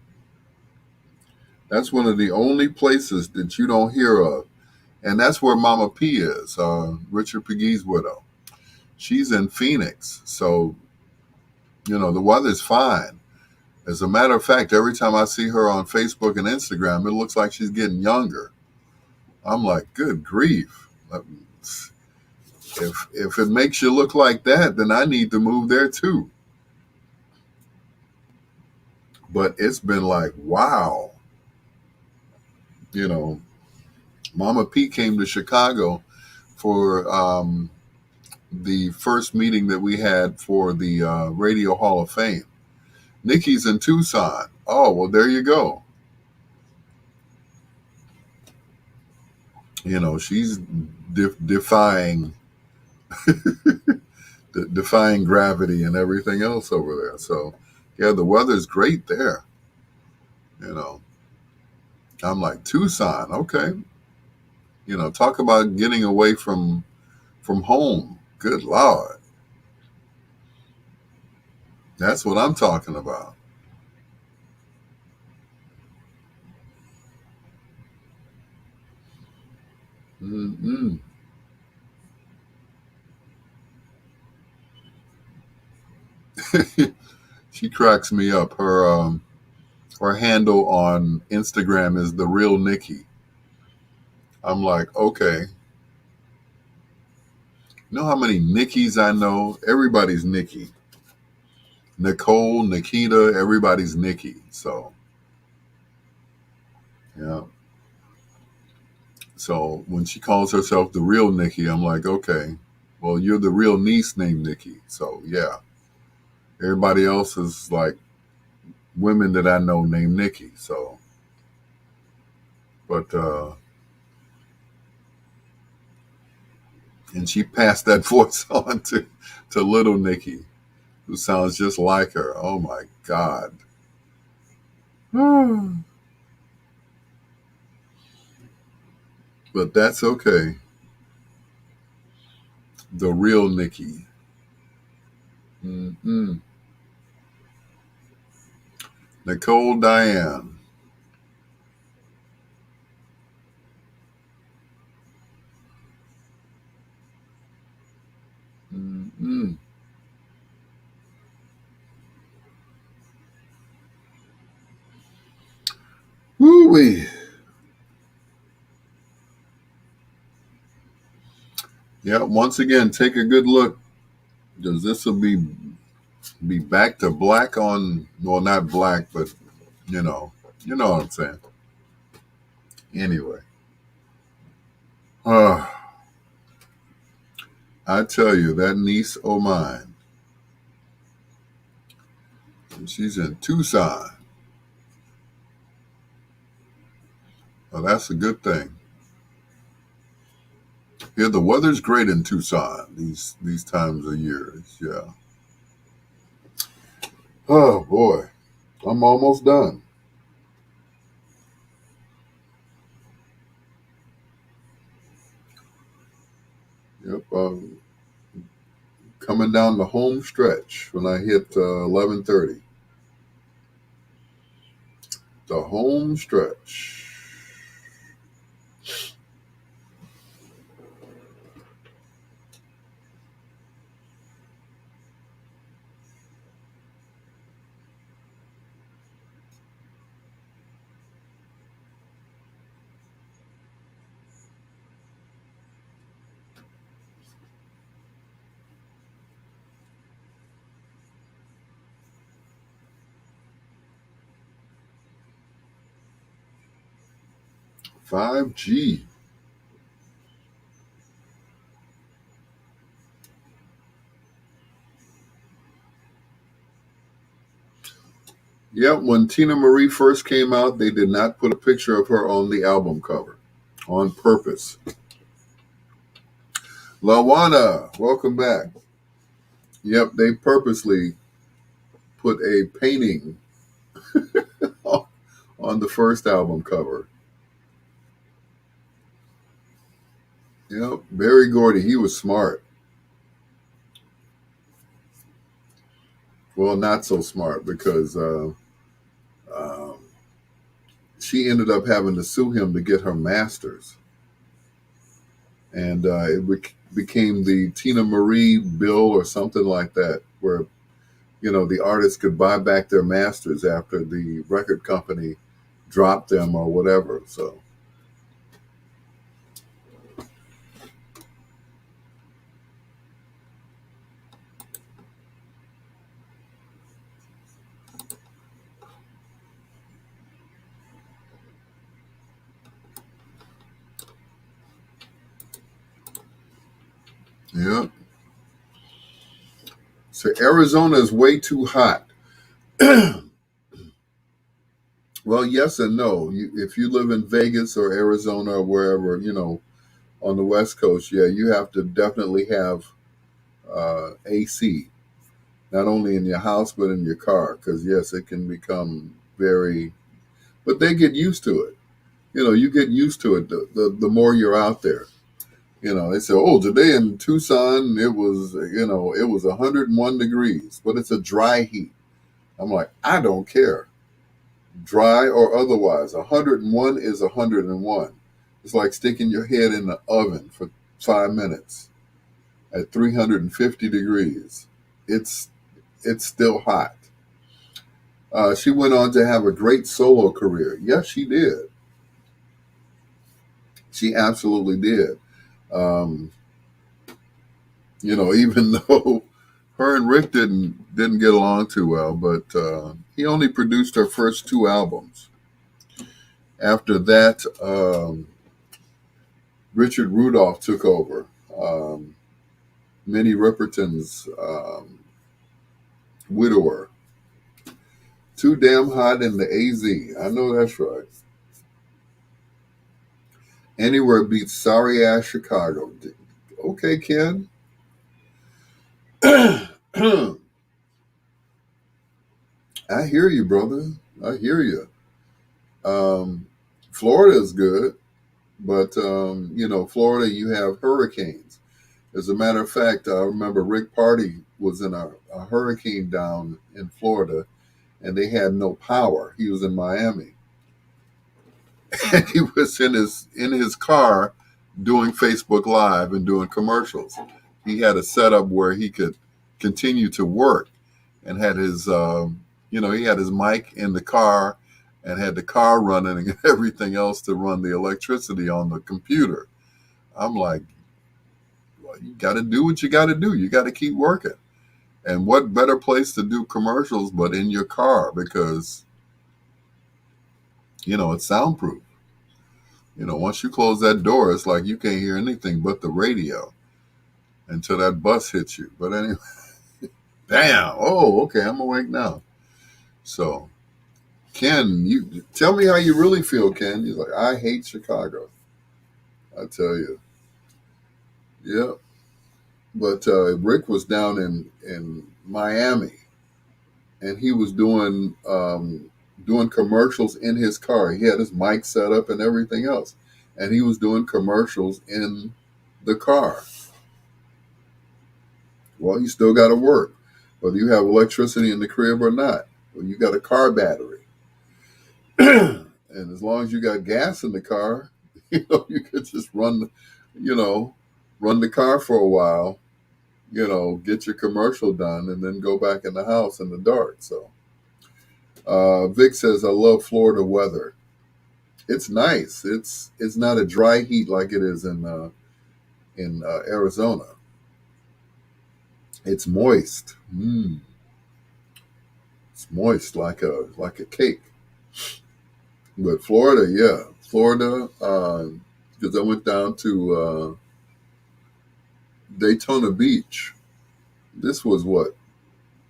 That's one of the only places that you don't hear of, and that's where Mama P is, Richard Pegue's widow. She's in Phoenix, so the weather's fine. As a matter of fact, every time I see her on Facebook and Instagram, it looks like she's getting younger. I'm like, good grief. If it makes you look like that, then I need to move there too. But it's been like, wow. You know, Mama P came to Chicago for the first meeting that we had for the Radio Hall of Fame. Nikki's in Tucson. Oh, well, there you go. She's defying defying gravity and everything else over there. So, yeah, the weather's great there. You know, I'm like Tucson. Okay, talk about getting away from home. Good Lord, that's what I'm talking about. Mm-mm. She cracks me up. Her handle on Instagram is the real Nikki. I'm like, okay. You know how many Nikki's I know? Everybody's Nikki. Nicole, Nikita, everybody's Nikki. So, yeah. So when she calls herself the real Nikki, I'm like, okay, well, you're the real niece named Nikki. So, yeah. Everybody else is like women that I know named Nikki. So, but, and she passed that voice on to little Nikki, who sounds just like her. Oh my God. But that's okay. The real Nikki. Mm-hmm. Nicole Diane. Mm-hmm. Woo-wee. Yeah, once again, take a good look, because this will be back to black on, well, not black, but you know what I'm saying. Anyway, uh, I tell you, that niece of mine, she's in Tucson. Well, that's a good thing. Here, the weather's great in Tucson these times of years. Yeah. Oh boy, I'm almost done. Yep. Coming down the home stretch when I hit 11:30. The home stretch. 5G. Yep, when Tina Marie first came out, they did not put a picture of her on the album cover on purpose. Lawana, welcome back. Yep, they purposely put a painting on the first album cover. Yep, Barry Gordy, he was smart. Well, not so smart because um, she ended up having to sue him to get her master's. And became the Tina Marie bill or something like that, where the artists could buy back their masters after the record company dropped them or whatever. So, yeah. So Arizona is way too hot. Well, yes and no. If you live in Vegas or Arizona or wherever, on the West Coast, yeah, you have to definitely have AC, not only in your house but in your car, because yes, it can become very. But they get used to it. You get used to it the more you're out there. They say, oh, today in Tucson it was 101 degrees, but it's a dry heat. I'm like, I don't care, dry or otherwise. 101 is 101. It's like sticking your head in the oven for 5 minutes at 350 degrees. It's it's still hot. She went on to have a great solo career. Yes, she did. She absolutely did. Um, even though her and Rick didn't get along too well, but he only produced her first two albums. After that, Richard Rudolph took over. Minnie Riperton's widower. Too damn hot in the AZ. I know that's right. Anywhere beats sorry ass Chicago. Okay, Ken. I hear you, brother. I hear you. Um, Florida is good, but Florida, you have hurricanes. As a matter of fact, I remember Rick Party was in a hurricane down in Florida, and they had no power. He was in Miami, and he was in his car doing Facebook Live and doing commercials. He had a setup where he could continue to work, and had he had his mic in the car, and had the car running and everything else to run the electricity on the computer. I'm like, well, you got to do what you got to do. You got to keep working. And what better place to do commercials but in your car, because it's soundproof. Once you close that door, it's like you can't hear anything but the radio until that bus hits you. But anyway, damn. Oh, okay, I'm awake now. So, Ken, you tell me how you really feel, Ken. You're like, I hate Chicago. I tell you. Yeah. But Rick was down in Miami, and he was doing commercials in his car. He had his mic set up and everything else, and he was doing commercials in the car. Well, you still got to work, whether you have electricity in the crib or not. Well, you got a car battery, and as long as you got gas in the car, you could just you know, run the car for a while. Get your commercial done, and then go back in the house in the dark. So, Vic says, "I love Florida weather. It's nice. It's not a dry heat like it is in Arizona. It's moist. It's moist like a cake. But Florida, yeah, Florida. Because I went down to Daytona Beach. This was what,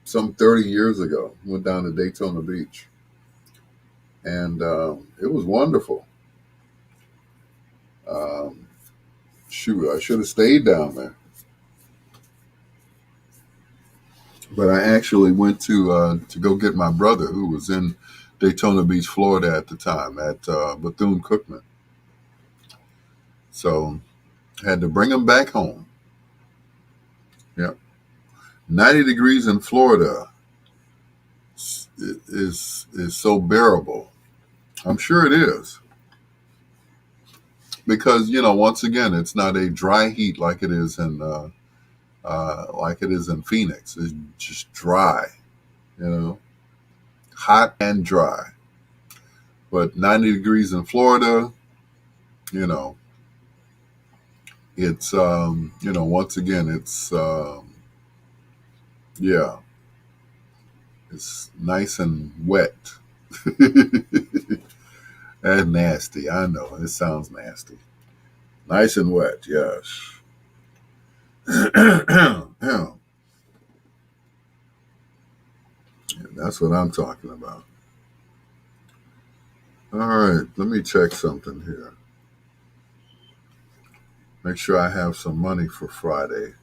some 30 years ago. Went down to Daytona Beach. and it was wonderful. Um, Shoot, I should have stayed down there, but I actually went to go get my brother, who was in Daytona Beach, Florida at the time, at Bethune Cookman. So had to bring him back home. Yeah, 90 degrees in Florida is so bearable. I'm sure it is because once again, it's not a dry heat like it is in Phoenix. It's just dry, you know, hot and dry. But 90 degrees in Florida, you know, it's once again, yeah, it's nice and wet. And nasty. I know it sounds nasty. Nice and wet. Yes. Yeah, that's what I'm talking about. All right, let me check something here. Make sure I have some money for Friday.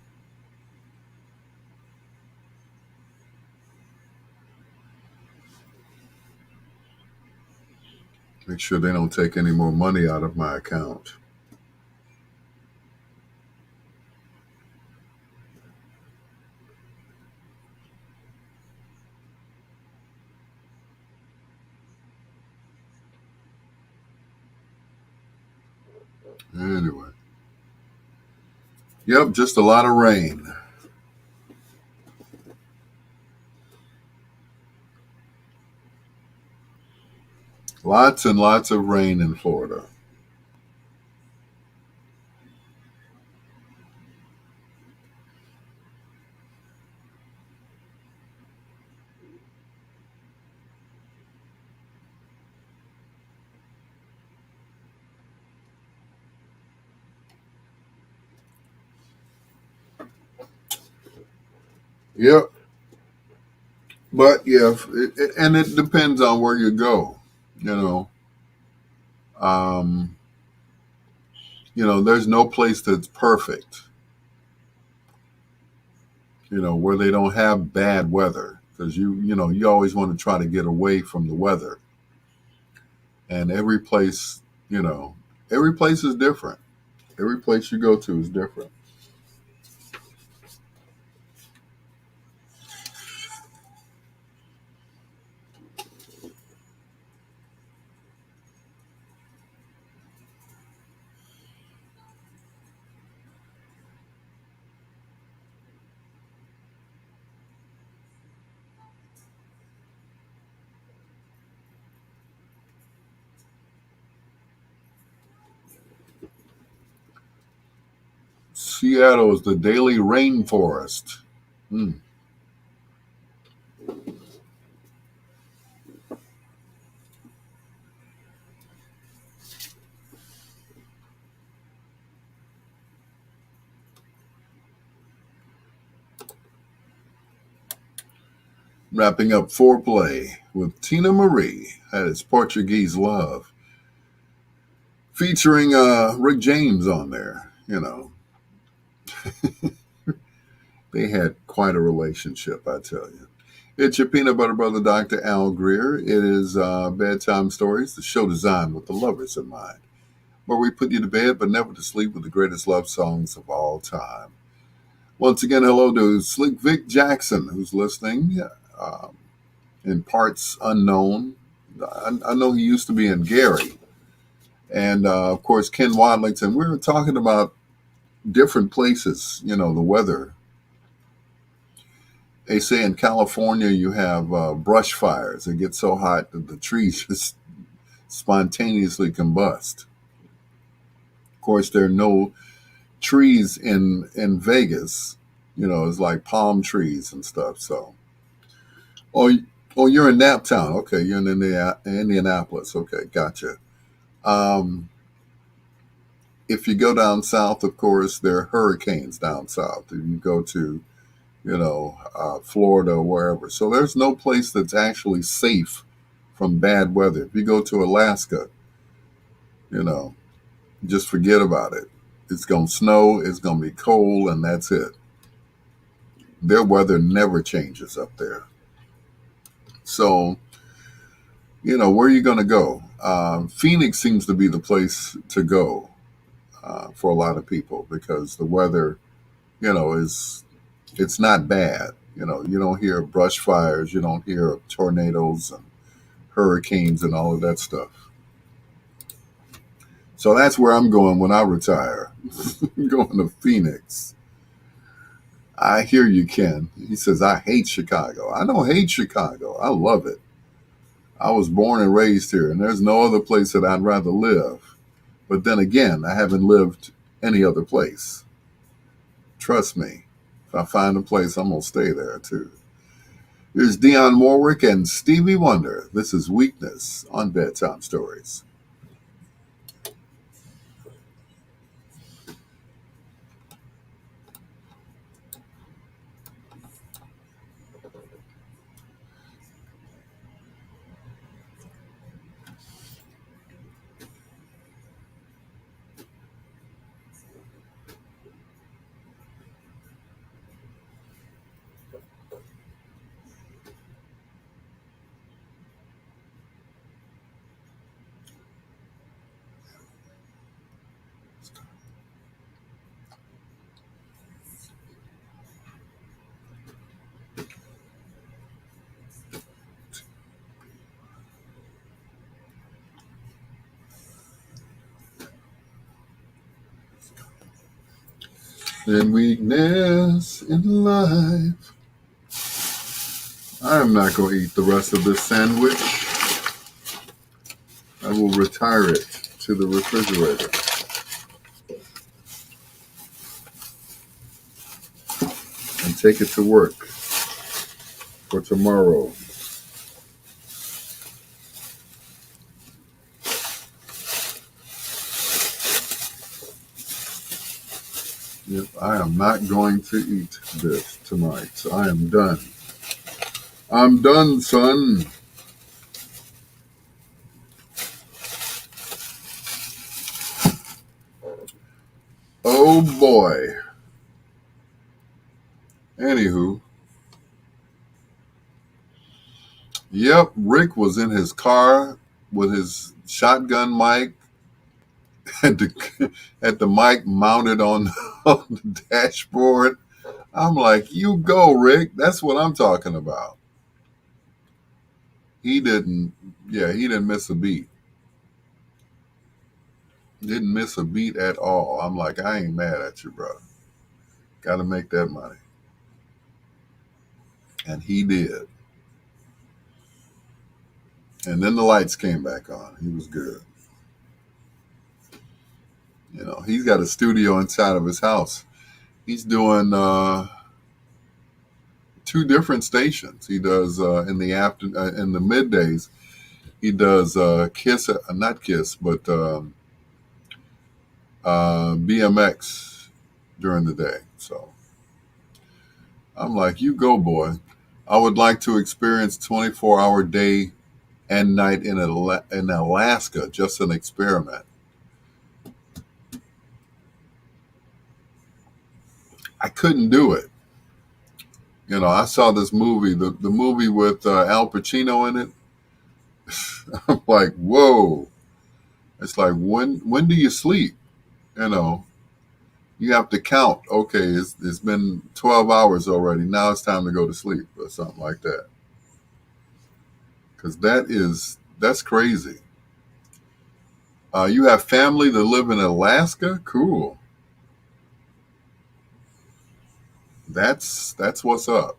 Make sure they don't take any more money out of my account. Anyway, yep, just a lot of rain. Lots and lots of rain in Florida. Yep, but yeah, and it depends on where you go. You know, um, there's no place that's perfect. Where they don't have bad weather because you always want to try to get away from the weather. And you know, every place is different. Every place you go to is different. Seattle is the daily rainforest. Hmm. Wrapping up foreplay with Tina Marie at its Portuguese Love, featuring Rick James on there. They had quite a relationship, I tell you. It's your peanut butter brother, Dr. Al Greer. It is Bedtime Stories, the show designed with the lovers in mind, where we put you to bed but never to sleep with the greatest love songs of all time. Once again, hello to Slick Vic Jackson, who's listening um, in parts unknown. I know he used to be in Gary. And of course, Ken Wadlington. We were talking about different places, the weather. They say in California you have brush fires. It gets so hot that the trees just spontaneously combust. Of course, there are no trees in Vegas. It's like palm trees and stuff. So, oh, oh, you're in Naptown. Okay, you're in Indianapolis. Okay, gotcha. Um, if you go down south, of course, there are hurricanes down south. If you go to, Florida or wherever. So there's no place that's actually safe from bad weather. If you go to Alaska, you know, just forget about it. It's going to snow, it's going to be cold, and that's it. Their weather never changes up there. So, where are you going to go? Phoenix seems to be the place to go for a lot of people because the weather, is it's not bad. You don't hear brush fires, you don't hear of tornadoes and hurricanes and all of that stuff. So that's where I'm going when I retire. I'm going to Phoenix. I hear you, Ken. He says, I hate Chicago. I don't hate Chicago. I love it. I was born and raised here, and there's no other place that I'd rather live. But then again, I haven't lived any other place. Trust me, if I find a place, I'm going to stay there too. Here's Dionne Warwick and Stevie Wonder. This is Weakness on Bedtime Stories. In weakness in life, I'm not going to eat the rest of this sandwich. I will retire it to the refrigerator and take it to work for tomorrow. Yep, I am not going to eat this tonight. I am done. I'm done, son. Oh boy. Anywho, yep, Rick was in his car with his shotgun mic at the mic mounted on the dashboard. I'm like, you go, Rick. That's what I'm talking about. He didn't, he didn't miss a beat. Didn't miss a beat at all. I'm like, I ain't mad at you, bro. Got to make that money. And he did. And then the lights came back on. He was good. He's got a studio inside of his house. He's doing 2 different stations. He does in the middays. He does Kiss, not Kiss, but BMX during the day. So I'm like, you go, boy. I would like to experience 24-hour day and night in Alaska, just an experiment. I couldn't do it. I saw this movie, the movie with Al Pacino in it. I'm like, whoa. It's like, when do you sleep? You have to count. Okay, it's been 12 hours already. Now it's time to go to sleep or something like that. Because that's crazy. You have family that live in Alaska? Cool. That's what's up.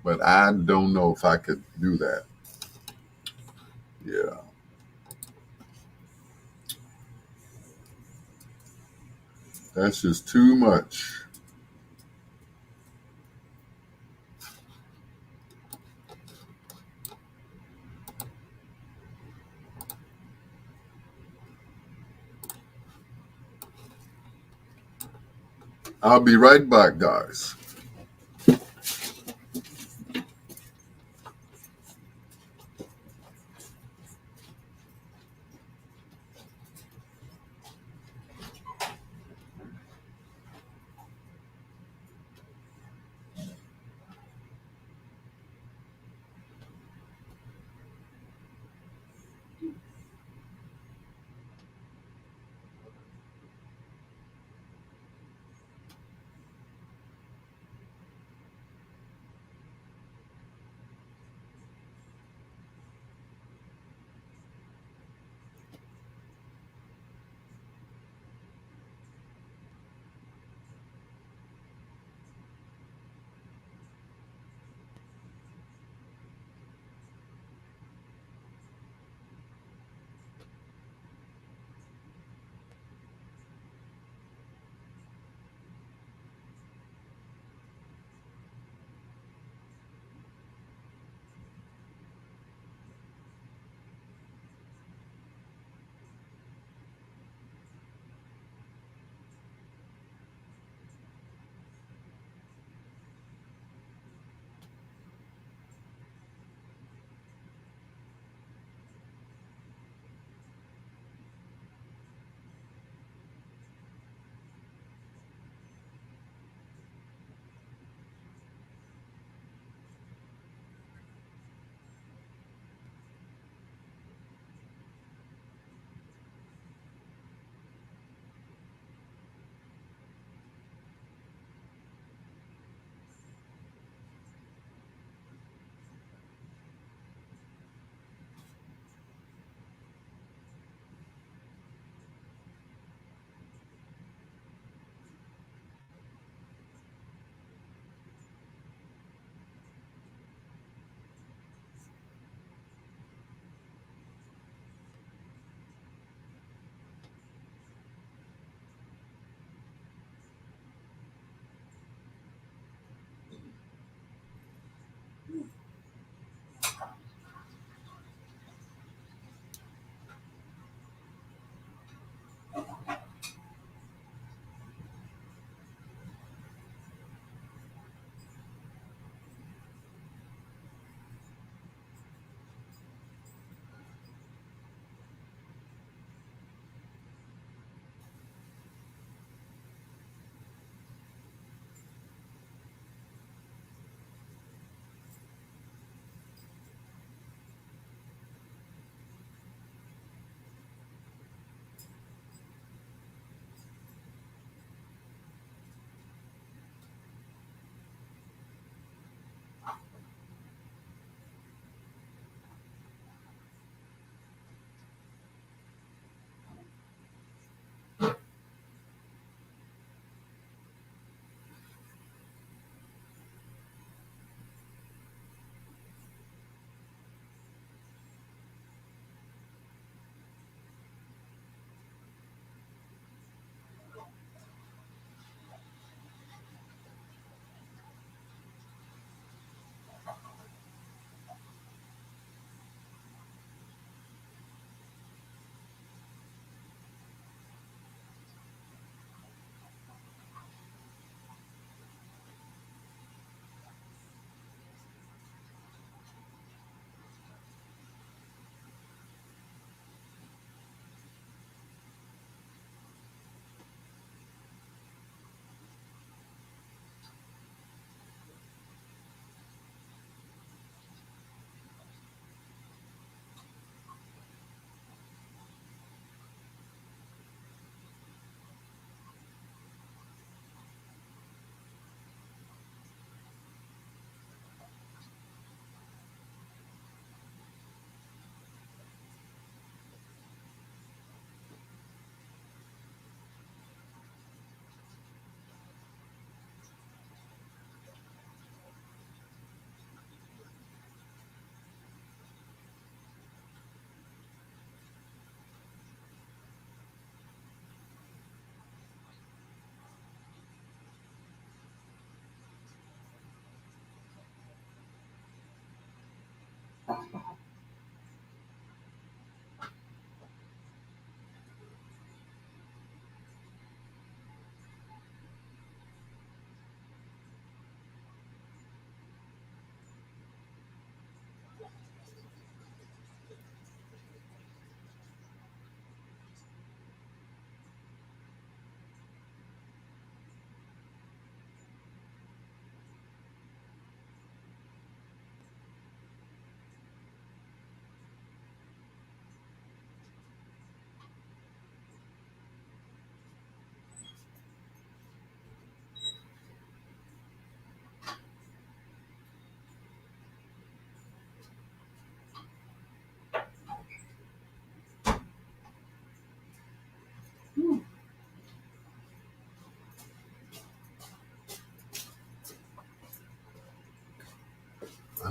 But I don't know if I could do that. Yeah. That's just too much. I'll be right back, guys.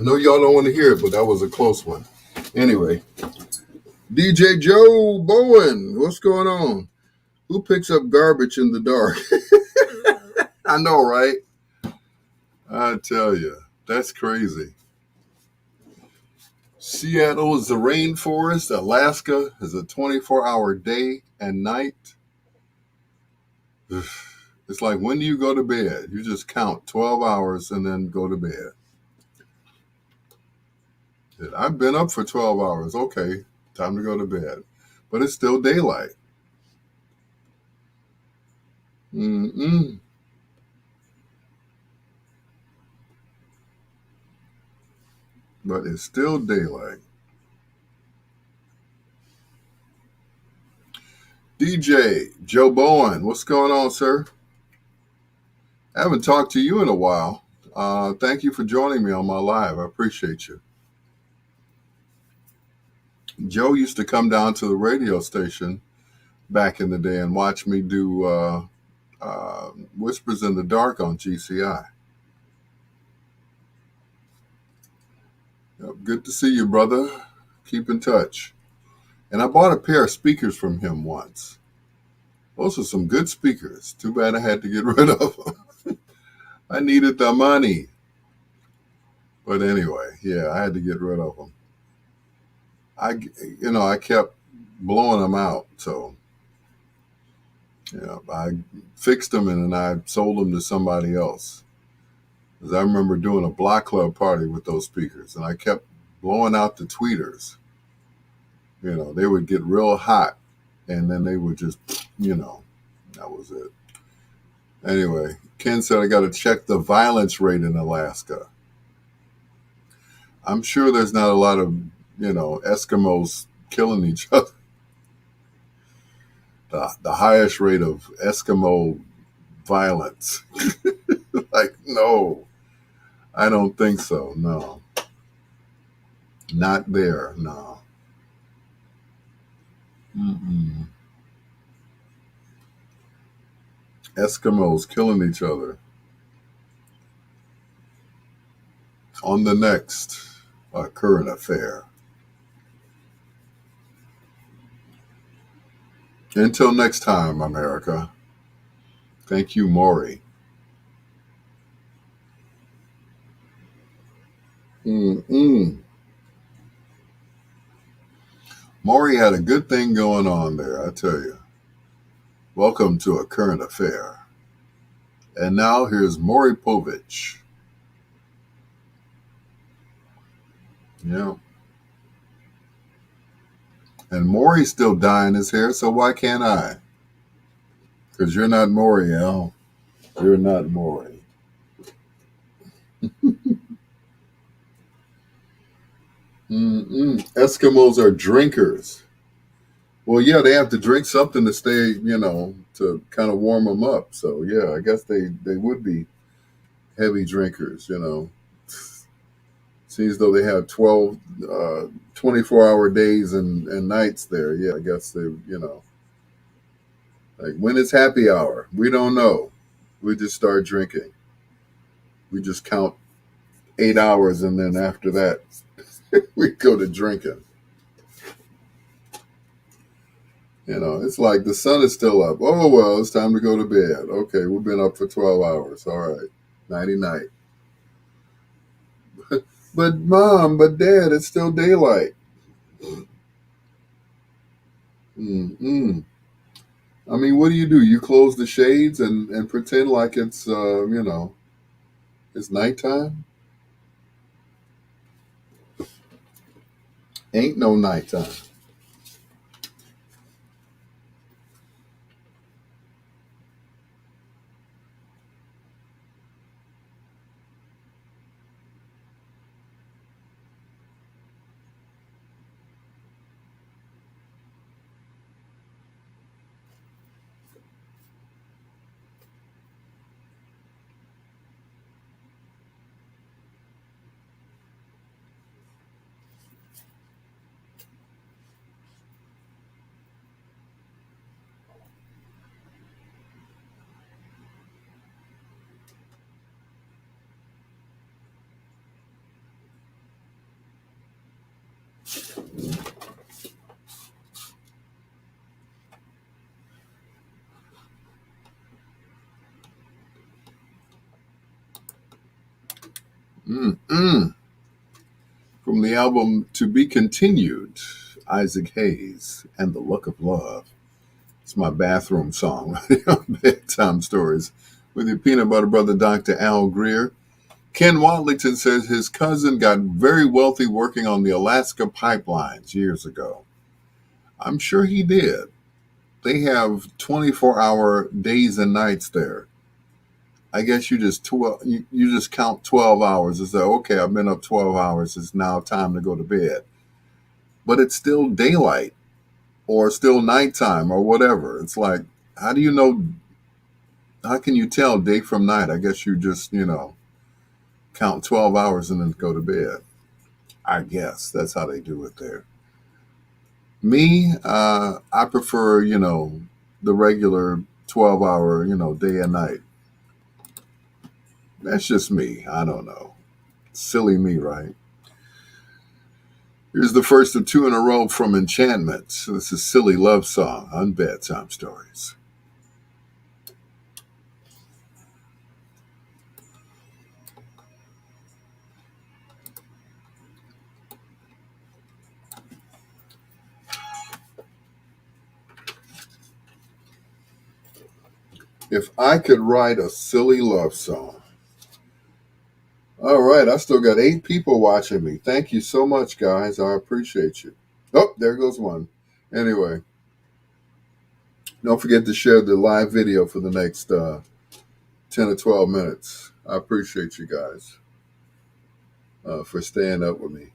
I know y'all don't want to hear it, but that was a close one. Anyway, DJ Joe Bowen, what's going on? Who picks up garbage in the dark? I know, right? I tell you, that's crazy. Seattle is the rainforest. Alaska is a 24-hour day and night. It's like, when do you go to bed? You just count 12 hours and then go to bed. I've been up for 12 hours. Okay, time to go to bed. But it's still daylight. Mm-mm. But it's still daylight. DJ Joe Bowen, what's going on, sir? I haven't talked to you in a while. Thank you for joining me on my live. I appreciate you. Joe used to come down to the radio station back in the day and watch me do Whispers in the Dark on GCI. Yep, good to see you, brother. Keep in touch. And I bought a pair of speakers from him once. Those are some good speakers. Too bad I had to get rid of them. I needed the money. But anyway, yeah, I had to get rid of them. I kept blowing them out. So, yeah, I fixed them and then I sold them to somebody else. Because I remember doing a block club party with those speakers, and I kept blowing out the tweeters. They would get real hot, and then they would just, that was it. Anyway, Ken said I got to check the violence rate in Alaska. I'm sure there's not a lot of, Eskimos killing each other. The highest rate of Eskimo violence. Like, no, I don't think so. No, not there. No. Mm-mm. Eskimos killing each other. On the next current affair. Until next time, America. Thank you, Maury. Mm-mm. Maury had a good thing going on there, I tell you. Welcome to a current affair. And now here's Maury Povich. Yeah. And Maury's still dyeing his hair, so why can't I? Because you're not Maury, Al. You're not Maury. Mm-mm. Eskimos are drinkers. Well, yeah, they have to drink something to stay, to kind of warm them up. So, yeah, I guess they would be heavy drinkers, Seems though they have 12, 24-hour days and nights there. Yeah, I guess they, like, when is happy hour? We don't know. We just start drinking. We just count 8 hours, and then after that, we go to drinking. It's like the sun is still up. Oh, well, it's time to go to bed. Okay, we've been up for 12 hours. All right. Nighty night. But Mom, but Dad, it's still daylight. Mm-mm. I mean, what do? You close the shades and pretend like it's, it's nighttime? Ain't no nighttime. Mm-mm. From the album To Be Continued, Isaac Hayes and The Luck of Love. It's my bathroom song on Bedtime Stories with your peanut butter brother, Dr. Al Greer. Ken Wadlington says his cousin got very wealthy working on the Alaska pipelines years ago. I'm sure he did. They have 24-hour days and nights there. I guess you just count 12 hours and say, okay, I've been up 12 hours. It's now time to go to bed. But it's still daylight or still nighttime or whatever. It's like, how do you know? How can you tell day from night? I guess you just, count 12 hours and then go to bed. I guess that's how they do it there. Me, I prefer, the regular 12-hour, day and night. That's just me. I don't know. Silly me, right? Here's the first of two in a row from Enchantment. This is Silly Love Song on Bedtime Stories. If I could write a silly love song. All right, I still got 8 people watching me. Thank you so much, guys. I appreciate you. Oh, there goes one. Anyway, don't forget to share the live video for the next 10 or 12 minutes. I appreciate you guys for staying up with me.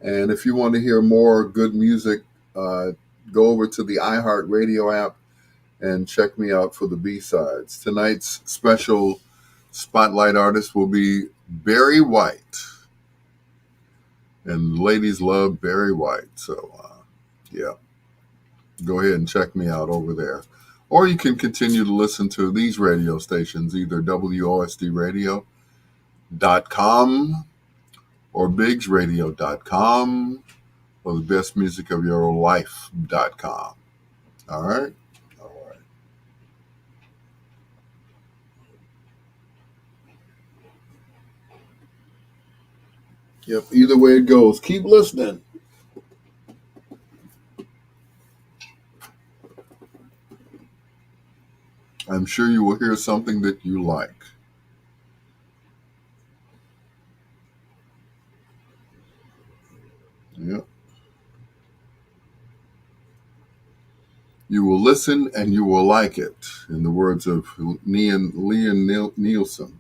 And if you want to hear more good music, go over to the iHeartRadio app and check me out for the B-sides. Tonight's special spotlight artist will be Barry White. And ladies love Barry White. So, yeah, go ahead and check me out over there. Or you can continue to listen to these radio stations, either WOSDradio.com or BiggsRadio.com or the best music of your life.com. All right? All right. Yep, either way it goes, keep listening. I'm sure you will hear something that you like. Yep. You will listen and you will like it, in the words of Leon Nielsen.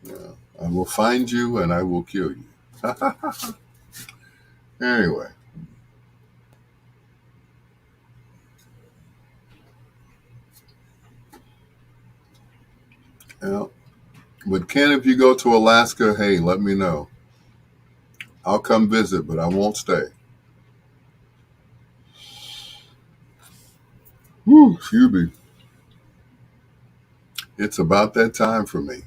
Yeah. I will find you and I will kill you. Anyway. Yeah. But Ken, if you go to Alaska, hey, let me know. I'll come visit, but I won't stay. Whew, Hubie. It's about that time for me.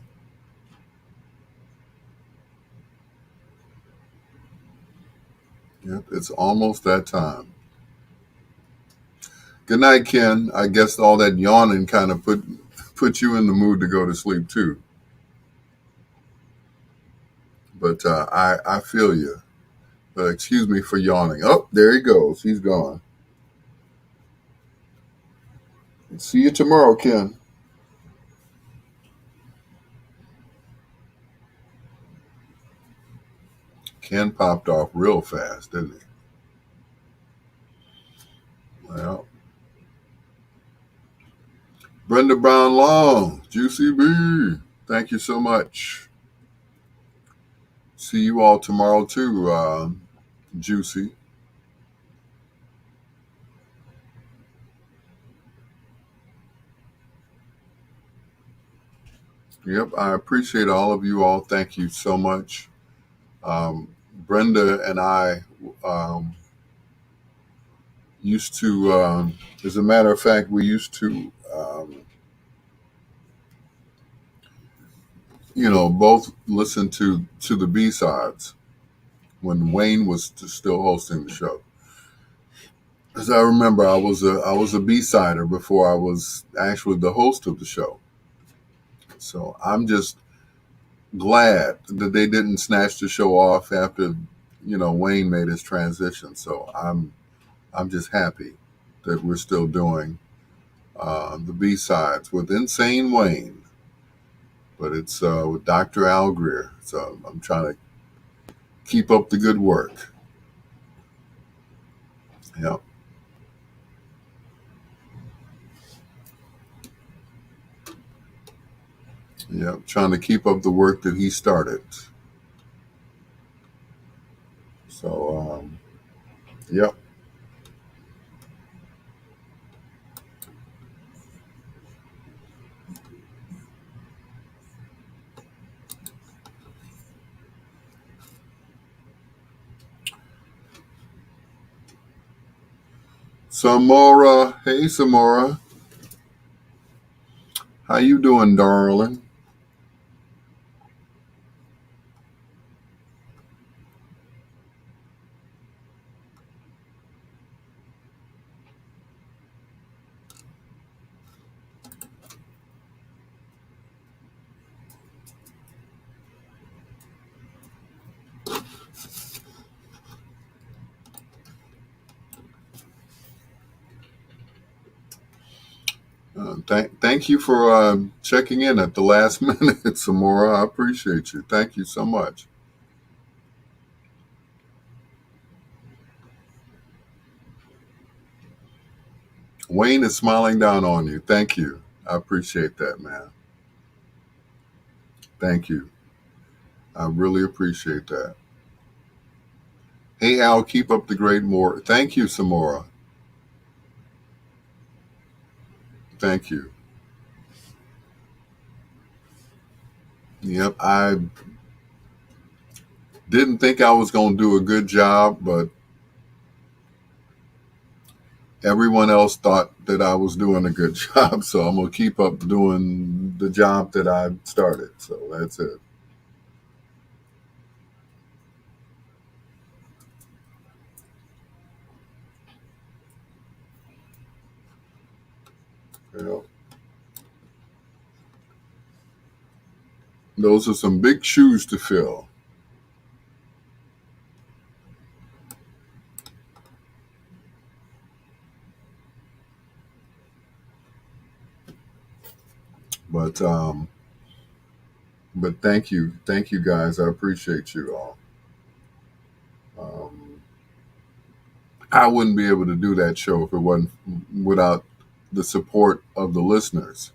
Yep, it's almost that time. Good night, Ken. I guess all that yawning kind of put you in the mood to go to sleep too. But I feel you. Excuse me for yawning. Oh, there he goes. He's gone. See you tomorrow, Ken. Ken popped off real fast, didn't he? Well, Brenda Brown Long, Juicy B, thank you so much. See you all tomorrow too, Juicy. Yep, I appreciate all of you all. Thank you so much. Um, Brenda and I used to, as a matter of fact, we used to, both listen to the B-sides when Wayne was still hosting the show. As I remember, I was a B-sider before I was actually the host of the show. So I'm just glad that they didn't snatch the show off after Wayne made his transition. So I'm just happy that we're still doing the B sides with Insane Wayne, but it's with Dr. Al Greer. So I'm trying to keep up the good work. Yep, yep, trying to keep up the work that he started. So yep. Samora, hey Samora, how you doing, darling? Thank you for checking in at the last minute, Samora. I appreciate you. Thank you so much. Wayne is smiling down on you. Thank you. I appreciate that, man. Thank you. I really appreciate that. Hey, Al, keep up the great more. Thank you, Samora. Thank you. Yep, I didn't think I was going to do a good job, but everyone else thought that I was doing a good job. So I'm going to keep up doing the job that I started. So that's it. You know, those are some big shoes to fill. But thank you guys. I appreciate you all. Um, I wouldn't be able to do that show if it wasn't without the support of the listeners,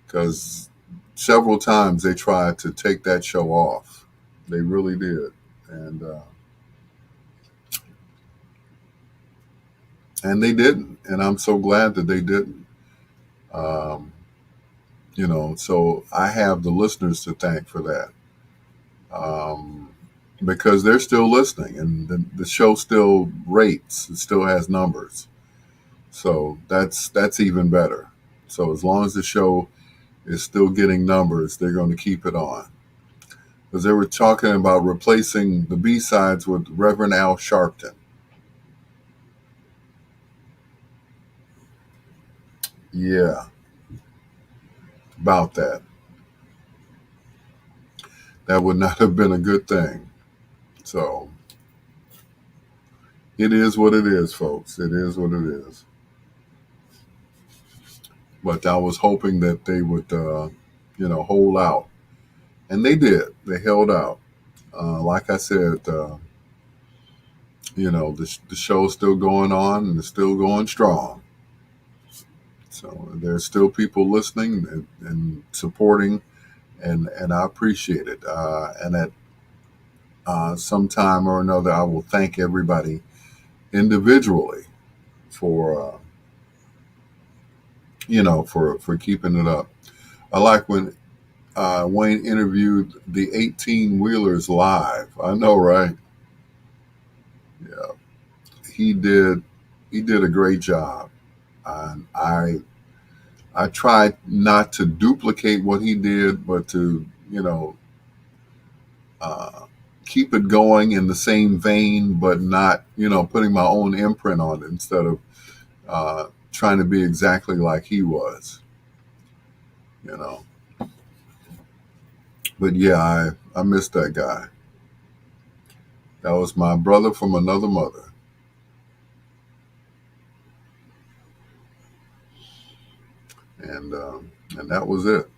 because several times they tried to take that show off. They really did, and they didn't. And I'm so glad that they didn't. Um, so I have the listeners to thank for that. Um, because they're still listening and the show still rates, it still has numbers. So that's even better. So as long as the show is still getting numbers, they're going to keep it on. Because they were talking about replacing the B sides with Reverend Al Sharpton. Yeah, about that. That would not have been a good thing. So it is what it is, folks. It is what it is. But I was hoping that they would, hold out. And they did. They held out. Like I said, the show's still going on and it's still going strong. So there's still people listening and supporting, and I appreciate it. And at some time or another, I will thank everybody individually for for keeping it up. I like when Wayne interviewed the 18 wheelers live. I know, right? Yeah, he did. He did a great job. And I tried not to duplicate what he did, but to uh, keep it going in the same vein, but not putting my own imprint on it instead of trying to be exactly like he was. You know, But yeah, I miss that guy. That was my brother from another mother, and that was it.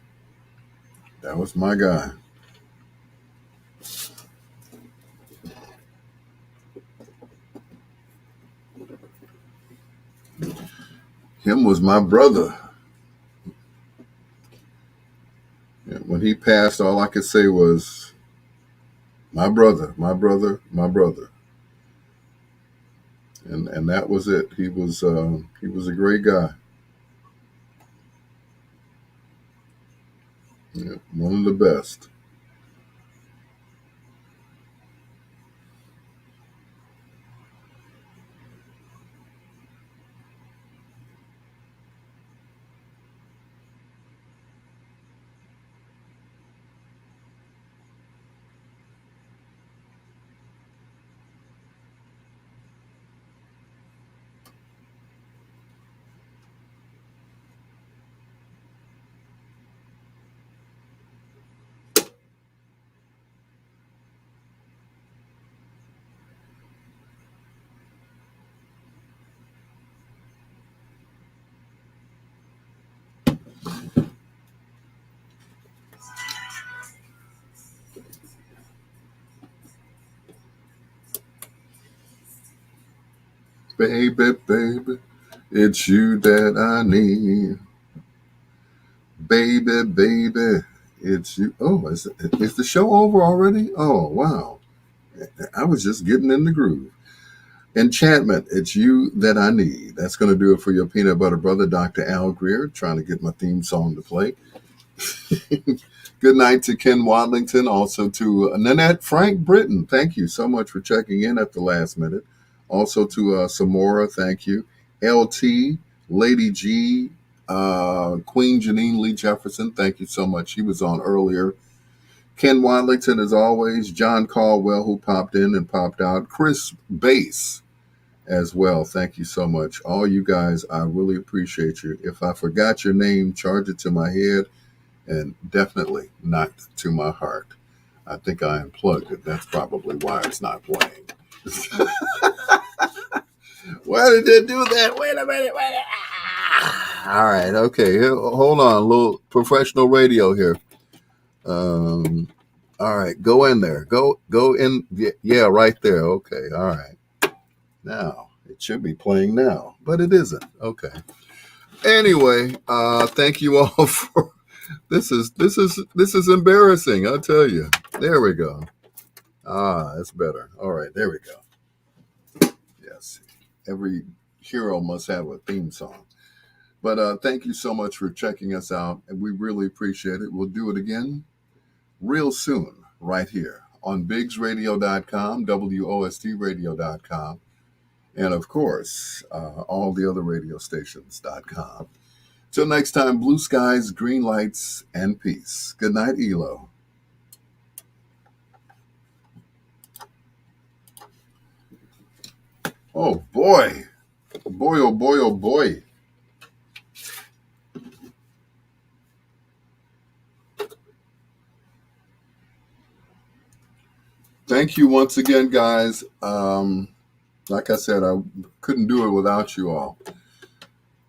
That was my guy. Him was my brother. And when he passed, all I could say was, "My brother, my brother, my brother," and that was it. He was a great guy. Yeah, one of the best. Baby, baby, it's you that I need. Baby, baby, it's you. Oh, is the show over already? Oh, wow. I was just getting in the groove. Enchantment, it's you that I need. That's going to do it for your peanut butter brother, Dr. Al Greer, trying to get my theme song to play. Good night to Ken Wadlington, also to Nanette Frank Britton. Thank you so much for checking in at the last minute. Also to Samora, thank you. LT, Lady G, Queen Janine Lee Jefferson, thank you so much. She was on earlier. Ken Wadlington, as always. John Caldwell, who popped in and popped out. Chris Bass, as well. Thank you so much. All you guys, I really appreciate you. If I forgot your name, charge it to my head and definitely not to my heart. I think I unplugged it. That's probably why it's not playing. Why did they do that? Wait a minute. Wait a minute. All right. Okay. Hold on. A little professional radio here. Um, all right. Go in there. Go in. Yeah, right there. Okay. All right. Now it should be playing now, but it isn't. Okay. Anyway, thank you all for this is embarrassing. I'll tell you. There we go. Ah, that's better. All right, there we go. Yes, every hero must have a theme song. But thank you so much for checking us out, and we really appreciate it. We'll do it again real soon, right here on bigsradio.com, wostradio.com, and of course, all the other radio stations.com. Till next time, blue skies, green lights, and peace. Good night, Elo. Oh boy. Boy, oh boy, oh boy. Thank you once again, guys. Like I said, I couldn't do it without you all.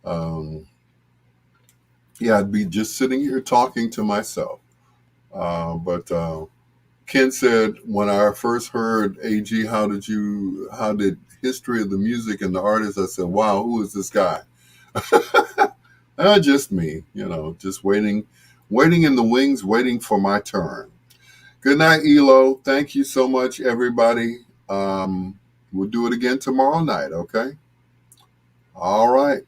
Um, yeah, I'd be just sitting here talking to myself. But Ken said when I first heard AG, how did history of the music and the artist? I said, wow, who is this guy? Just me, just waiting in the wings, waiting for my turn. Good night, Elo. Thank you so much, everybody. We'll do it again tomorrow night, okay? All right.